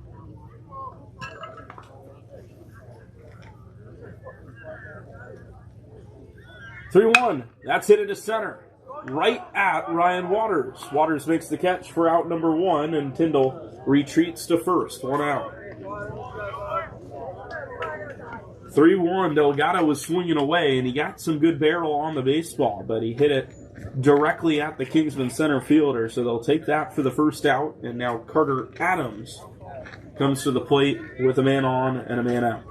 (3-1). That's hit into center. Right at Ryan Waters. Waters makes the catch for out number 1, and Tyndall retreats to first. 1 out. 3-1. Delgado was swinging away, and he got some good barrel on the baseball, but he hit it directly at the Kingsman center fielder, so they'll take that for the first out, and now Carter Adams comes to the plate with a man on and a man out.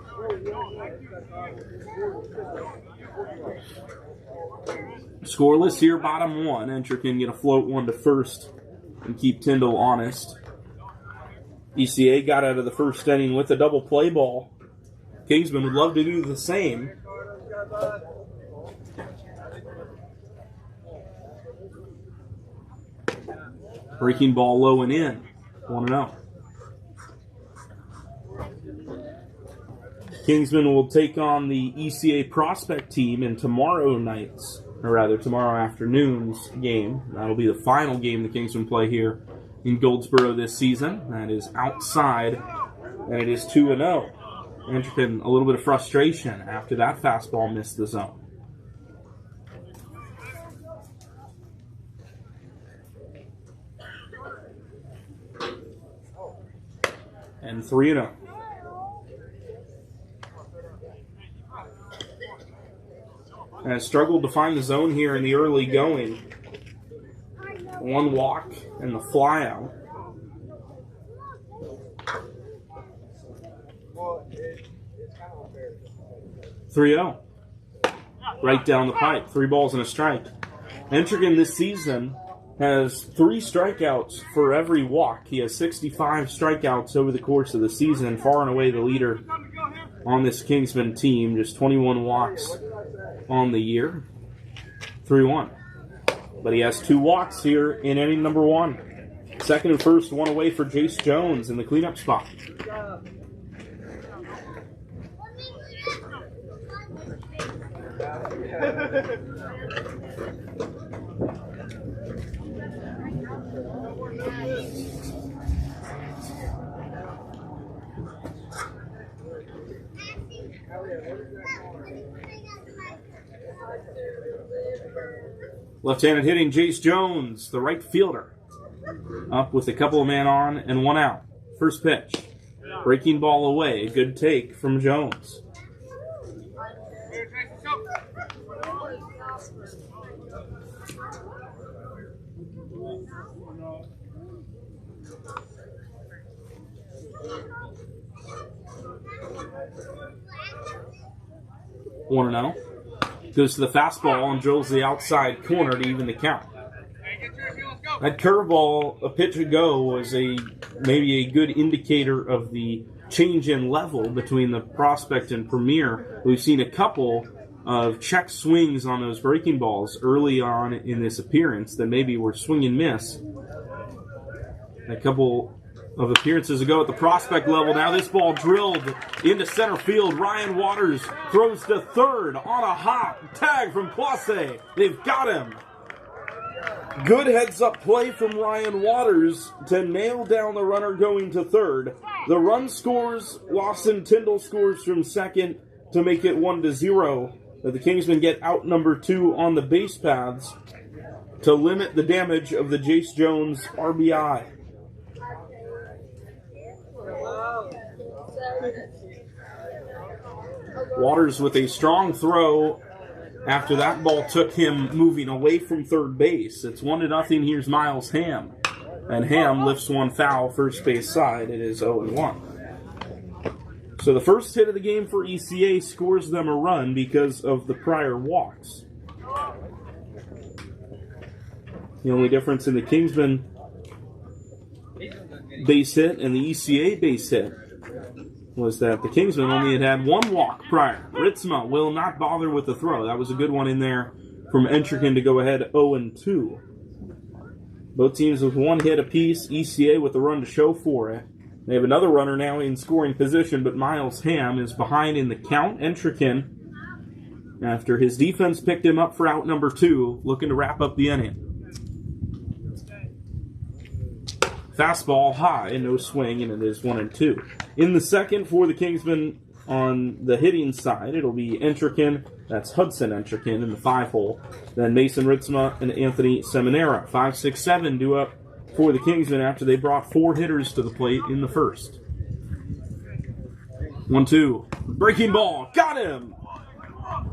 Scoreless here, bottom 1. Entricken get a float 1 to first and keep Tyndall honest. ECA got out of the first inning with a double play ball. Kingsman would love to do the same. Breaking ball low and in. 1-0. Kingsman will take on the ECA prospect team in tomorrow afternoon's game. That'll be the final game the Kingsmen play here in Goldsboro this season. That is outside, and it is 2-0. Entricken, a little bit of frustration after that fastball missed the zone. And 3-0. Has struggled to find the zone here in the early going. 1 walk and the fly out. (3-0). Right down the pipe. 3 balls and a strike. Entricken this season has 3 strikeouts for every walk. He has 65 strikeouts over the course of the season. Far and away the leader on this Kingsman team. Just 21 walks on the year. 3-1. But he has 2 walks here in inning number 1. Second and first, 1 away for Jace Jones in the cleanup spot. Left-handed hitting Jace Jones, the right fielder. Up with a couple of men on and one out. First pitch. Breaking ball away. Good take from Jones. One and 0. Goes to the fastball and drills the outside corner to even the count. That curveball a pitch ago was maybe a good indicator of the change in level between the prospect and premier. We've seen a couple of check swings on those breaking balls early on in this appearance that maybe were swing and miss. A couple of appearances ago at the prospect level. Now this ball drilled into center field. Ryan Waters throws to third on a hop. Tag from Poisse. They've got him. Good heads-up play from Ryan Waters to nail down the runner going to third. The run scores. Lawson Tyndall scores from second to make it 1-0. But the Kingsmen get out number 2 on the base paths to limit the damage of the Jace Jones RBI. Waters with a strong throw after that ball took him moving away from third base. It's 1-0. Here's Miles Ham. And Ham lifts one foul first base side. It is 0-1. So the first hit of the game for ECA scores them a run because of the prior walks. The only difference in the Kingsmen base hit and the ECA base hit was that the Kingsmen only had one walk prior. Ritzma will not bother with the throw. That was a good one in there from Entrican to go ahead 0-2. Both teams with one hit apiece. ECA with a run to show for it. They have another runner now in scoring position, but Miles Ham is behind in the count. Entrican, after his defense picked him up for out number 2, looking to wrap up the inning. Fastball high, no swing, and it is 1-2. In the second for the Kingsmen on the hitting side, it'll be Entrican, that's Hudson Entrican in the 5-hole. Then Mason Ritzma and Anthony Seminara. 5, 6, 7 due up for the Kingsmen after they brought 4 hitters to the plate in the first. 1-2. Breaking ball. Got him!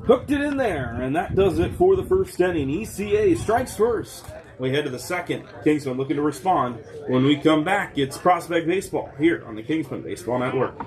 Hooked it in there, and that does it for the first inning. ECA strikes first. We head to the second. Kingsmen looking to respond. When we come back, it's Prospect Baseball here on the Kingsmen Baseball Network.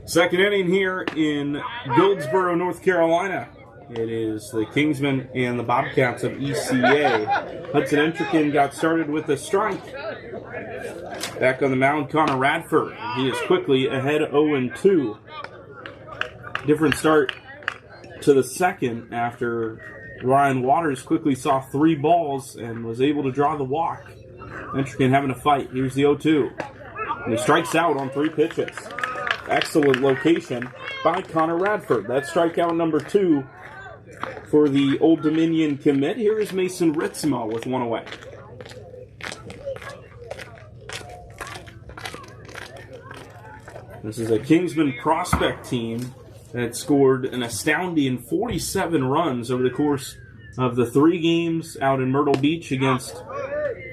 Second inning here in Goldsboro, North Carolina. It is the Kingsmen and the Bobcats of ECA. Hudson Entrican got started with a strike. Back on the mound, Connor Radford. He is quickly ahead 0-2. Different start to the second after Ryan Waters quickly saw 3 balls and was able to draw the walk. Entrican having a fight. Here's the 0-2. And he strikes out on 3 pitches. Excellent location by Connor Radford. That's strikeout number 2 for the Old Dominion commit. Here is Mason Ritzma with one away. This is a Kingsman prospect team that scored an astounding 47 runs over the course of the 3 games out in Myrtle Beach against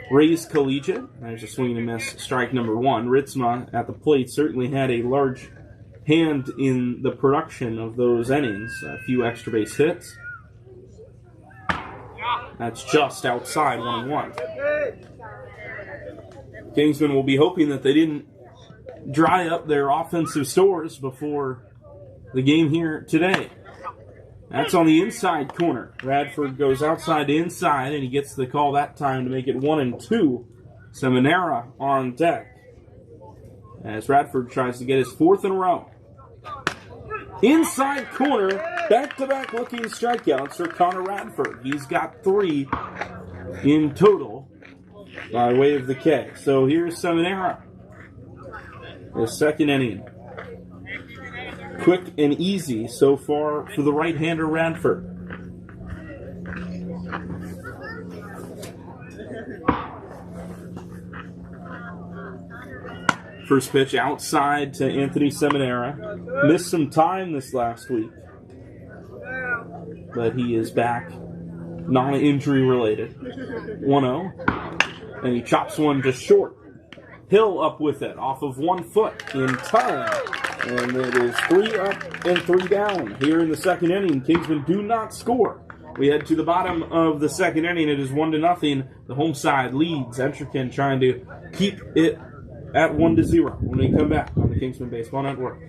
Rays Collegiate. There's a swing and miss, strike number 1. Ritzma at the plate certainly had a large hand in the production of those innings. A few extra base hits. That's just outside 1-1. Kingsman will be hoping that they didn't dry up their offensive stores before the game here today. That's on the inside corner. Radford goes outside to inside, and he gets the call that time to make it 1-2. Seminara on deck as Radford tries to get his 4th in a row. Inside corner, back-to-back looking strikeouts for Connor Radford. He's got 3 in total by way of the K. So here's Seminara. The second inning. Quick and easy so far for the right-hander Radford. First pitch outside to Anthony Seminara. Missed some time this last week, but he is back, non-injury related. 1-0, and he chops one just short. Hill up with it off of 1 foot in time, and it is 3 up and 3 down here in the second inning. Kingsmen do not score. We head to the bottom of the second inning. It is 1-0. The home side leads. Entrican trying to keep it at 1-0 when we come back on the Kingsmen Baseball Network.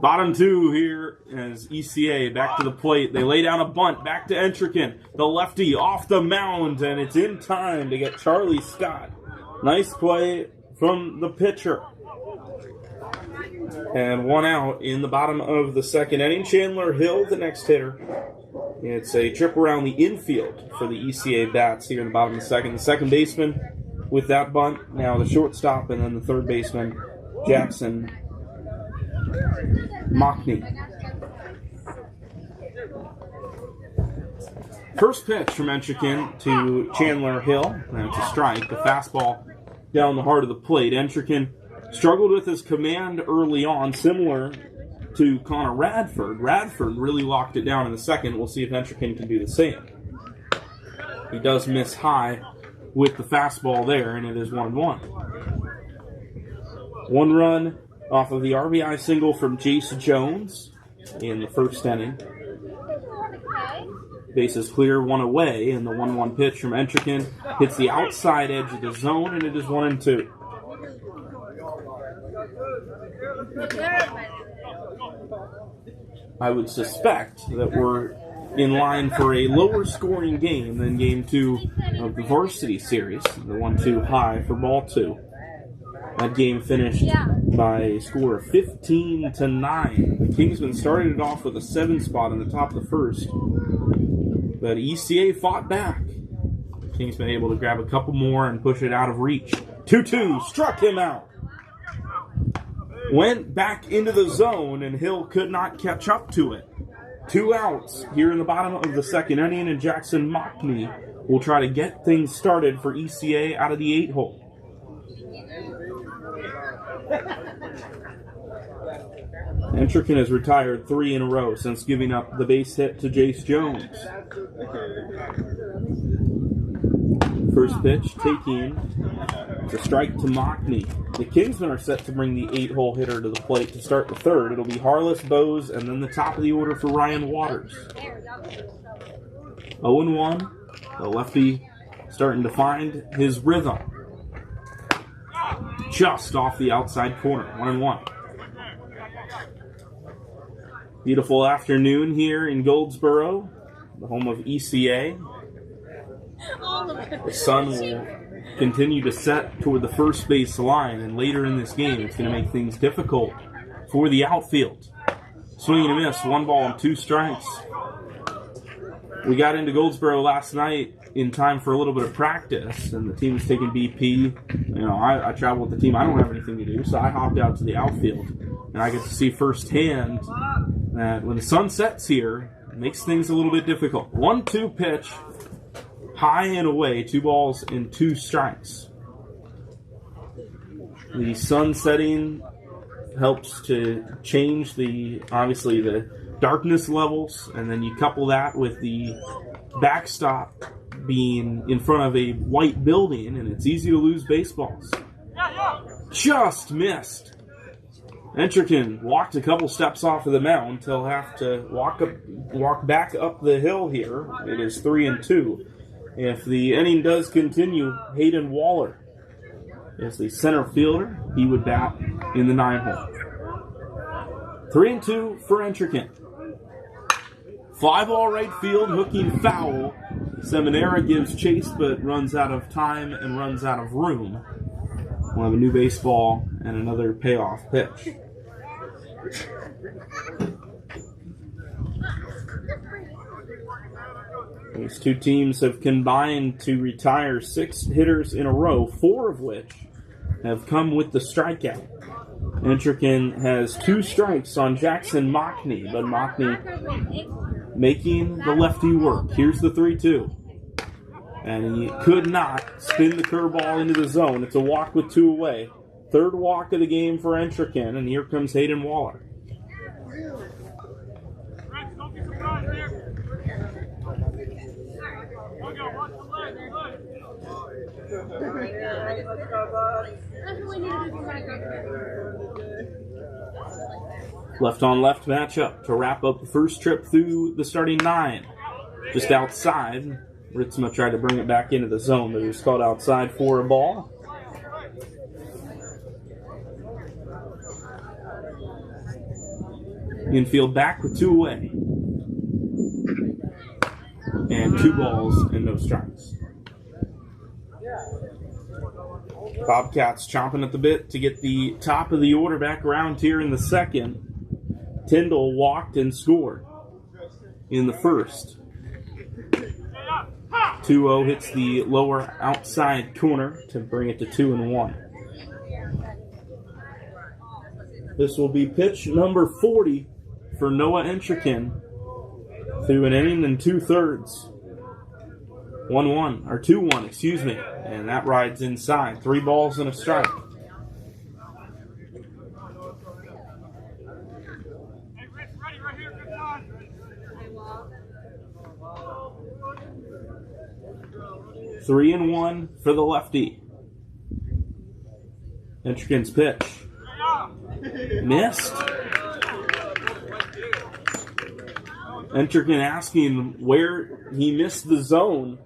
Bottom 2 here as ECA back to the plate. They lay down a bunt back to Entrican. The lefty off the mound, and it's in time to get Charlie Scott. Nice play from the pitcher. And 1 out in the bottom of the second inning. Chandler Hill, the next hitter. It's a trip around the infield for the ECA bats here in the bottom of the second. The second baseman with that bunt. Now the shortstop, and then the third baseman, Jackson Mockney. First pitch from Entrican to Chandler Hill. That's a strike. The fastball down the heart of the plate. Entrican struggled with his command early on, similar to Connor Radford. Radford really locked it down in the second. We'll see if Entrican can do the same. He does miss high with the fastball there, and it is 1-1. 1 run off of the RBI single from Jace Jones in the first inning. Bases clear, 1 away, and the 1-1 pitch from Entrican hits the outside edge of the zone, and it is 1-2. I would suspect that we're in line for a lower scoring game than game 2 of the Varsity series, the 1-2 high for ball 2. That game finished by a score of 15-9. The Kingsmen started it off with a 7 spot in the top of the first, but ECA fought back. Kingsmen able to grab a couple more and push it out of reach. 2-2, struck him out. Went back into the zone, and Hill could not catch up to it. 2 outs here in the bottom of the second inning, and Jackson Mockney will try to get things started for ECA out of the 8-hole. Entrican has retired 3 in a row since giving up the base hit to Jace Jones. First pitch taking the strike to Mockney. The Kingsmen are set to bring the 8-hole hitter to the plate to start the third. It'll be Harless, Bose, and then the top of the order for Ryan Waters. 0-1. The lefty starting to find his rhythm. Just off the outside corner. 1-1. Beautiful afternoon here in Goldsboro, the home of ECA. The sun will continue to set toward the first base line, and later in this game it's going to make things difficult for the outfield. Swing and a miss, 1 ball and 2 strikes. We got into Goldsboro last night in time for a little bit of practice, and the team was taking BP. I travel with the team. I don't have anything to do, so I hopped out to the outfield, and I get to see firsthand that when the sun sets here, it makes things a little bit difficult. 1-2 pitch, high and away, 2 balls and 2 strikes. The sun setting helps to change the darkness levels, and then you couple that with the backstop being in front of a white building, and it's easy to lose baseballs. Just missed. Entrican walked a couple steps off of the mound. He'll have to walk back up the hill here. It is 3-2. If the inning does continue, Hayden Waller is the center fielder. He would bat in the 9-hole. 3-2 for Entrican. Fly ball right field, hooking foul. Seminara gives chase, but runs out of time and runs out of room. We'll have a new baseball and another payoff pitch. These two teams have combined to retire 6 hitters in a row, 4 of which have come with the strikeout. Entrican has 2 strikes on Jackson Mockney, but Mockney making the lefty work. Here's the 3-2. And he could not spin the curveball into the zone. It's a walk with 2 away. 3rd walk of the game for Entrican, and here comes Hayden Waller. Left on left matchup to wrap up the first trip through the starting 9. Just outside. Ritzma tried to bring it back into the zone, but he was called outside for a ball. Infield back with 2 away. And 2 balls and no strikes. Bobcats chomping at the bit to get the top of the order back around here in the second. Tyndall walked and scored in the first. 2-0 hits the lower outside corner to bring it to 2-1. This will be pitch number 40 for Noah Entrican through an inning and 2/3. 2-1, excuse me. And that rides inside. 3 balls and a strike. Three and 1 for the lefty. Entrican's pitch. Missed. Entrican asking where he missed the zone.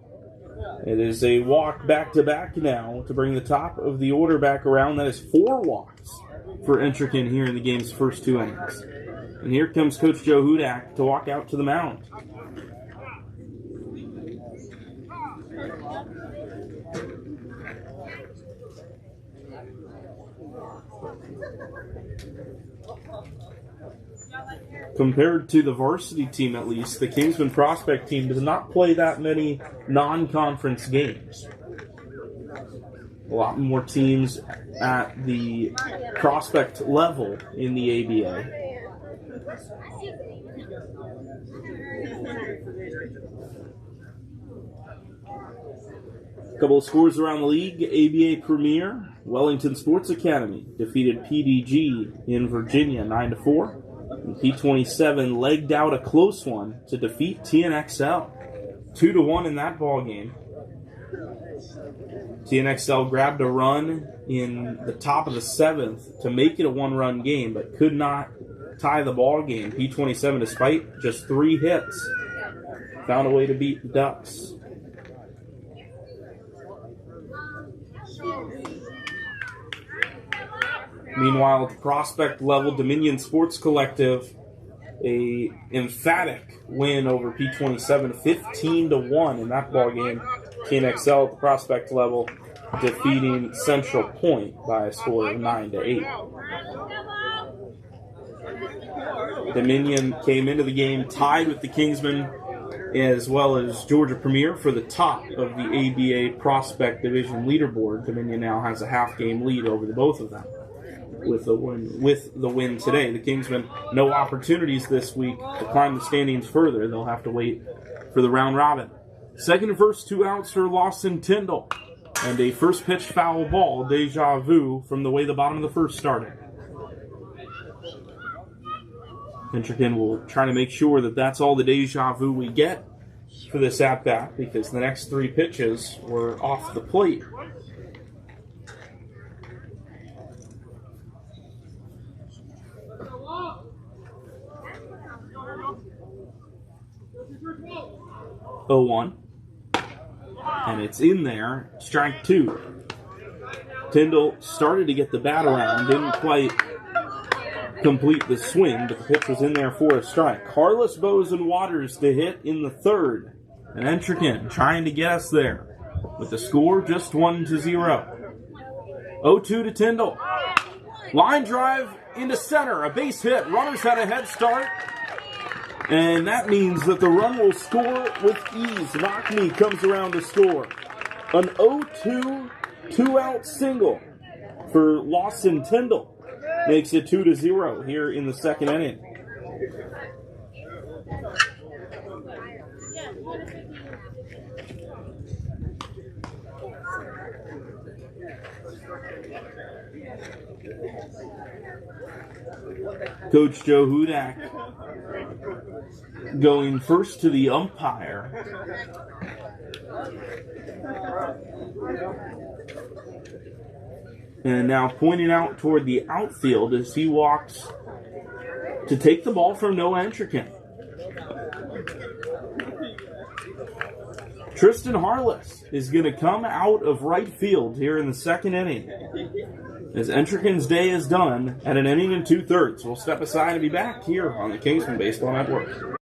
It is a walk back-to-back now to bring the top of the order back around. That is 4 walks for Entrekin here in the game's first 2 innings. And here comes Coach Joe Hudak to walk out to the mound. Compared to the varsity team, at least, the Kingsmen prospect team does not play that many non-conference games. A lot more teams at the prospect level in the ABA. A couple of scores around the league. ABA Premier, Wellington Sports Academy defeated PDG in Virginia 9-4. And P27 legged out a close one to defeat TNXL 2-1 in that ball game. TNXL grabbed a run in the top of the 7th to make it a 1-run game, but could not tie the ball game. P27, despite just 3 hits, found a way to beat the Ducks. Meanwhile, at the prospect level, Dominion Sports Collective, a emphatic win over P27, 15-1 in that ball game. TNXL at the prospect level defeating Central Point by a score of 9-8. Dominion came into the game tied with the Kingsmen as well as Georgia Premier for the top of the ABA Prospect Division leaderboard. Dominion now has a half-game lead over the both of them. With the win today, the Kingsmen no opportunities this week to climb the standings further. They'll have to wait for the round robin. Second and first, 2 outs for Lawson Tyndall, and a first pitch foul ball, deja vu from the way the bottom of the first started. Entrekin will try to make sure that that's all the deja vu we get for this at bat, because the next 3 pitches were off the plate. Oh, 1. And it's in there. Strike 2. Tyndall started to get the bat around. Didn't quite complete the swing, but the pitch was in there for a strike. Carlos Bozen Waters to hit in the 3rd. And Entrekin trying to get us there. With the score just 1-0. 0-2 to Tyndall. Line drive into center. A base hit. Runners had a head start. And that means that the run will score with ease. Lockney comes around to score. An 0-2 2-out single for Lawson Tyndall makes it 2-0 here in the second inning. Coach Joe Hudak going first to the umpire. And now pointing out toward the outfield as he walks to take the ball from Noah Entrekin. Tristan Harless is going to come out of right field here in the second inning, as Entrekin's day is done at an inning and 2/3. We'll step aside and be back here on the Kingsmen Baseball Network.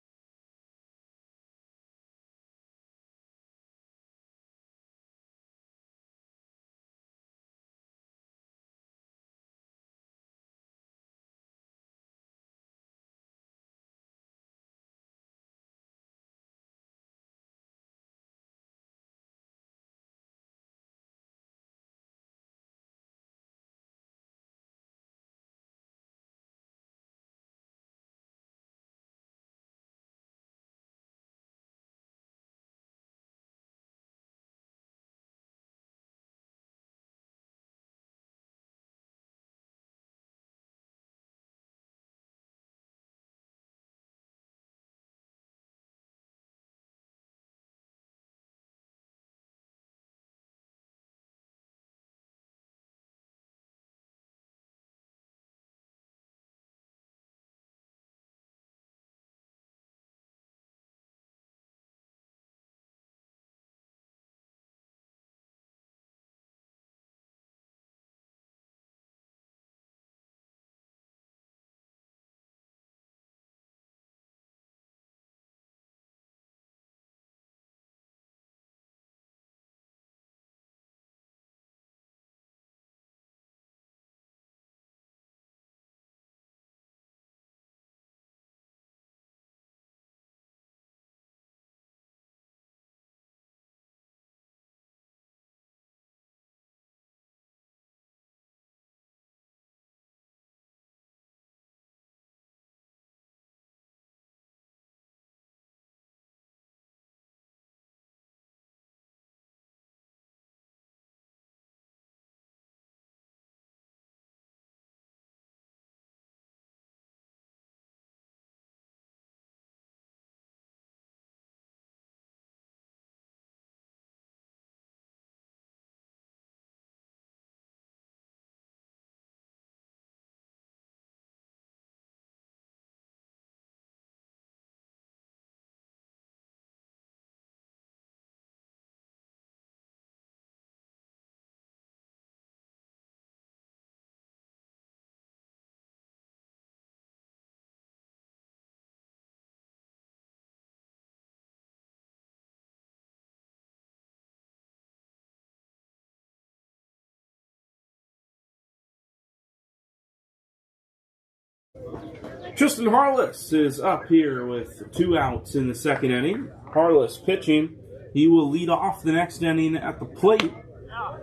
Tristan Harless is up here with 2 outs in the second inning. Harless pitching. He will lead off the next inning at the plate.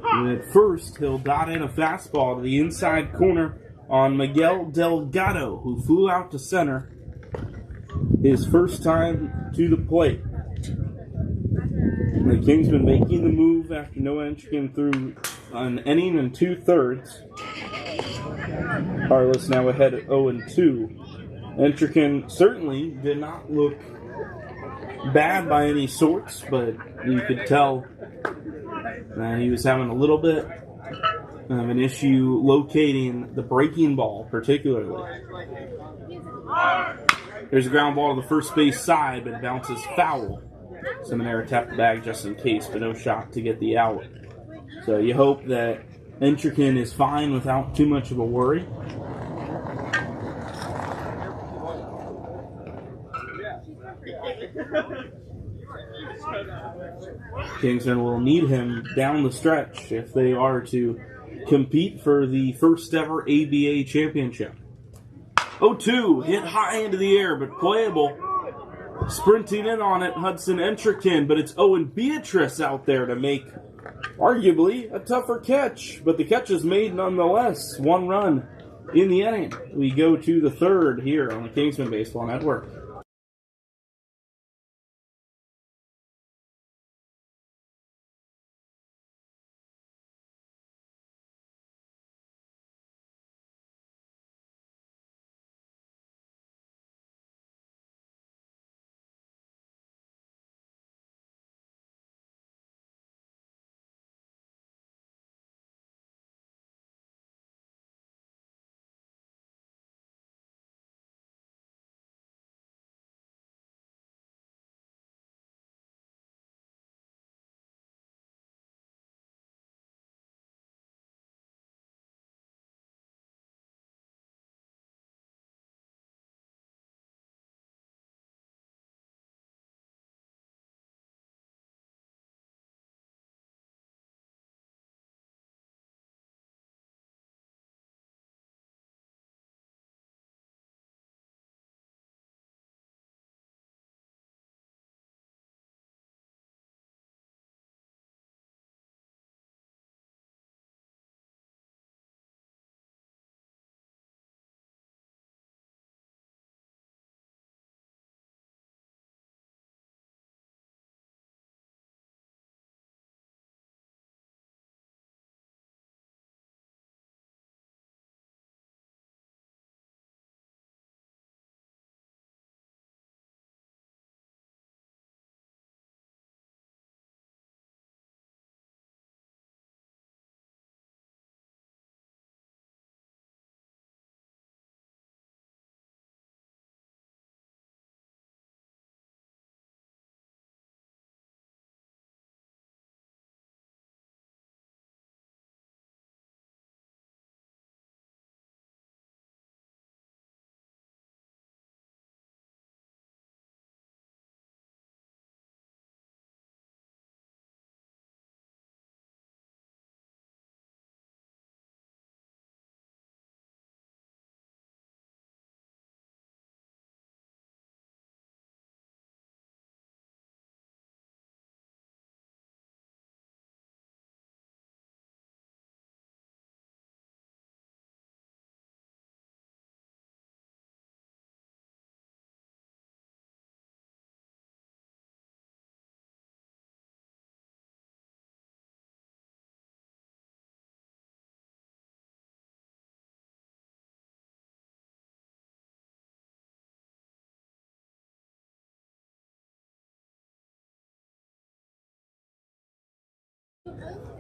And at first, he'll dot in a fastball to the inside corner on Miguel Delgado, who flew out to center his first time to the plate. The Kingsmen making the move after Noah Entreckin through an inning and 2/3. Harless now ahead at 0-2. Entreckin certainly did not look bad by any sorts, but you could tell he was having a little bit of an issue locating the breaking ball, particularly. There's a ground ball to the first base side, but it bounces foul. Seminara tapped the bag just in case, but no shot to get the out. So you hope that Entreckin is fine without too much of a worry. Kingsmen will need him down the stretch if they are to compete for the first ever ABA championship. 0-2, hit high into the air, but playable. Sprinting in on it, Hudson Entreckin, but it's Owen Beatrice out there to make arguably a tougher catch, but the catch is made nonetheless. 1 run in the inning. We go to the third here on the Kingsmen Baseball Network.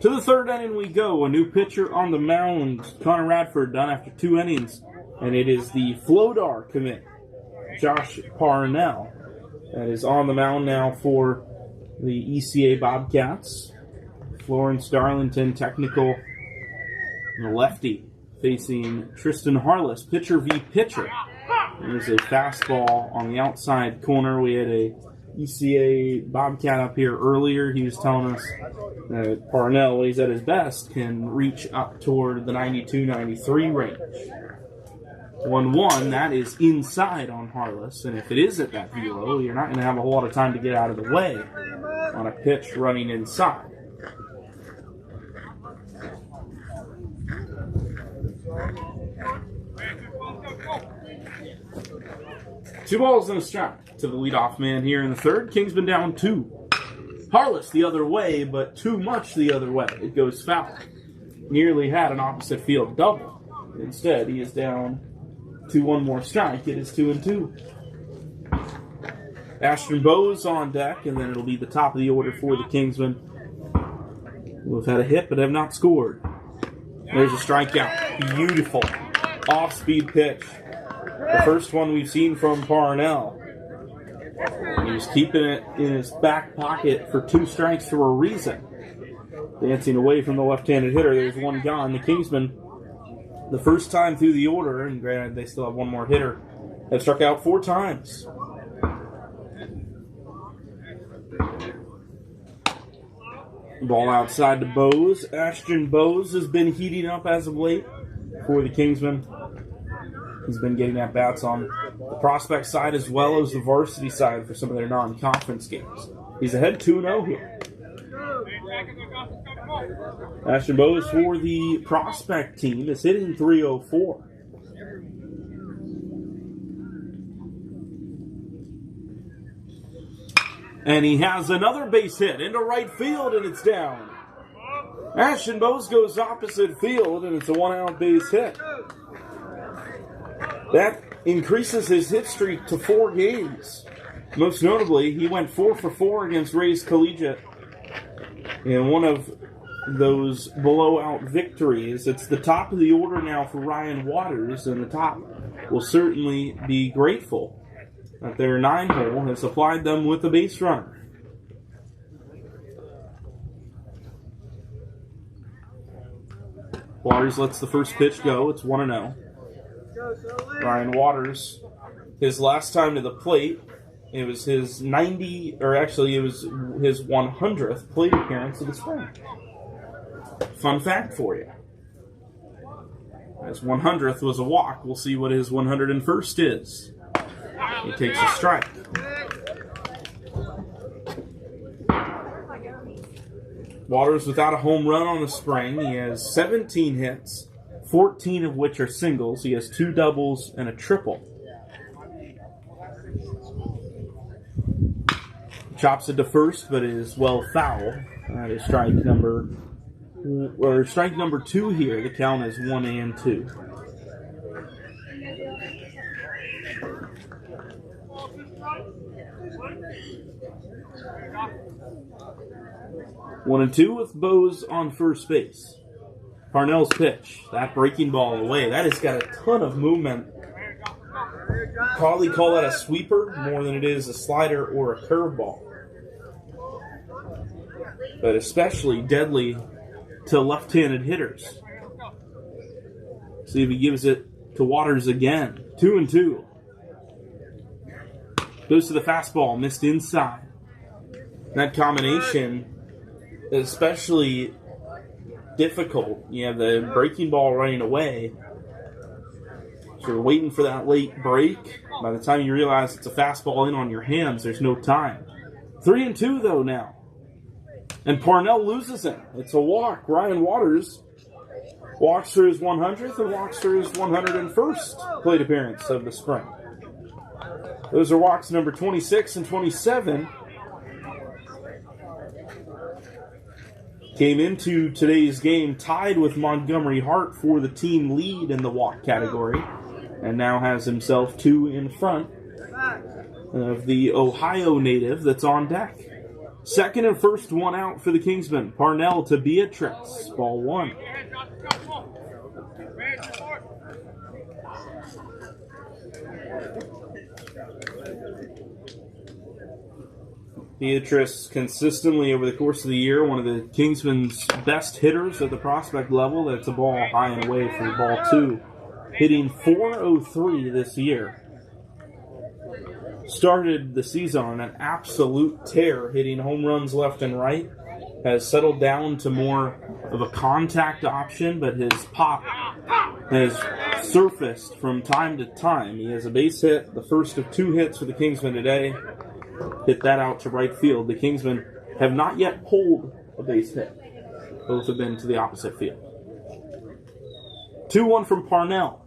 To the third inning we go. A new pitcher on the mound. Connor Radford done after 2 innings. And it is the Flodar commit, Josh Parnell, that is on the mound now for the ECA Bobcats. Florence Darlington, technical, and a lefty, facing Tristan Harless, pitcher v. pitcher. There's a fastball on the outside corner. We had a ECA Bobcat up here earlier. He was telling us that Parnell, when he's at his best, can reach up toward the 92-93 range. 1-1, that is inside on Harless, and if it is at that velo, you're not going to have a whole lot of time to get out of the way on a pitch running inside. Two balls and a strike to the leadoff man here in the third. Kingsman down 2. Harless the other way, but too much the other way. It goes foul. Nearly had an opposite field double. Instead, he is down to one more strike. It is 2-2. Ashton Bowes on deck, and then it'll be the top of the order for the Kingsmen, who have had a hit but have not scored. There's a strikeout. Beautiful off-speed pitch. The first one we've seen from Parnell. He was keeping it in his back pocket for 2 strikes for a reason. Dancing away from the left-handed hitter. There's one gone. The Kingsmen, the first time through the order, and granted they still have one more hitter, have struck out 4 times. Ball outside to Bowes. Ashton Bowes has been heating up as of late for the Kingsmen. He's been getting at bats on the prospect side as well as the varsity side for some of their non-conference games. He's ahead 2-0 here. Ashton Bowes for the prospect team is hitting .304. And he has another base hit into right field, and it's down. Ashton Bowes goes opposite field, and it's a 1-out base hit. That increases his hit streak to 4 games. Most notably, he went 4 for 4 against Ray's Collegiate in one of those blowout victories. It's the top of the order now for Ryan Waters, and the top will certainly be grateful that their 9-hole has supplied them with a base runner. Waters lets the first pitch go. It's 1-0. Ryan Waters, his last time to the plate, it was his 100th plate appearance of the spring. Fun fact for you. His 100th was a walk. We'll see what his 101st is. He takes a strike. Waters without a home run on the spring. He has 17 hits, 14 of which are singles. He has 2 doubles and a triple. Chops it to first, but it is well foul. That is strike number 2 here. The count is 1-2. One and two with Bowes on first base. Parnell's pitch. That breaking ball away. That has got a ton of movement. Probably call that a sweeper more than it is a slider or a curveball. But especially deadly to left-handed hitters. See if he gives it to Waters again. 2-2. Goes to the fastball. Missed inside. That combination is especially difficult. You have the breaking ball running away. So you're waiting for that late break. By the time you realize it's a fastball in on your hands, there's no time. 3-2 though now. And Parnell loses it. It's a walk. Ryan Waters walks for his 100th and walks for his 101st plate appearance of the spring. Those are walks number 26 and 27. Came into today's game tied with Montgomery Hart for the team lead in the walk category, and now has himself 2 in front of the Ohio native that's on deck. Second and first, 1 out for the Kingsmen. Parnell to Beatrice, ball 1. Beatrice consistently over the course of the year, one of the Kingsmen's best hitters at the prospect level. That's a ball high and away for ball 2. Hitting .403 this year. Started the season on an absolute tear, hitting home runs left and right. has settled down to more of a contact option, but his pop has surfaced from time to time. He has a base hit, the first of 2 hits for the Kingsmen today. Hit that out to right field. The Kingsmen have not yet pulled a base hit. Both have been to the opposite field. 2-1 from Parnell.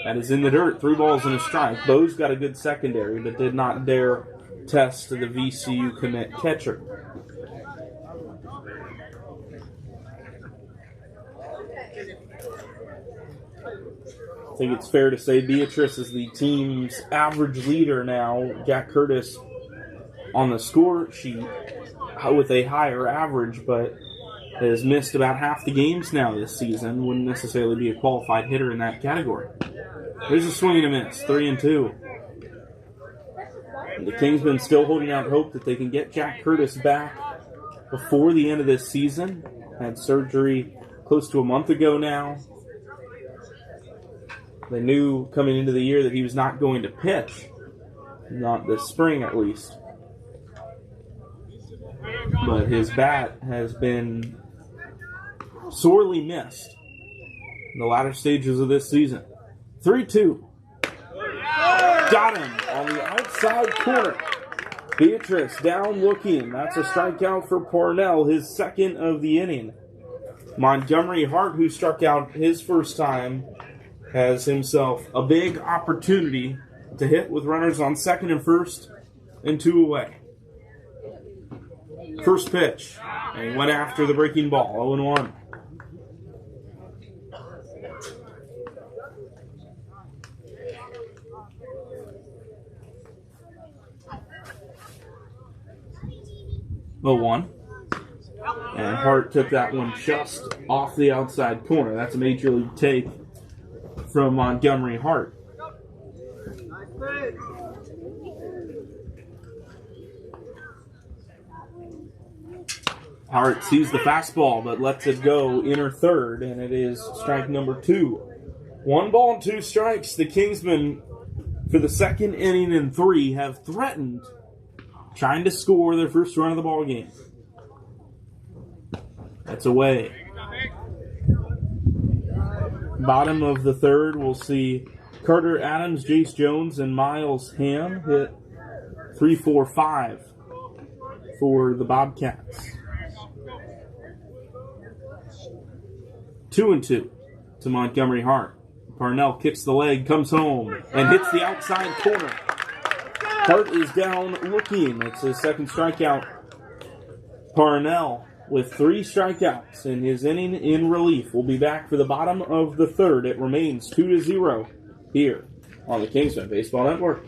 That is in the dirt. 3 balls and a strike. Bo's got a good secondary, but did not dare test the VCU commit catcher. I think it's fair to say Beatrice is the team's average leader now. Jack Curtis on the score sheet with a higher average, but has missed about half the games now this season. Wouldn't necessarily be a qualified hitter in that category. There's a swing and a miss, 3-2. And the Kingsmen still holding out hope that they can get Jack Curtis back before the end of this season. Had surgery close to a month ago now. They knew coming into the year that he was not going to pitch. Not this spring, at least. But his bat has been sorely missed in the latter stages of this season. 3-2. Got him on the outside corner. Beatrice down looking. That's a strikeout for Parnell, his second of the inning. Montgomery Hart, who struck out his first time, has himself a big opportunity to hit with runners on second and first and 2 away. First pitch, and he went after the breaking ball, 0-1. And Hart took that one just off the outside corner. That's a major league take from Montgomery Hart. Hart sees the fastball, but lets it go inner third, and it is strike number 2. 1 ball and 2 strikes. The Kingsmen, for the second inning and 3, have threatened trying to score their first run of the ball game. That's away. Bottom of the third, we'll see Carter Adams, Jace Jones, and Miles Ham hit 3, 4, 5 for the Bobcats. 2-2 to Montgomery Hart. Parnell kicks the leg, comes home, and hits the outside corner. Hart is down looking. It's his second strikeout. Parnell with 3 strikeouts in his inning in relief will be back for the bottom of the third. It remains 2-0 here on the Kingsmen Baseball Network.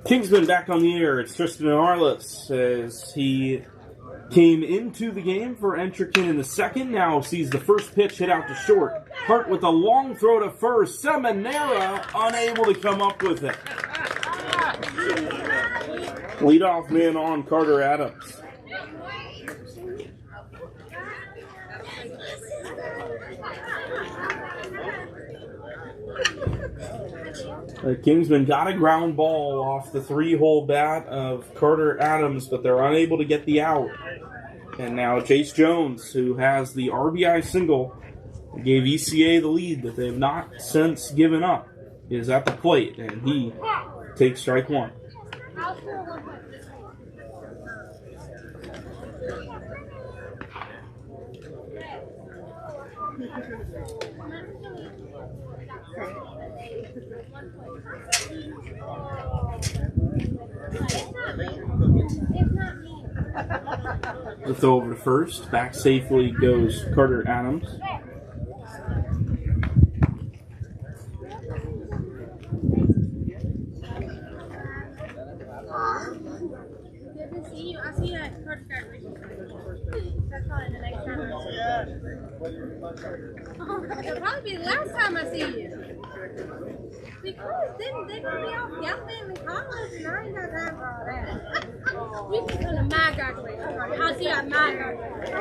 Kingsman back on the air. It's Tristan Arliss as he came into the game for Entrekin in the second. Now sees the first pitch hit out to short. Hart with a long throw to first. Seminara unable to come up with it. Leadoff man on Carter Adams. The Kingsmen got a ground ball off the 3-hole bat of Carter Adams, but they're unable to get the out. And now Chase Jones, who has the RBI single, gave ECA the lead that they have not since given up, is at the plate, and he takes strike one. The throw over to first. Back safely goes Carter Adams. Good to see you. I'll see you at Coach graduation. That's probably the next time I see you. It'll probably be the last time I see you. Because then they're going to be off yelling in college, and I ain't got time for all that. You can come to my graduation party. I'll see you at my graduation.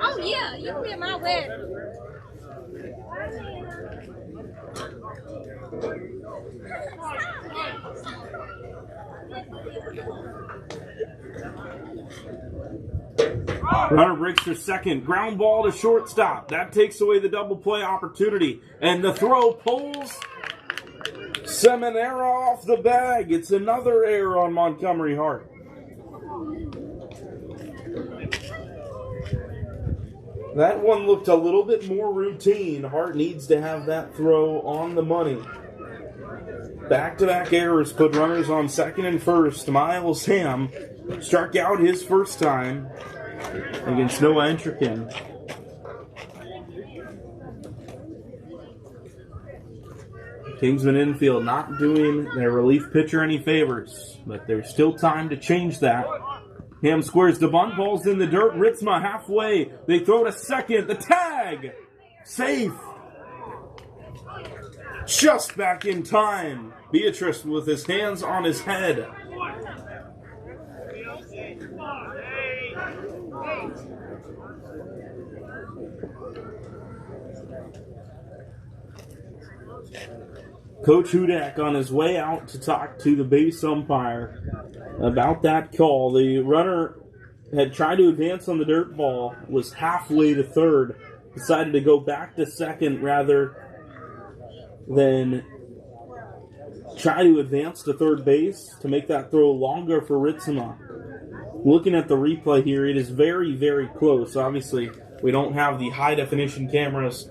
Oh, yeah, you can be at my wedding. Runner breaks for second. Ground ball to shortstop. That takes away the double play opportunity. And the throw pulls Seminara off the bag. It's another error on Montgomery Hart. That one looked a little bit more routine. Hart needs to have that throw on the money. Back-to-back errors put runners on second and first. Miles Ham struck out his first time against Noah Entrekin. Kingsman infield not doing their relief pitcher any favors, but there's still time to change that. Ham squares the bunt, ball's in the dirt. Ritzma halfway. They throw to second. The tag! Safe! Just back in time. Beatrice with his hands on his head. Coach Hudak on his way out to talk to the base umpire about that call. The runner had tried to advance on the dirt ball, was halfway to third, decided to go back to second rather than try to advance to third base to make that throw longer for Ritzema. Looking at the replay here, it is very, very close. Obviously, we don't have the high-definition cameras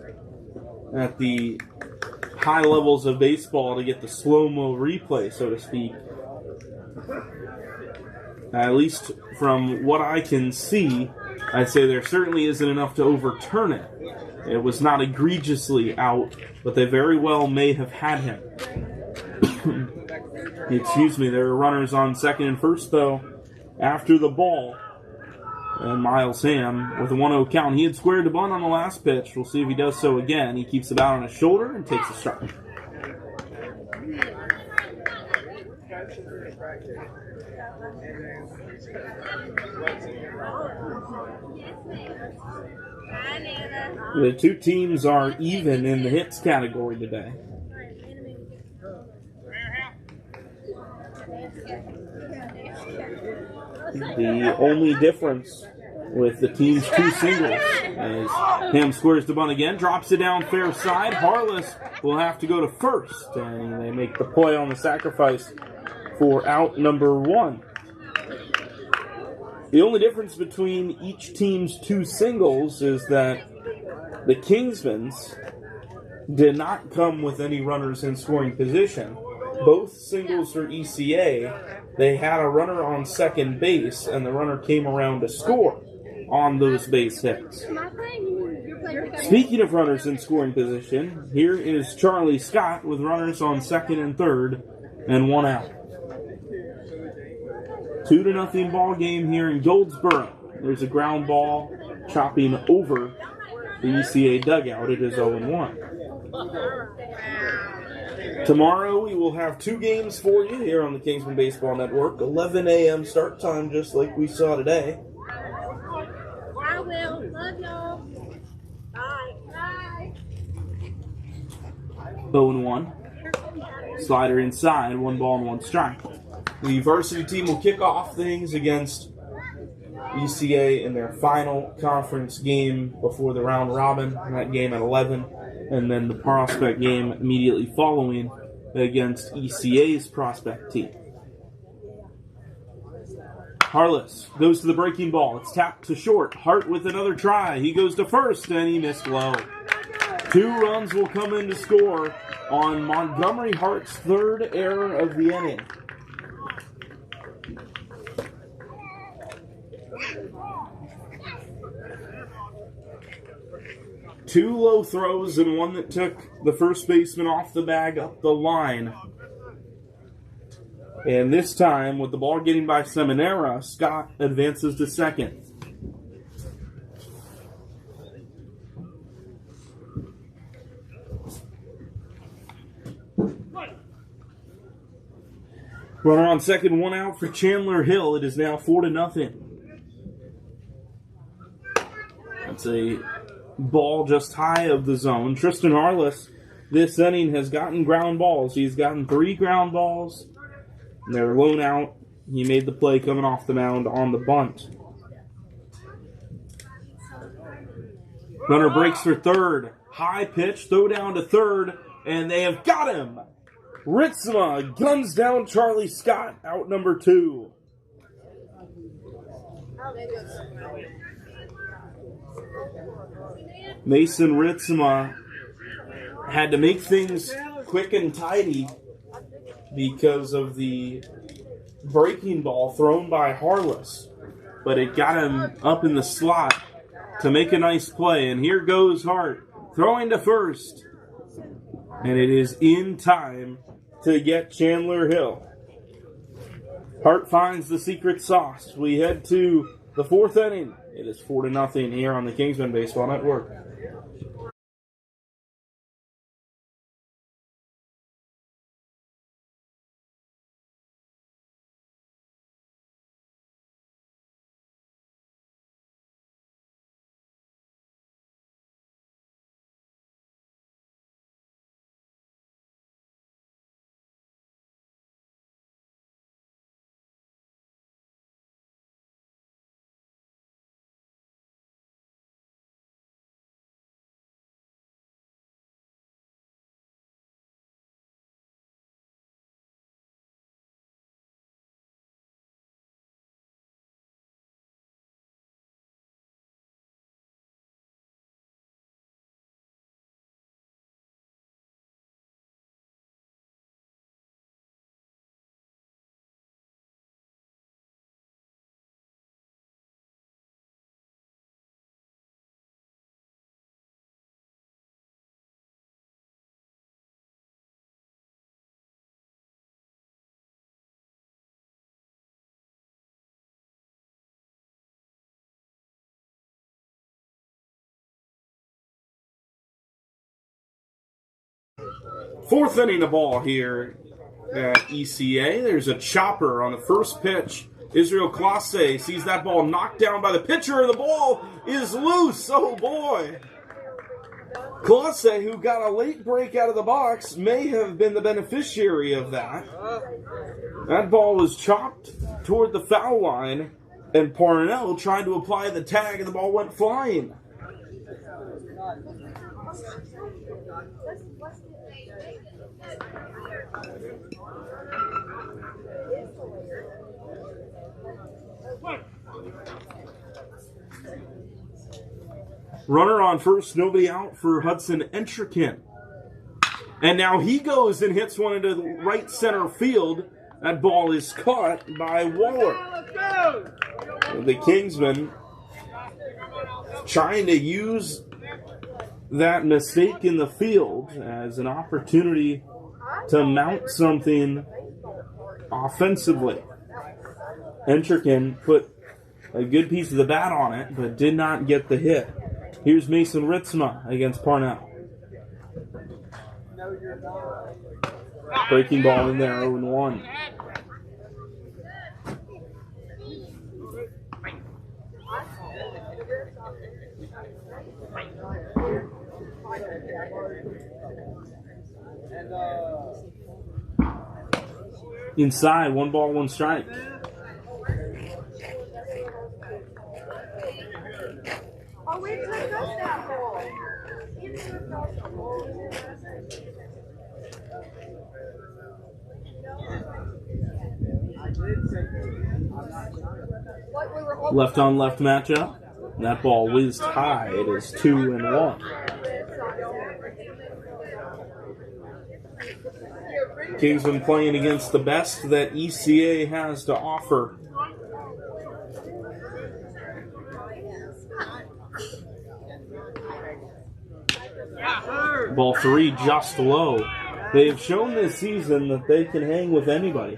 at the high levels of baseball to get the slow-mo replay, so to speak. At least from what I can see, I'd say there certainly isn't enough to overturn it. It was not egregiously out, but they very well may have had him. Excuse me, there are runners on second and first, though, after the ball. And Miles Ham with a 1-0 count. He had squared the bunt on the last pitch. We'll see if he does so again. He keeps the bat on his shoulder and takes a strike. The two teams are even in the hits category today. The only difference with the team's two singles is Ham squares the bunt again, drops it down fair side. Harless will have to go to first, and they make the play on the sacrifice for out number one. The only difference between each team's two singles is that the Kingsmen's did not come with any runners in scoring position. Both singles for ECA, they had a runner on second base, and the runner came around to score on those base hits. Speaking of runners in scoring position, here is Charlie Scott with runners on second and third, and one out. 2-0 ball game here in Goldsboro. There's a ground ball chopping over the ECA dugout. It is 0-1. Tomorrow we will have 2 games for you here on the Kingsmen Baseball Network. 11 a.m. start time, just like we saw today. I will. Love y'all. Bye. Bye. 0-1. Slider inside, 1 ball and 1 strike. The varsity team will kick off things against ECA in their final conference game before the round robin. That game at 11. And then the prospect game immediately following against ECA's prospect team. Harless goes to the breaking ball. It's tapped to short. Hart with another try. He goes to first, and he missed low. 2 runs will come in to score on Montgomery Hart's 3rd error of the inning. Two low throws and one that took the first baseman off the bag up the line. And this time, with the ball getting by Seminara, Scott advances to second. Runner on second, 1 out for Chandler Hill. It is now 4-0. That's a ball just high of the zone. Tristan Harless this inning has gotten ground balls. He's gotten 3 ground balls. They're blown out. He made the play coming off the mound on the bunt. Runner breaks for third. High pitch, throw down to third, and they have got him. Ritzma guns down Charlie Scott, out number 2. Mason Ritzma had to make things quick and tidy because of the breaking ball thrown by Harless. But it got him up in the slot to make a nice play. And here goes Hart, throwing to first. And it is in time to get Chandler Hill. Hart finds the secret sauce. We head to the 4th inning. It is 4-0 here on the Kingsmen Baseball Network. Fourth inning of ball here at ECA. There's a chopper on the first pitch. Israel Classe sees that ball knocked down by the pitcher, and the ball is loose. Oh, boy. Classe, who got a late break out of the box, may have been the beneficiary of that. That ball was chopped toward the foul line, and Parnell tried to apply the tag, and the ball went flying. Runner on first, nobody out for Hudson Entrekin. And now he goes and hits one into the right center field. That ball is caught by Waller. The Kingsmen trying to use that mistake in the field as an opportunity to mount something offensively. Entrican put a good piece of the bat on it, but did not get the hit. Here's Mason Ritzma against Parnell. Breaking ball in there, 0-1. Inside, 1 ball, 1 strike. Oh, we took us that ball. Left on left matchup. That ball whizzed high. It is 2-1. Kingsmen playing against the best that ECA has to offer. Ball 3 just low. They have shown this season that they can hang with anybody.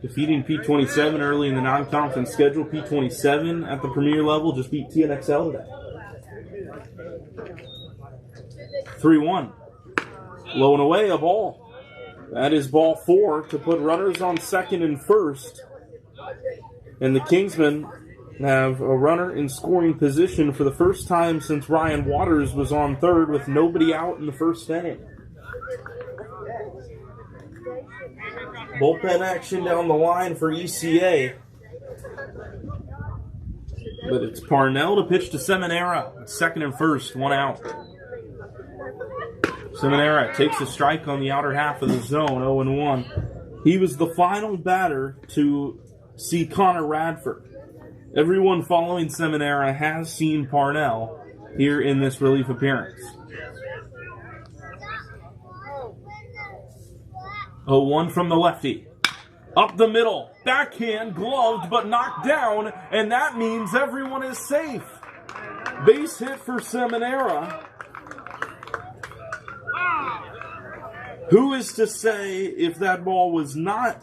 Defeating P27 early in the non-conference schedule. P27 at the premier level just beat TNXL today. 3-1. Low and away, a ball. That is ball 4 to put runners on second and first. And the Kingsmen have a runner in scoring position for the first time since Ryan Waters was on third with nobody out in the first inning. Bullpen action down the line for ECA. But it's Parnell to pitch to Seminara. Second and first, 1 out. Seminara takes a strike on the outer half of the zone, 0-1. He was the final batter to see Connor Radford. Everyone following Seminara has seen Parnell here in this relief appearance. 0-1 from the lefty. Up the middle. Backhand, gloved, but knocked down. And that means everyone is safe. Base hit for Seminara. Who is to say if that ball was not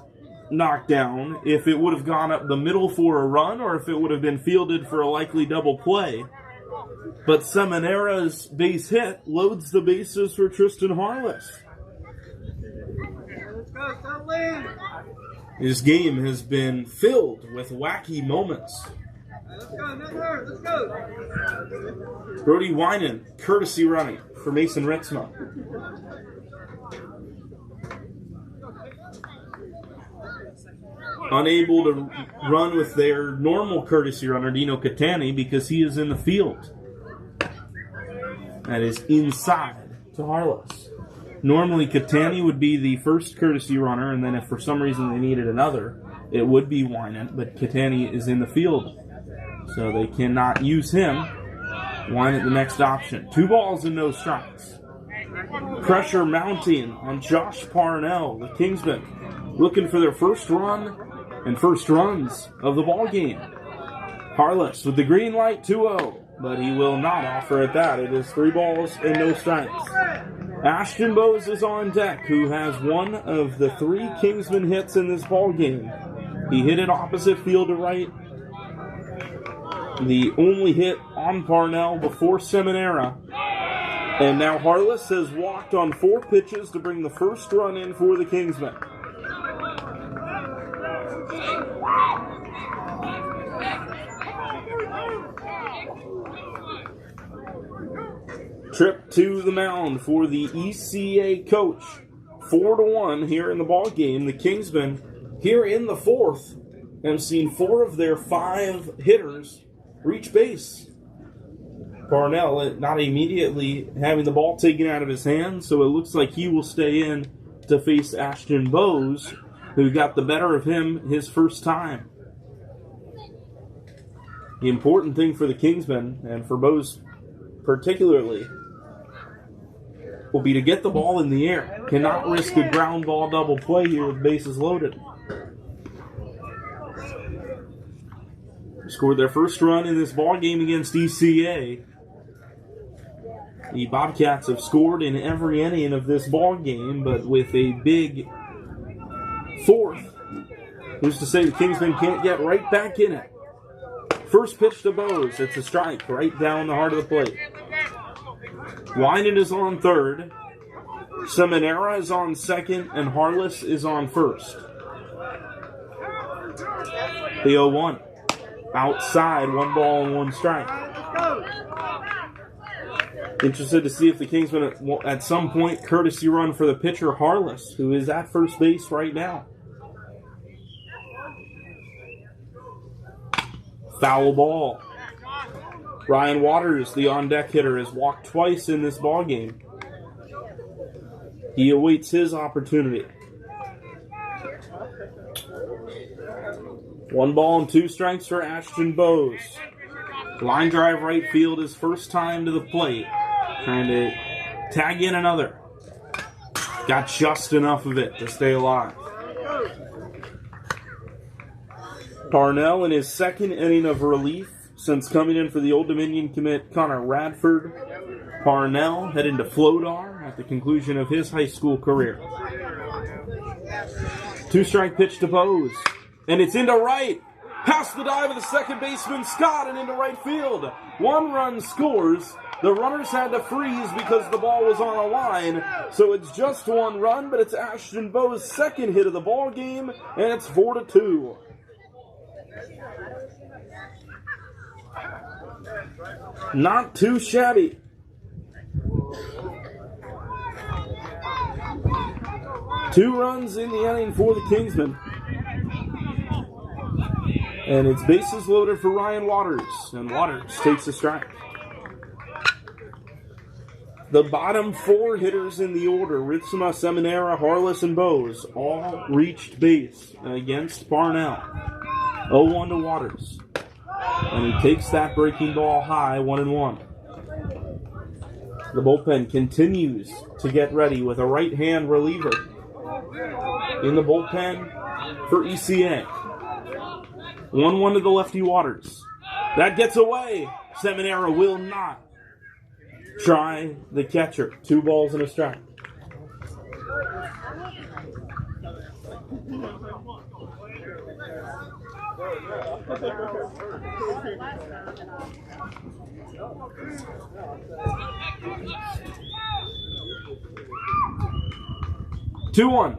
knocked down, if it would have gone up the middle for a run, or if it would have been fielded for a likely double play? But Seminara's base hit loads the bases for Tristan Harless. This game has been filled with wacky moments. Brody Winan, courtesy running for Mason Ritzma. Unable to run with their normal courtesy runner, Dino Catani, because he is in the field. That is inside to Harless. Normally, Catani would be the first courtesy runner, and then if for some reason they needed another, it would be Winant, but Catani is in the field, so they cannot use him. Winant the next option. 2 balls and no strikes. Pressure mounting on Josh Parnell, the Kingsmen, looking for their first run and first runs of the ball game. Harless with the green light, 2-0, but he will not offer at that. It is 3 balls and no strikes. Ashton Bowes is on deck, who has one of the 3 Kingsmen hits in this ball game. He hit it opposite field to right. The only hit on Parnell before Seminara. And now Harless has walked on 4 pitches to bring the first run in for the Kingsmen. Trip to the mound for the ECA coach. 4-1 here in the ball game. The Kingsmen here in the 4th have seen 4 of their 5 hitters reach base. Parnell not immediately having the ball taken out of his hands, so it looks like he will stay in to face Ashton Bowes, who got the better of him his first time. The important thing for the Kingsmen, and for Bowes particularly, will be to get the ball in the air. Cannot risk a ground ball double play here with bases loaded. Scored their first run in this ball game against ECA. The Bobcats have scored in every inning of this ball game, but with a big 4th Who's to say the Kingsmen can't get right back in it? First pitch to Bose. It's a strike right down the heart of the plate. Winan is on third. Seminara is on second, and Harless is on first. The 0-1. Outside, 1 ball and 1 strike. Interested to see if the Kingsmen at some point courtesy run for the pitcher Harless, who is at first base right now. Foul ball. Ryan Waters, the on-deck hitter, has walked twice in this ballgame. He awaits his opportunity. 1 ball and 2 strikes for Ashton Bose. Line drive right field his first time to the plate. Trying to tag in another. Got just enough of it to stay alive. Parnell in his second inning of relief since coming in for the Old Dominion commit Connor Radford. Parnell heading to Flodar at the conclusion of his high school career. 2-strike pitch to Bose. And it's into right. Past the dive of the second baseman Scott and into right field. 1 run scores. The runners had to freeze because the ball was on a line. So it's just 1 run, but it's Ashton Bowe's second hit of the ball game, and it's 4-2. Not too shabby. Two runs in the inning for the Kingsmen. And it's bases loaded for Ryan Waters. And Waters takes a strike. The bottom 4 hitters in the order, Ritzma, Seminara, Harless, and Bose, all reached base against Parnell. 0-1 to Waters. And he takes that breaking ball high, 1-1. The bullpen continues to get ready with a right-hand reliever in the bullpen for ECA. 1-1 to the lefty Waters. That gets away. Seminara will not try the catcher. 2 balls and a strike. Two one,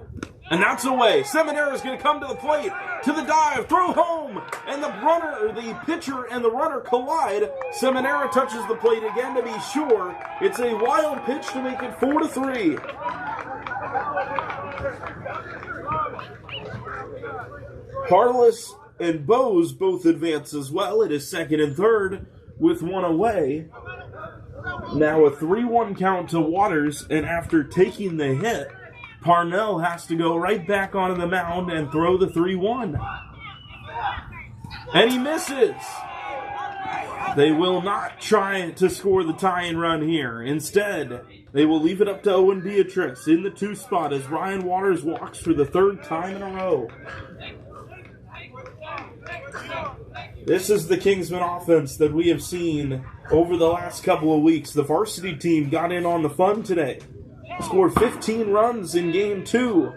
and that's away. Seminara is going to come to the plate, to the dive, throw home, and the pitcher and the runner collide. Seminara touches the plate again to be sure. It's a wild pitch to make it 4-3. Harless and Bose both advance as well. It is second and third with 1 away. Now a 3-1 count to Waters, and after taking the hit, Parnell has to go right back onto the mound and throw the 3-1. And he misses. They will not try to score the tying run here. Instead, they will leave it up to Owen Beatrice in the 2 spot as Ryan Waters walks for the 3rd time in a row. This is the Kingsmen offense that we have seen over the last couple of weeks. The varsity team got in on the fun today. Scored 15 runs in game 2.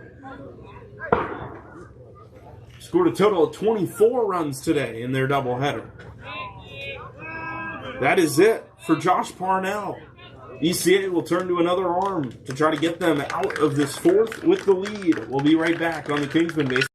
Scored a total of 24 runs today in their doubleheader. That is it for Josh Parnell. ECA will turn to another arm to try to get them out of this 4th with the lead. We'll be right back on the Kingsmen base.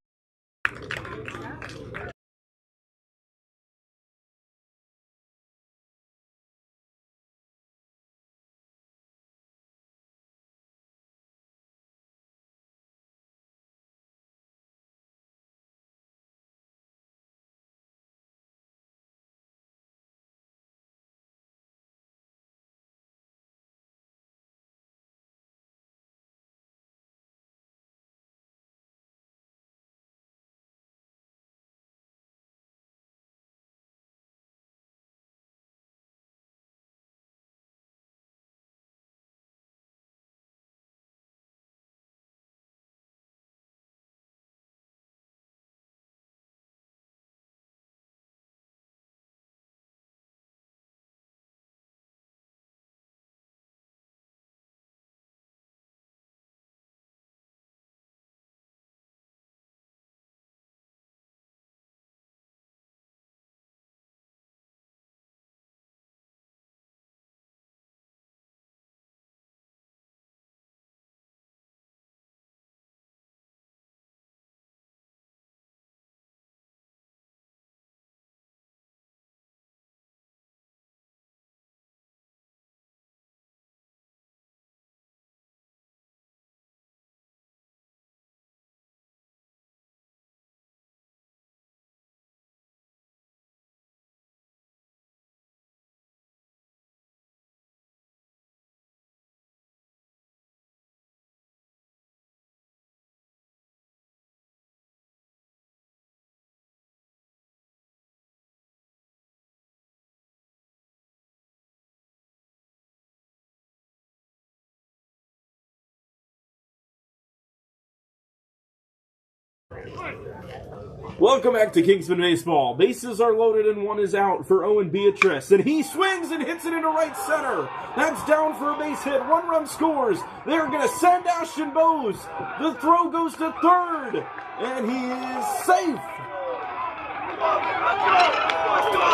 Welcome back to Kingsmen Baseball. Bases are loaded and one is out for Owen Beatrice. And he swings and hits it into right center. That's down for a base hit. 1 run scores. They're going to send Ashton Bowes. The throw goes to third. And he is safe.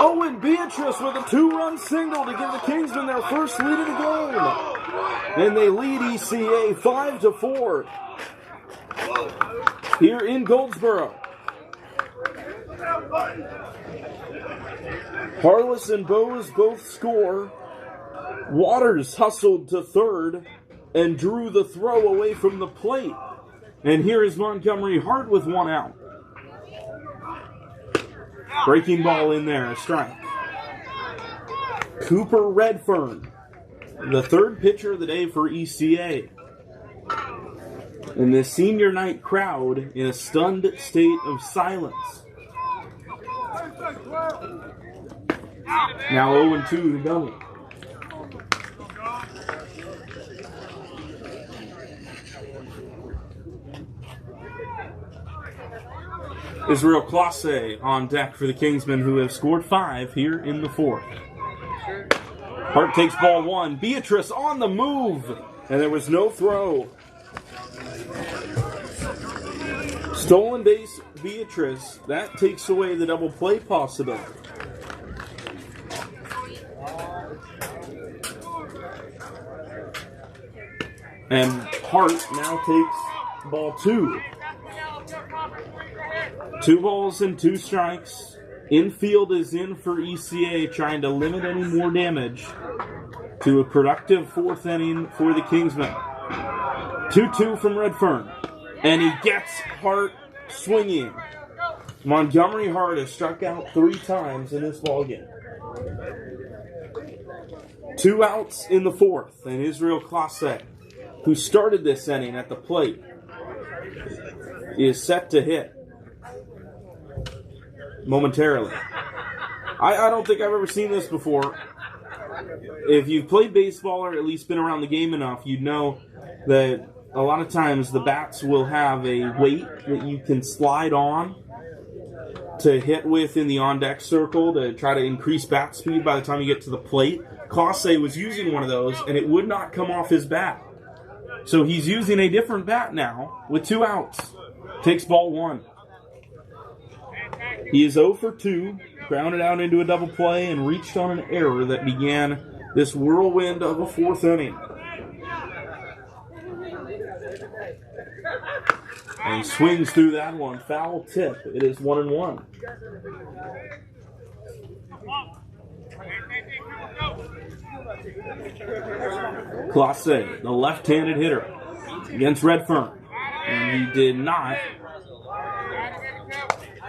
Owen Beatrice with a 2-run single to give the Kingsmen their first lead of the game. And they lead ECA 5-4 here in Goldsboro. Harless and Bowes both score. Waters hustled to third and drew the throw away from the plate. And here is Montgomery Hart with 1 out. Breaking ball in there, a strike. Cooper Redfern, the 3rd pitcher of the day for ECA. And the senior night crowd in a stunned state of silence. Now 0-2 to Gummy. Israel Classe on deck for the Kingsmen, who have scored 5 here in the 4th. Hart takes ball 1. Beatrice on the move. And there was no throw. Stolen base, Beatrice. That takes away the double play possibility. And Hart now takes ball 2. 2 balls and 2 strikes. Infield is in for ECA, trying to limit any more damage to a productive 4th inning for the Kingsmen. 2-2 from Redfern. And he gets Hart swinging. Montgomery Hart has struck out 3 times in this ballgame. 2 outs in the 4th, and Israel Classe, who started this inning at the plate, is set to hit momentarily. I don't think I've ever seen this before. If you've played baseball or at least been around the game enough, you'd know that a lot of times the bats will have a weight that you can slide on to hit with in the on-deck circle to try to increase bat speed by the time you get to the plate. Classe was using one of those, and it would not come off his bat. So he's using a different bat now with 2 outs. Takes ball 1. He is 0 for 2, grounded out into a double play, and reached on an error that began this whirlwind of a 4th inning. And he swings through that one. Foul tip. It is 1-1. Classe, the left-handed hitter, against Redfern. And he did not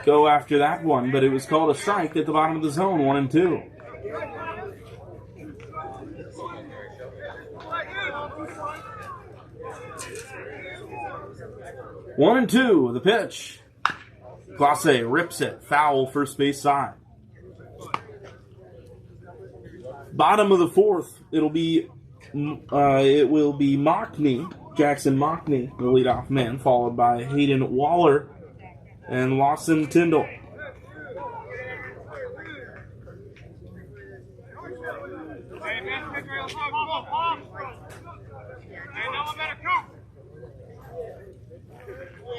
go after that one, but it was called a strike at the bottom of the zone, 1-2. One and two, the pitch. Classe rips it, foul, first base side. Bottom of the 4th, it will be Mockney, Jackson Mockney, the leadoff man, followed by Hayden Waller and Lawson Tyndall.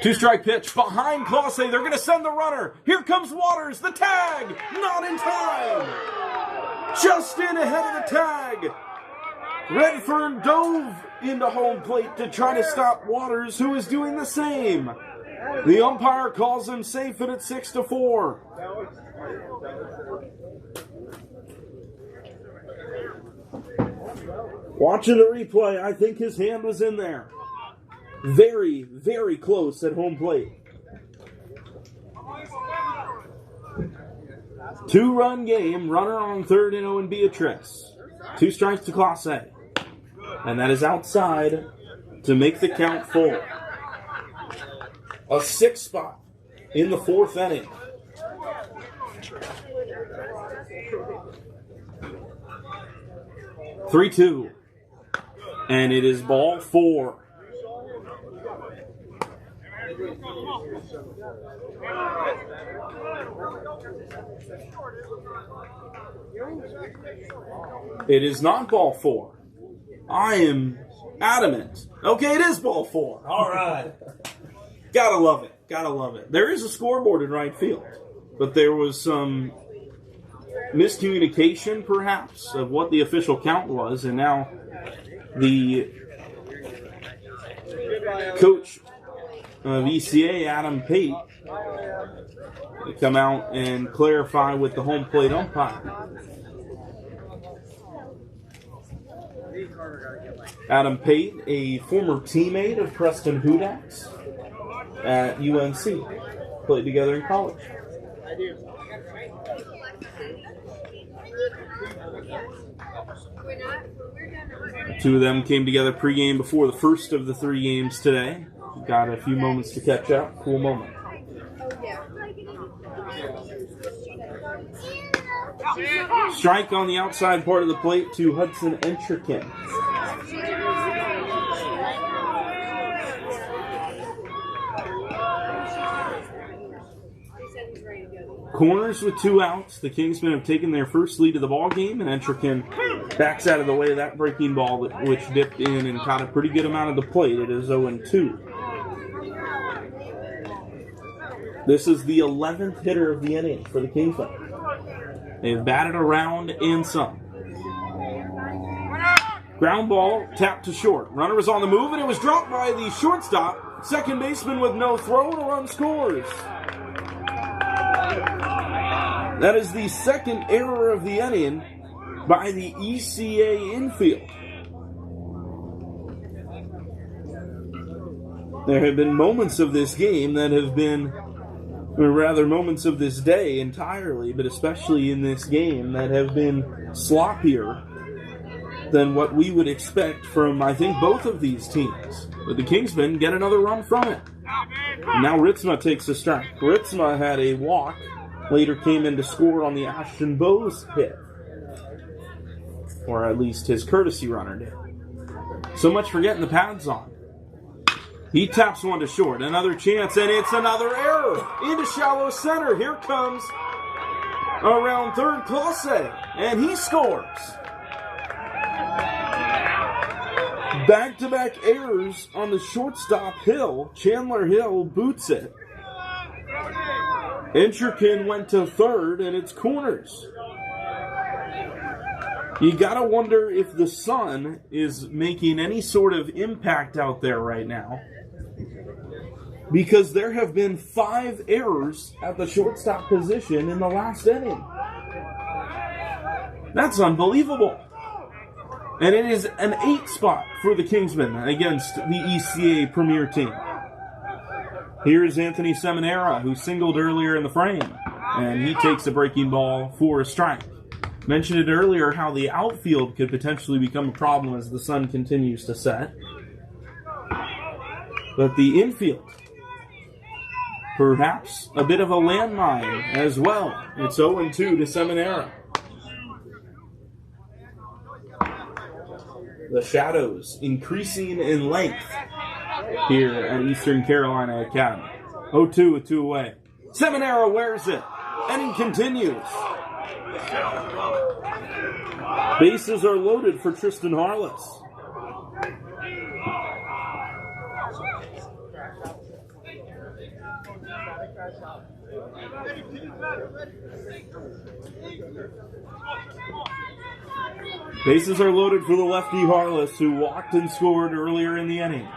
Two-strike pitch behind Classe. They're going to send the runner. Here comes Waters. The tag. Not in time. Just in ahead of the tag. Redfern dove into home plate to try to stop Waters, who is doing the same. The umpire calls him safe, and it's 6-4. Watching the replay, I think his hand was in there. Very, very close at home plate. 2-run game, runner on third in Owen Beatrice. 2 strikes to Classe. And that is outside to make the count full. A 6 spot in the 4th inning. Three-two. And it is ball 4. It is not ball 4. I am adamant. Okay, it is ball 4. All right. Gotta love it. Gotta love it. There is a scoreboard in right field, but there was some miscommunication, perhaps, of what the official count was, and now the coach of ECA, Adam Pate, to come out and clarify with the home plate umpire. Adam Pate, a former teammate of Preston Hudak's at UNC, played together in college. Two of them came together pregame before the first of the 3 games today. Got a few moments to catch up. Cool moment. Strike on the outside part of the plate to Hudson Entrikin. Corners with 2 outs. The Kingsmen have taken their first lead of the ball game, and Entrikin backs out of the way of that breaking ball, which dipped in and caught a pretty good amount of the plate. It is 0-2. This is the 11th hitter of the inning for the Kingsmen. They've batted around and some. Ground ball tapped to short. Runner was on the move, and it was dropped by the shortstop. Second baseman with no throw, and a run scores. That is the second error of the inning by the ECA infield. There have been moments of this game that have been, or rather moments of this day entirely, but especially in this game, that have been sloppier than what we would expect from, I think, both of these teams. But the Kingsmen get another run from it. And now Ritzma takes a strike. Ritzma had a walk, later came in to score on the Ashton Bowes hit. Or at least his courtesy runner did. So much for getting the pads on. He taps one to short. Another chance, and it's another error. Into shallow center. Here comes around third Clase, and he scores. Back-to-back errors on the shortstop Hill. Chandler Hill boots it. Entrikin went to third, and it's corners. You gotta wonder if the sun is making any sort of impact out there right now, because there have been 5 errors at the shortstop position in the last inning. That's unbelievable. And it is an 8 spot for the Kingsmen against the ECA Premier team. Here's Anthony Seminara, who singled earlier in the frame, and he takes a breaking ball for a strike. Mentioned it earlier how the outfield could potentially become a problem as the sun continues to set. But the infield, perhaps a bit of a landmine as well. It's 0-2 to Seminara. The shadows increasing in length here at Eastern Carolina Academy. 0-2 with 2 away. Seminara wears it. Inning continues. Bases are loaded for Tristan Harless. Bases are loaded for the lefty Harless, who walked and scored earlier in the inning.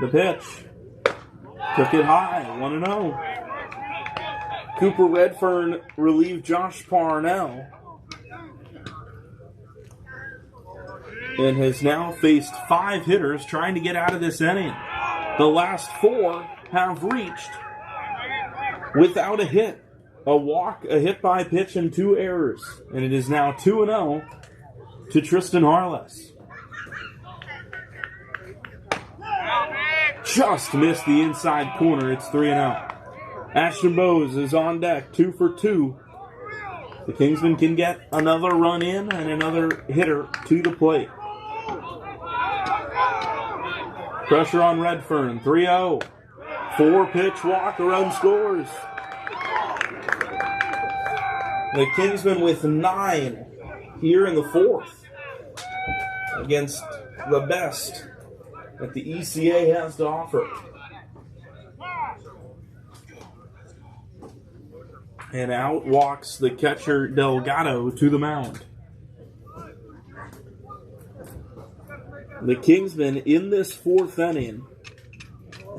The pitch. Took it high, 1-0. Cooper Redfern relieved Josh Parnell and has now faced 5 hitters trying to get out of this inning. The last 4 have reached without a hit. A walk, a hit by pitch, and 2 errors. And it is now 2-0 to Tristan Harless. Just missed the inside corner. It's 3-0. Ashton Bowes is on deck, 2 for 2. The Kingsmen can get another run in and another hitter to the plate. Pressure on Redfern, 3-0. 4-pitch walk, a run scores. The Kingsmen with 9 here in the 4th against the best that the ECA has to offer. And out walks the catcher Delgado to the mound. The Kingsmen in this 4th inning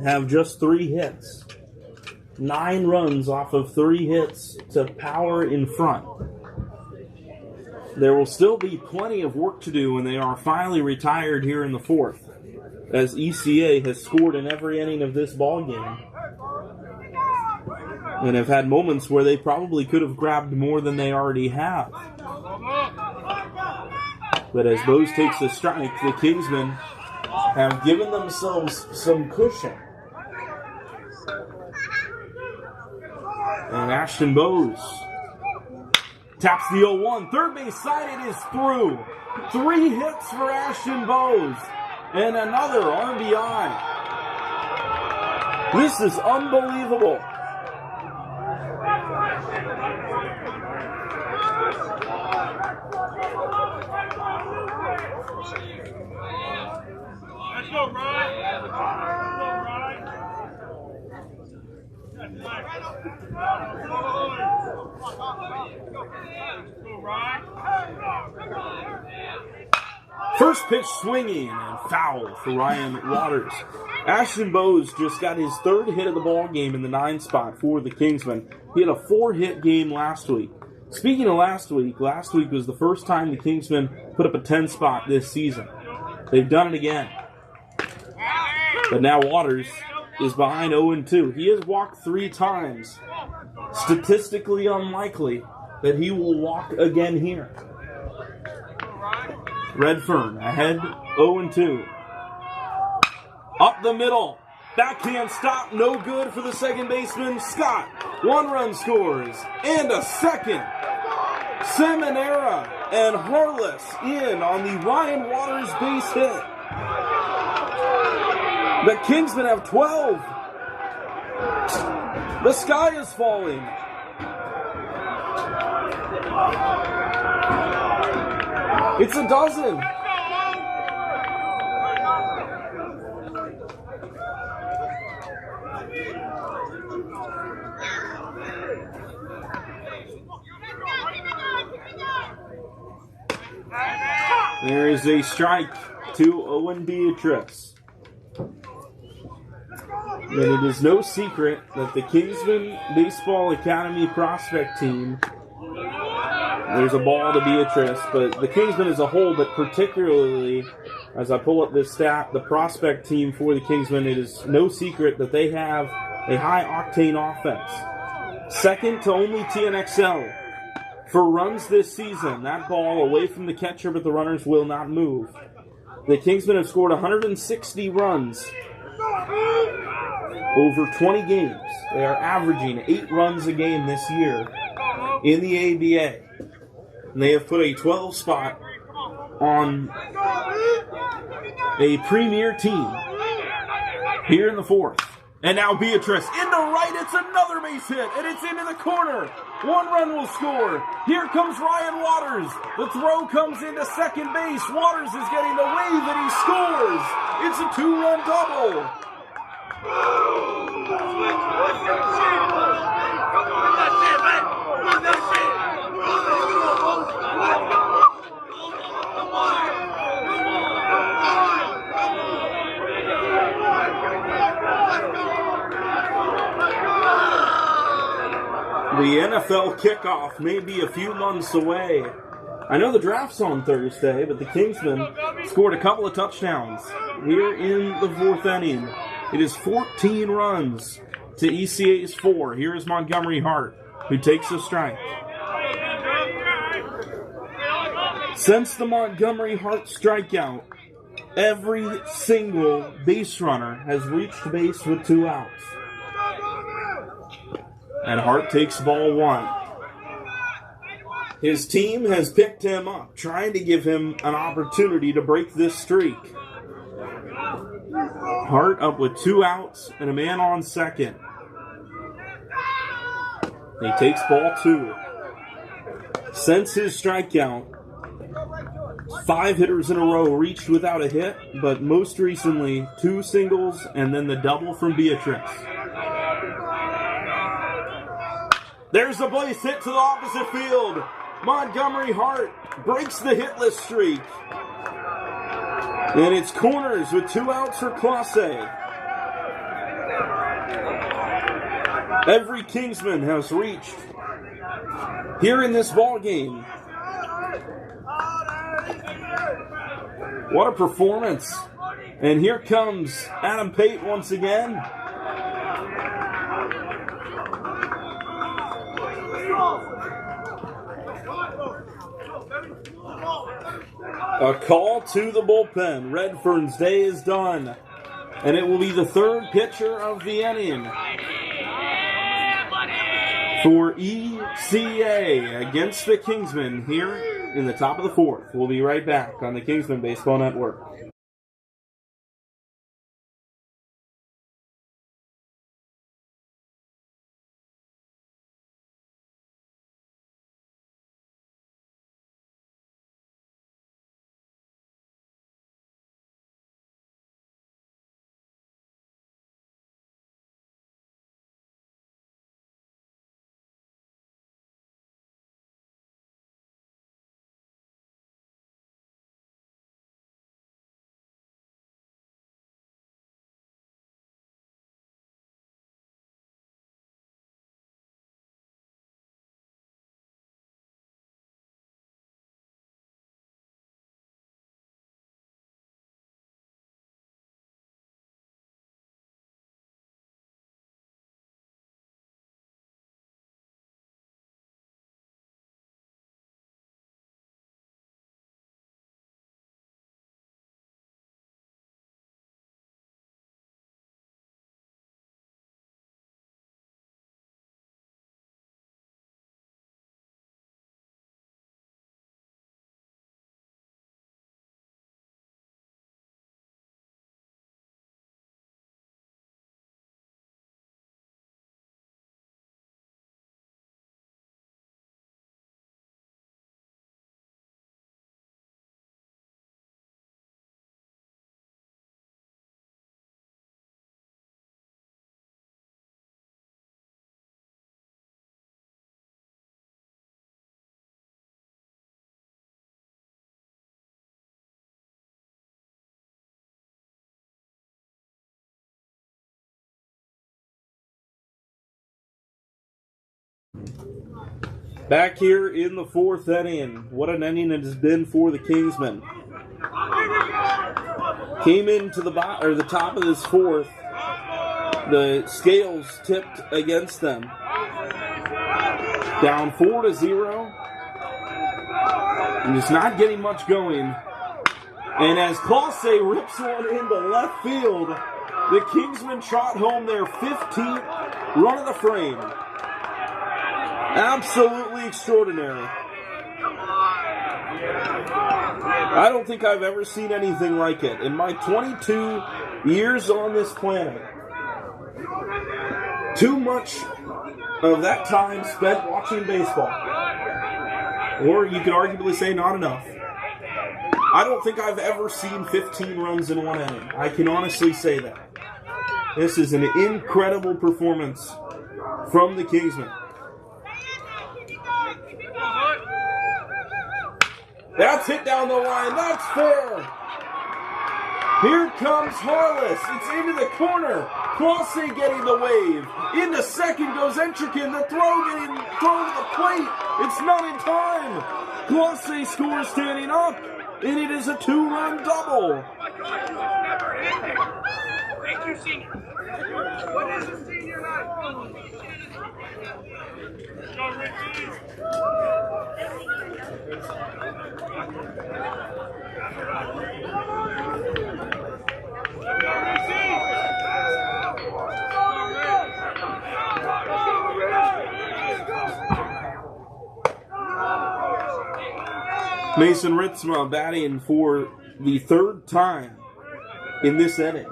have just 3 hits. 9 runs off of 3 hits to power in front. There will still be plenty of work to do when they are finally retired here in the 4th, as ECA has scored in every inning of this ball game and have had moments where they probably could have grabbed more than they already have. But as Bose takes a strike, the Kingsmen have given themselves some cushion. And Ashton Bose taps the 0-1. Third base side, it is through. 3 hits for Ashton Bose. And another RBI. This is unbelievable. Let's go, Ryan. Let's go, Ryan. First pitch swinging and foul for Ryan Waters. Ashton Bose just got his 3rd hit of the ball game in the 9 spot for the Kingsmen. He had a 4-hit game last week. Speaking of last week was the first time the Kingsmen put up a 10 spot this season. They've done it again. But now Waters is behind 0-2. He has walked 3 times. Statistically unlikely that he will walk again here. Redfern ahead 0-2. Up the middle. Backhand stop, no good for the second baseman, Scott. 1 run scores, and a second. Seminara and Harless in on the Ryan Waters base hit. The Kingsmen have 12. The sky is falling. It's a dozen. There is a strike to Owen Beatrice. And it is no secret that the Kingsmen Baseball Academy prospect team, there's a ball to Beatrice, but the Kingsmen as a whole, but particularly, as I pull up this stat, the prospect team for the Kingsmen, it is no secret that they have a high-octane offense. Second to only TNXL. For runs this season, that ball away from the catcher, but the runners will not move. The Kingsmen have scored 160 runs over 20 games. They are averaging 8 runs a game this year in the ABA. And they have put a 12 spot on a premier team here in the 4th. And now Beatrice into right, it's another base hit, and it's into the corner. 1 run will score. Here comes Ryan Waters. The throw comes into second base. Waters is getting the wave, and he scores. It's a 2-run double. The NFL kickoff may be a few months away. I know the draft's on Thursday, but the Kingsmen scored a couple of touchdowns. We're in the 4th inning. It is 14 runs to ECA's 4. Here is Montgomery Hart, who takes a strike. Since the Montgomery Hart strikeout, every single base runner has reached base with 2 outs. And Hart takes ball 1. His team has picked him up, trying to give him an opportunity to break this streak. Hart up with 2 outs and a man on second. He takes ball 2. Since his strikeout, 5 hitters in a row reached without a hit, but most recently 2 singles and then the double from Beatrice. There's the base hit to the opposite field. Montgomery Hart breaks the hitless streak. And it's corners with 2 outs for Classe. Every Kingsman has reached here in this ball game. What a performance. And here comes Adam Pate once again. A call to the bullpen. Redfern's day is done. And it will be the 3rd pitcher of the inning for ECA against the Kingsmen here in the top of the 4th. We'll be right back on the Kingsmen Baseball Network. Back here in the 4th inning. What an inning it has been for the Kingsmen. Came into the top of this 4th. The scales tipped against them. Down 4-0. And it's not getting much going. And as Classe rips one into left field, the Kingsmen trot home their 15th run of the frame. Absolutely extraordinary. I don't think I've ever seen anything like it. In my 22 years on this planet, too much of that time spent watching baseball. Or you could arguably say not enough. I don't think I've ever seen 15 runs in one inning. I can honestly say that. This is an incredible performance from the Kingsmen. That's hit down the line. That's fair. Here comes Harless. It's into the corner. Classe getting the wave. Into second goes Entrican. The throw getting thrown to the plate. It's not in time. Classe scores standing up, and it is a 2-run double. Thank you, senior. What is a senior night? Go, Ricky. Mason Ritzma batting for the 3rd time in this inning.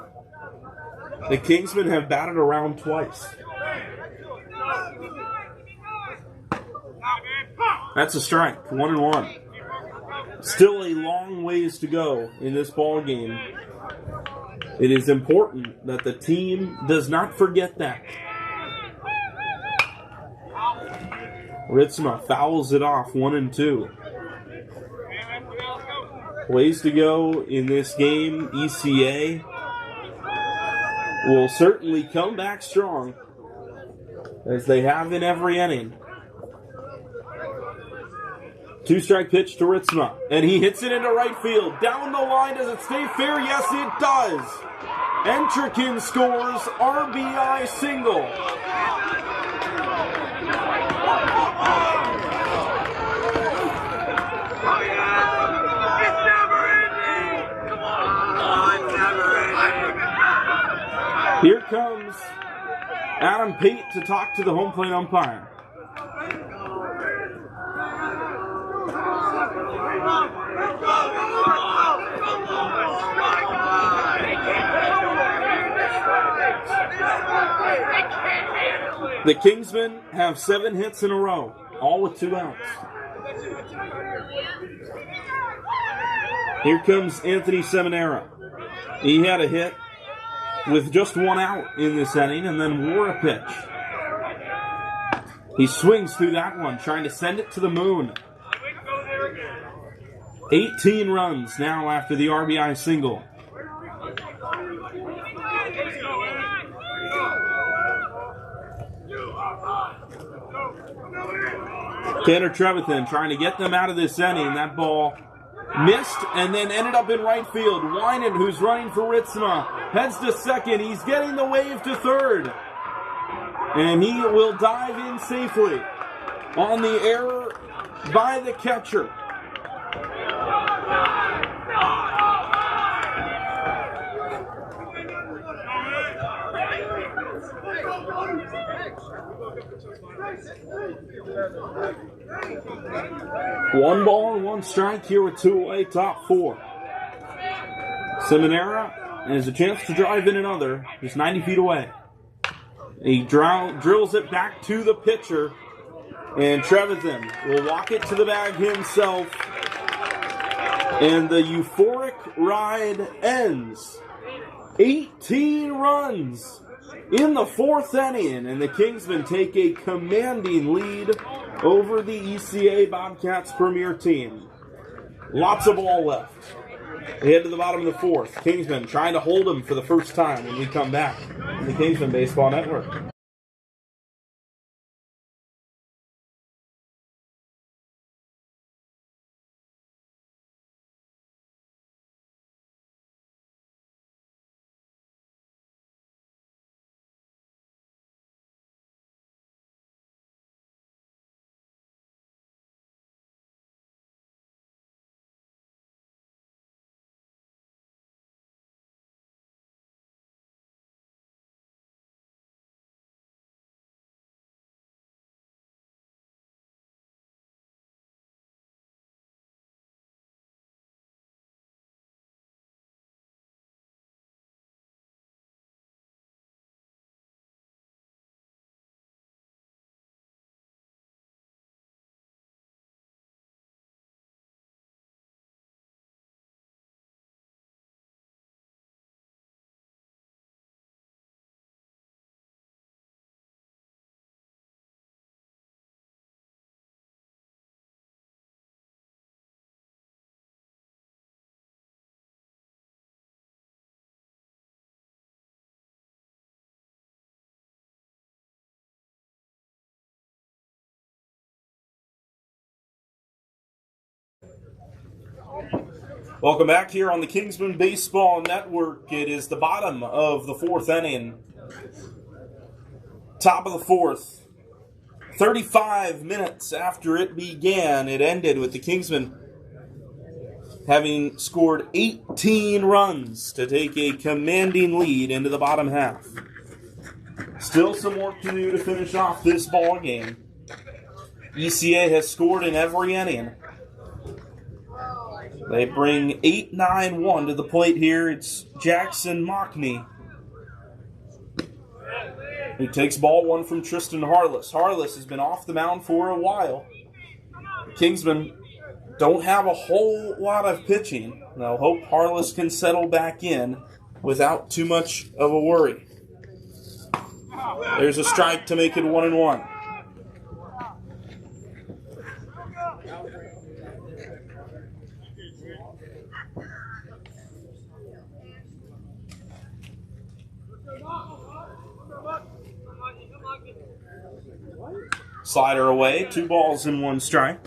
The Kingsmen have batted around twice. That's a strike, 1-1. Still a long ways to go in this ball game. It is important that the team does not forget that. Ritzma fouls it off, 1-2. Ways to go in this game. ECA will certainly come back strong, as they have in every inning. 2-strike pitch to Ritzma, and he hits it into right field. Down the line, does it stay fair? Yes, it does. Entrikin scores, RBI single. Here comes Adam Pate to talk to the home plate umpire. The Kingsmen have 7 hits in a row, all with 2 outs. Here comes Anthony Seminara. He had a hit with just 1 out in this inning and then wore a pitch. He swings through that one, trying to send it to the moon. 18 runs now after the RBI single. Tanner Trevathan trying to get them out of this inning. That ball missed and then ended up in right field. Winan, who's running for Ritzma, heads to second. He's getting the wave to third. And he will dive in safely on the error by the catcher. One ball and 1 strike here with 2 away, top 4. Seminara has a chance to drive in another, just 90 feet away. He drills it back to the pitcher, and Trevathan will walk it to the bag himself, and the euphoric ride ends. 18 runs in the 4th inning, and the Kingsmen take a commanding lead over the ECA Bobcats premier team. Lots of ball left. They head to the bottom of the 4th. Kingsmen trying to hold them for the first time when we come back on the Kingsmen Baseball Network. Welcome back here on the Kingsmen Baseball Network. It is the bottom of the 4th inning. Top of the 4th. 35 minutes after it began, it ended with the Kingsmen having scored 18 runs to take a commanding lead into the bottom half. Still some work to do to finish off this ball game. ECA has scored in every inning. They bring 8-9-1 to the plate here. It's Jackson Mockney He takes ball one from Tristan Harless. Harless has been off the mound for a while. Kingsmen don't have a whole lot of pitching. They'll hope Harless can settle back in without too much of a worry. There's a strike to make it 1-1. Slider away, 2 balls and 1 strike.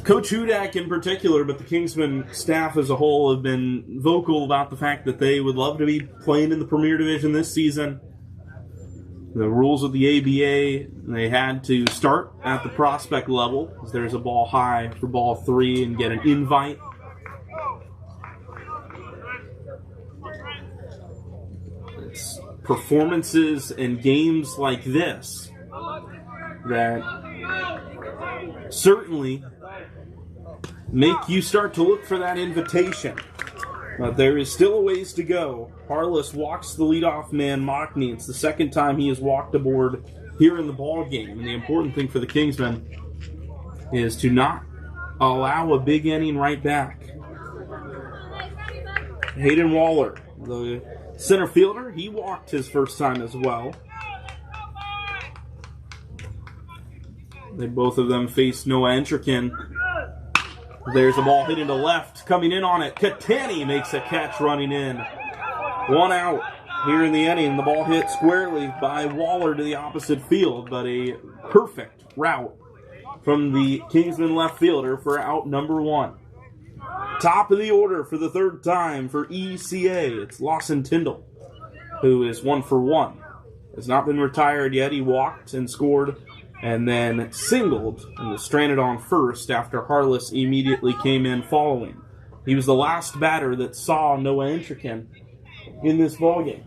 Coach Hudak in particular, but the Kingsmen staff as a whole have been vocal about the fact that they would love to be playing in the Premier Division this season. The rules of the ABA, they had to start at the prospect level, as there's a ball high for ball 3 and get an invite. It's performances and games like this that certainly make you start to look for that invitation. But there is still a ways to go. Harless walks the leadoff man, Mockney. It's the second time he has walked aboard here in the ball game. And the important thing for the Kingsmen is to not allow a big inning right back. Hayden Waller, the center fielder, he walked his first time as well. Both of them face Noah Entrikin. There's a ball hit into left. Coming in on it, Catani makes a catch running in. 1 out here in the inning. The ball hit squarely by Waller to the opposite field, but a perfect route from the Kingsman left fielder for out number 1. Top of the order for the 3rd time for ECA. It's Lawson Tyndall, who is 1 for 1. Has not been retired yet. He walked and scored and then singled and was stranded on first after Harless immediately came in following. He was the last batter that saw Noah Entrikin in this ballgame.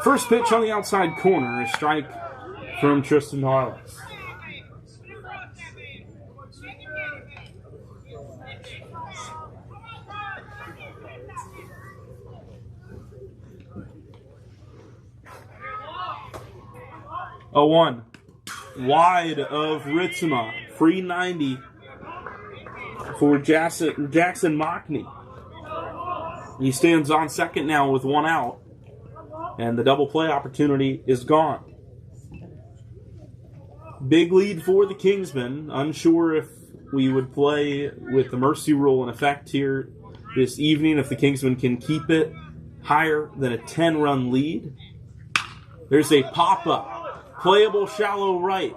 First pitch on the outside corner, a strike from Tristan Harless. A 1. Wide of Ritzema. Free 90 for Jackson Mockney. He stands on second now with 1 out. And the double play opportunity is gone. Big lead for the Kingsmen. Unsure if we would play with the mercy rule in effect here this evening, if the Kingsmen can keep it higher than a 10-run lead. There's a pop-up. Playable shallow right.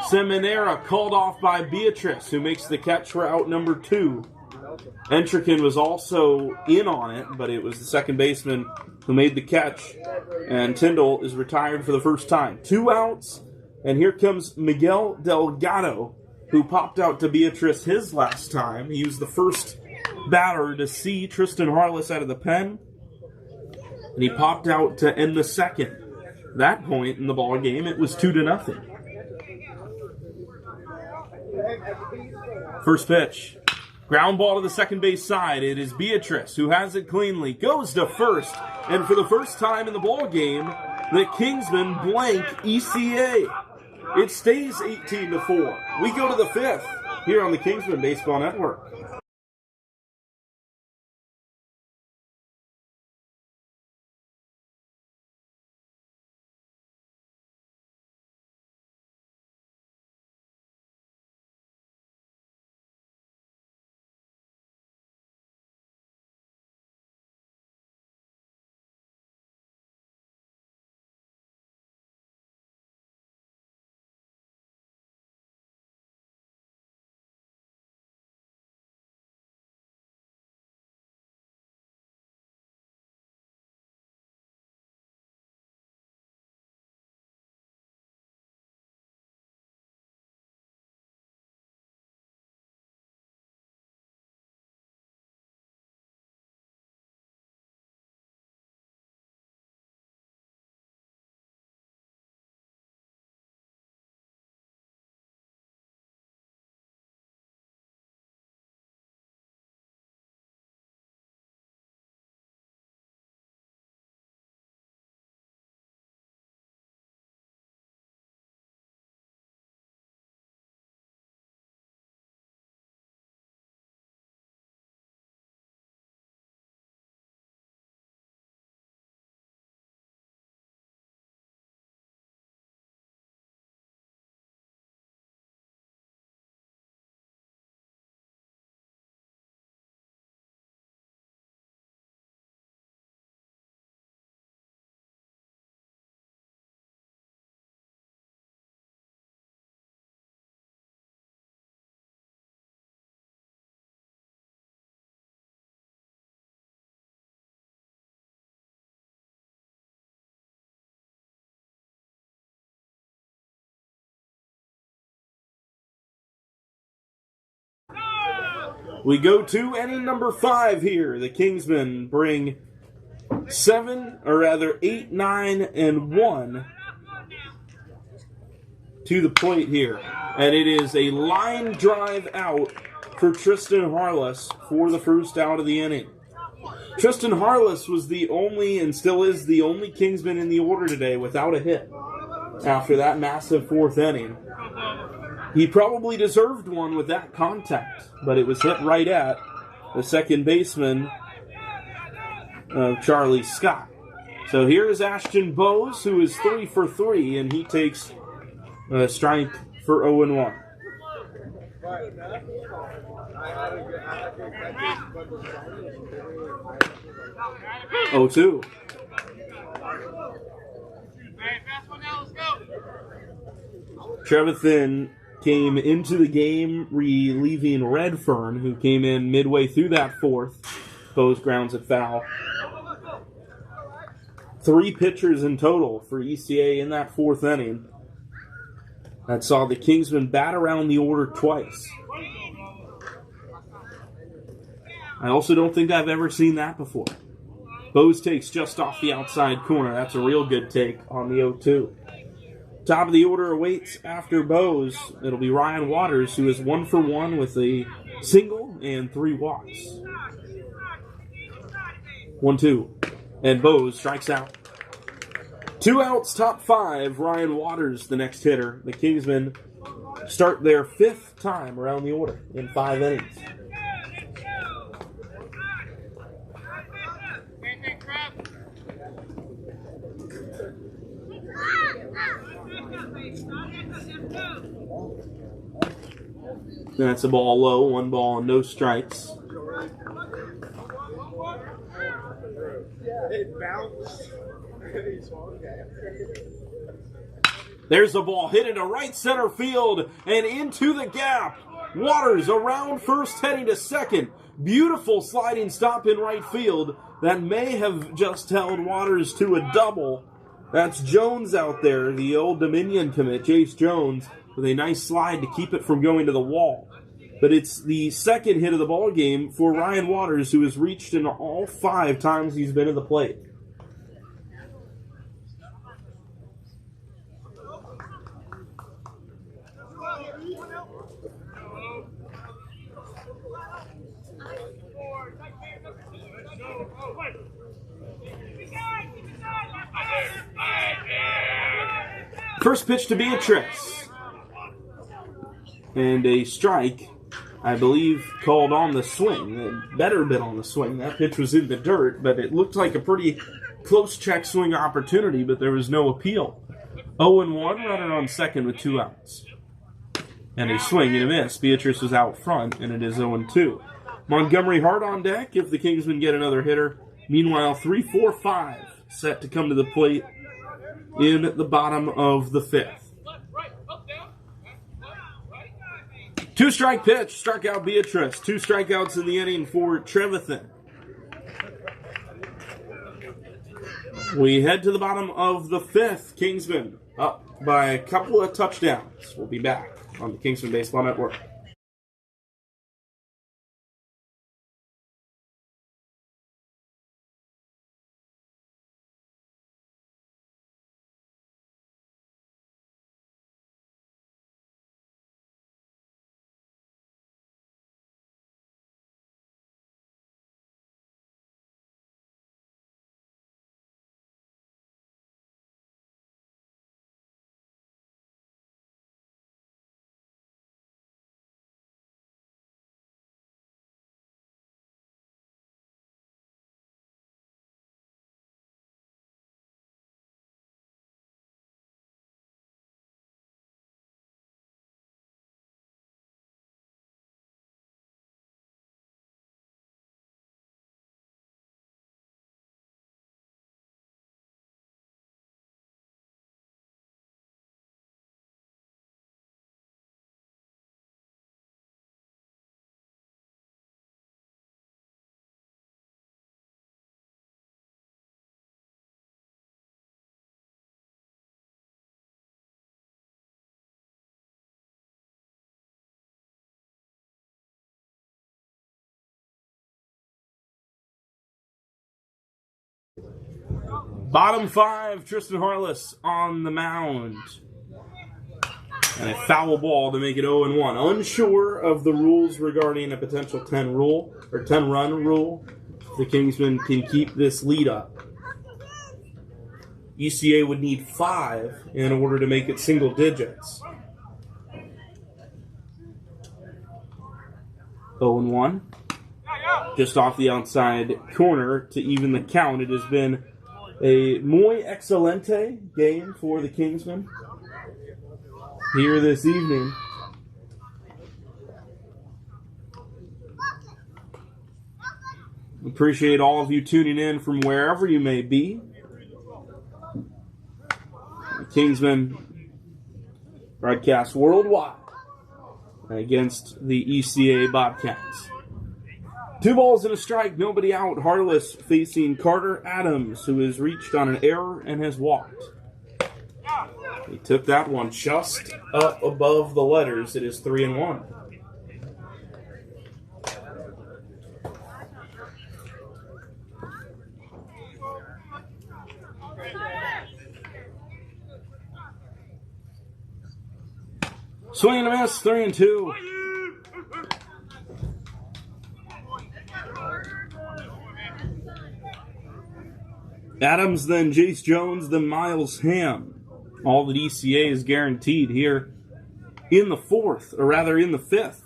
Seminara called off by Beatrice, who makes the catch for out number 2. Entrikin was also in on it, but it was the second baseman who made the catch. And Tyndall is retired for the first time. 2 outs, and here comes Miguel Delgado, who popped out to Beatrice his last time. He was the first batter to see Tristan Harless out of the pen, and he popped out to end the second. That point in the ball game, it was 2-0. First pitch. Ground ball to the second base side. It is Beatrice who has it cleanly. Goes to first. And for the first time in the ball game, the Kingsmen blank ECA. It stays 18-4. We go to the 5th here on the Kingsmen Baseball Network. We go to inning number 5 here. The Kingsmen bring 8, 9, and 1 to the plate here. And it is a line drive out for Tristan Harless for the first out of the inning. Tristan Harless was the only, and still is the only Kingsman in the order today without a hit after that massive 4th inning. He probably deserved one with that contact, but it was hit right at the second baseman, Charlie Scott. So here is Ashton Bowes, who is 3 for 3, and he takes a strike for 0-1. 0-2. Trevathan came into the game relieving Redfern, who came in midway through that 4th. Bowes grounds it foul. 3 pitchers in total for ECA in that 4th inning. That saw the Kingsmen bat around the order twice. I also don't think I've ever seen that before. Bowes takes just off the outside corner. That's a real good take on the 0-2. Top of the order awaits after Bowes. It'll be Ryan Waters, who is 1 for 1 with a single and 3 walks. 1-2. And Bowes strikes out. 2 outs, top 5. Ryan Waters, the next hitter. The Kingsmen start their 5th time around the order in 5 innings. That's a ball low, 1 ball and no strikes. There's the ball hit into right center field and into the gap. Waters around first, heading to second. Beautiful sliding stop in right field that may have just held Waters to a double. That's Jones out there, the Old Dominion commit, Jace Jones, with a nice slide to keep it from going to the wall. But it's the second hit of the ball game for Ryan Waters, who has reached in all 5 times he's been at the plate. First pitch to Beatrice. And a strike, I believe, called on the swing. A better bit on the swing. That pitch was in the dirt, but it looked like a pretty close check swing opportunity, but there was no appeal. 0-1, runner on second with 2 outs. And a swing and a miss. Beatrice was out front, and it is 0-2. Montgomery Hart on deck if the Kingsmen get another hitter. Meanwhile, 3, 4, 5 set to come to the plate in the bottom of the 5th. 2-strike pitch, struck out Beatrice. 2 strikeouts in the inning for Trevathan. We head to the bottom of the 5th. Kingsmen up by a couple of touchdowns. We'll be back on the Kingsmen Baseball Network. Bottom 5, Tristan Harless on the mound. And a foul ball to make it 0-1. Unsure of the rules regarding a potential 10-run rule. The Kingsmen can keep this lead up. ECA would need 5 in order to make it single digits. 0-1. Just off the outside corner to even the count. It has been a muy excelente game for the Kingsmen here this evening. Appreciate all of you tuning in from wherever you may be. The Kingsmen broadcast worldwide against the ECA Bobcats. 2 balls and a strike, nobody out. Harless facing Carter Adams, who has reached on an error and has walked. He took that one just up above the letters. It is 3-1. Swing and a miss, 3-2. Adams, then Jace Jones, then Miles Ham. All that ECA is guaranteed here in the 4th, or rather in the 5th.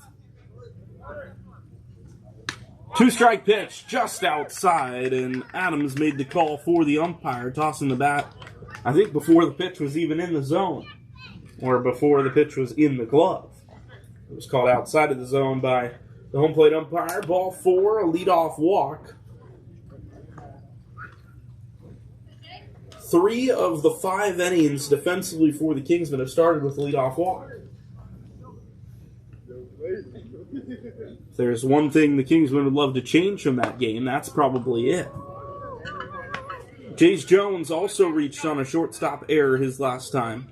2-strike pitch just outside, and Adams made the call for the umpire, tossing the bat, I think before the pitch was even in the zone, or before the pitch was in the glove. It was called outside of the zone by the home plate umpire. Ball 4, a leadoff walk. 3 of the 5 innings defensively for the Kingsmen have started with a leadoff walk. If there's one thing the Kingsmen would love to change from that game, that's probably it. Jace Jones also reached on a shortstop error his last time.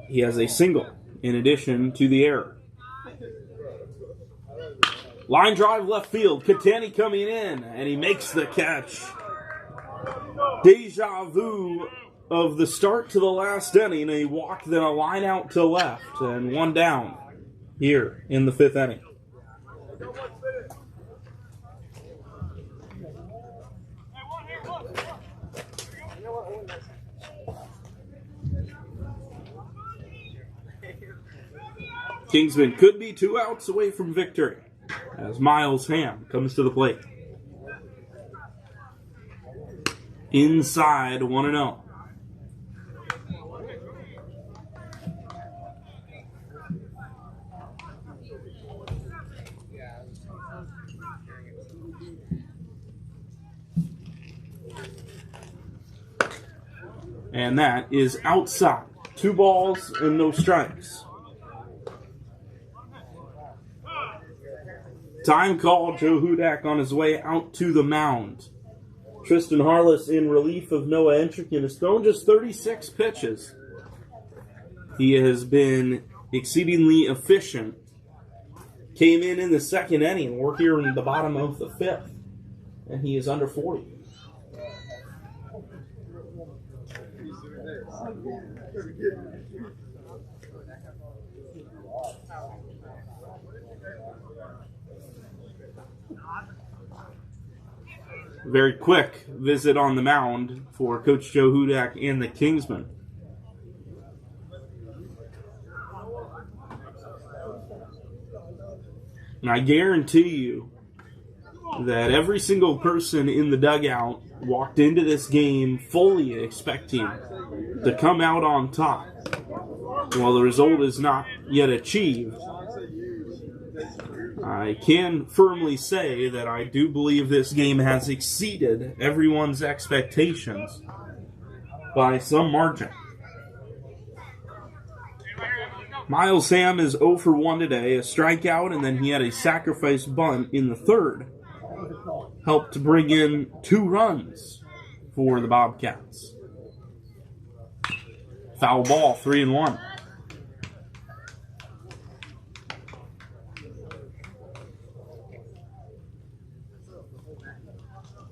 He has a single in addition to the error. Line drive left field. Catani coming in, and he makes the catch. Deja vu of the start to the last inning. A walk, then a line out to left, and 1 down here in the 5th inning. Kingsmen could be 2 outs away from victory as Miles Ham comes to the plate. Inside 1-0. And that is outside. 2 balls and no strikes. Time call. Joe Hudak on his way out to the mound. Tristan Harless in relief of Noah Entrican has thrown just 36 pitches. He has been exceedingly efficient. Came in the 2nd inning. We're here in the bottom of the 5th. And he is under 40. Very quick visit on the mound for Coach Joe Hudak and the Kingsmen. And I guarantee you that every single person in the dugout walked into this game fully expecting to come out on top. While the result is not yet achieved, I can firmly say that I do believe this game has exceeded everyone's expectations by some margin. Miles Sam is 0 for 1 today, a strikeout, and then he had a sacrifice bunt in the 3rd. Helped to bring in 2 runs for the Bobcats. Foul ball, 3-1.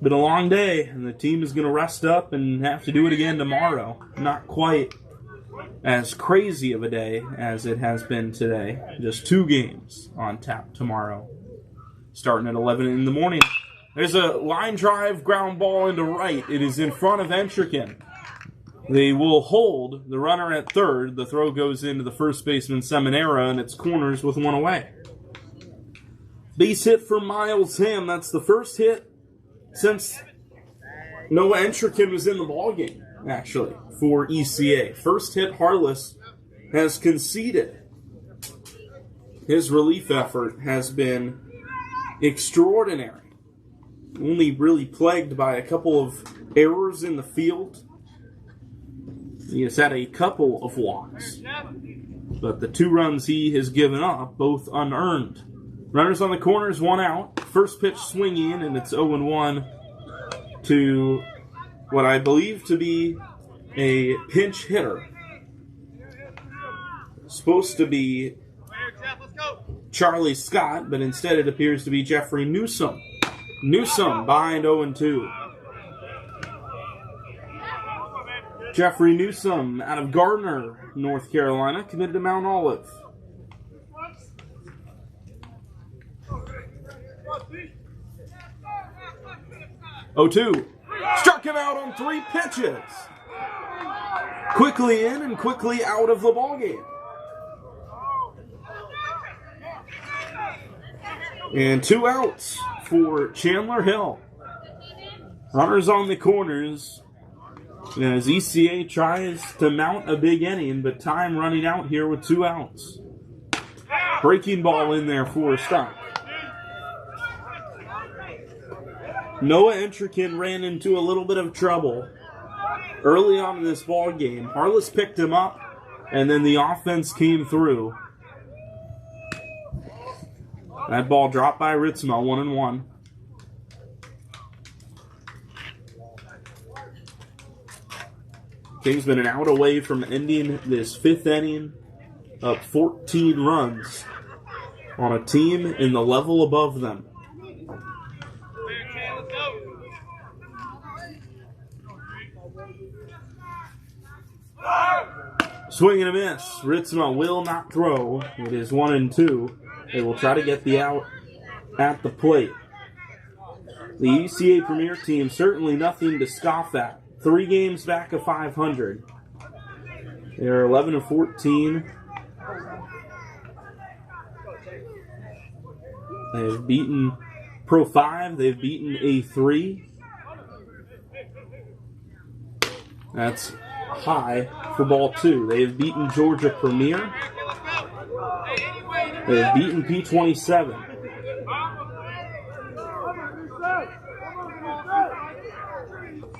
Been a long day, and the team is going to rest up and have to do it again tomorrow. Not quite as crazy of a day as it has been today. Just 2 games on tap tomorrow, starting at 11 in the morning. There's a line drive ground ball into right. It is in front of Entrican. They will hold the runner at third. The throw goes into the first baseman, Seminara, and it's corners with 1 away. Base hit for Miles Ham. That's the first hit since Noah Entrican was in the ballgame, actually, for ECA. First hit Harless has conceded. His relief effort has been extraordinary. Only really plagued by a couple of errors in the field. He has had a couple of walks, but the 2 runs he has given up, both unearned. Runners on the corners, 1 out. First pitch swinging, and it's 0-1 to what I believe to be a pinch hitter. Supposed to be Charlie Scott, but instead it appears to be Jeffrey Newsom. Newsom behind 0-2. Jeffrey Newsom out of Gardner, North Carolina, committed to Mount Olive. 0-2. Struck him out on 3 pitches. Quickly in and quickly out of the ballgame. And 2 outs for Chandler Hill. Runners on the corners as ECA tries to mount a big inning, but time running out here with 2 outs. Breaking ball in there for a stop. Noah Entrican ran into a little bit of trouble early on in this ball game. Harless picked him up, and then the offense came through. That ball dropped by Ritzma, 1-1. Kingsmen an out away from ending this 5th inning, up 14 runs on a team in the level above them. Swing and a miss. Ritzma will not throw. It is 1-2. They will try to get the out at the plate. The ECA Premier team, certainly nothing to scoff at. 3 games back of 500. They are 11-14. They've beaten Pro 5. They've beaten A3. That's high for ball 2. They have beaten Georgia Premier. They have beaten P27.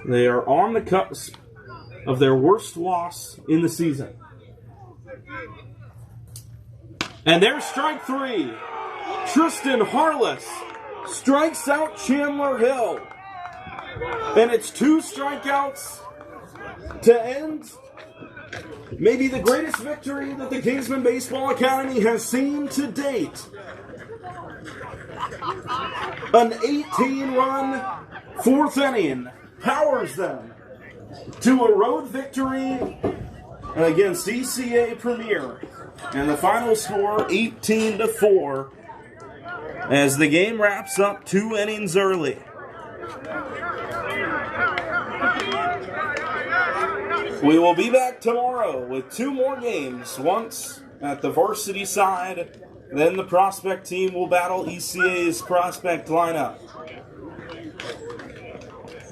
They are on the cusp of their worst loss in the season. And there's strike 3. Tristan Harless strikes out Chandler Hill. And it's 2 strikeouts to end maybe the greatest victory that the Kingsmen Baseball Academy has seen to date. An 18-run 4th inning powers them to a road victory against ECA Premier. And the final score, 18-4, as the game wraps up 2 innings early. We will be back tomorrow with 2 more games, once at the varsity side, then the prospect team will battle ECA's prospect lineup.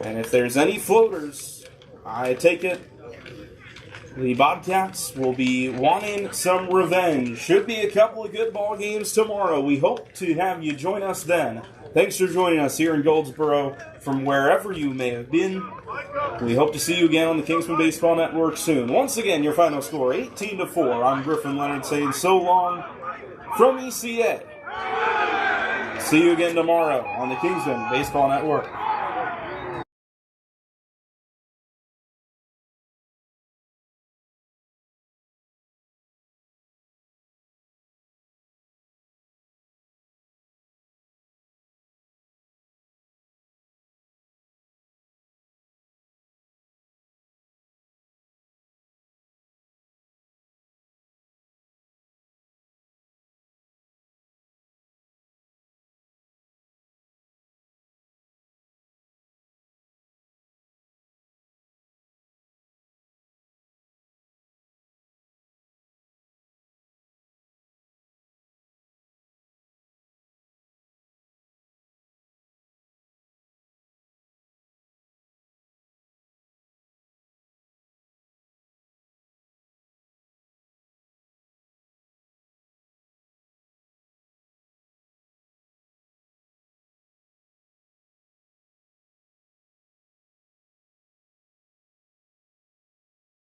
And if there's any floaters, I take it the Bobcats will be wanting some revenge. Should be a couple of good ball games tomorrow. We hope to have you join us then. Thanks for joining us here in Goldsboro from wherever you may have been. We hope to see you again on the Kingsmen Baseball Network soon. Once again, your final score, 18-4. I'm Griffin Leonard saying so long from ECA. See you again tomorrow on the Kingsmen Baseball Network.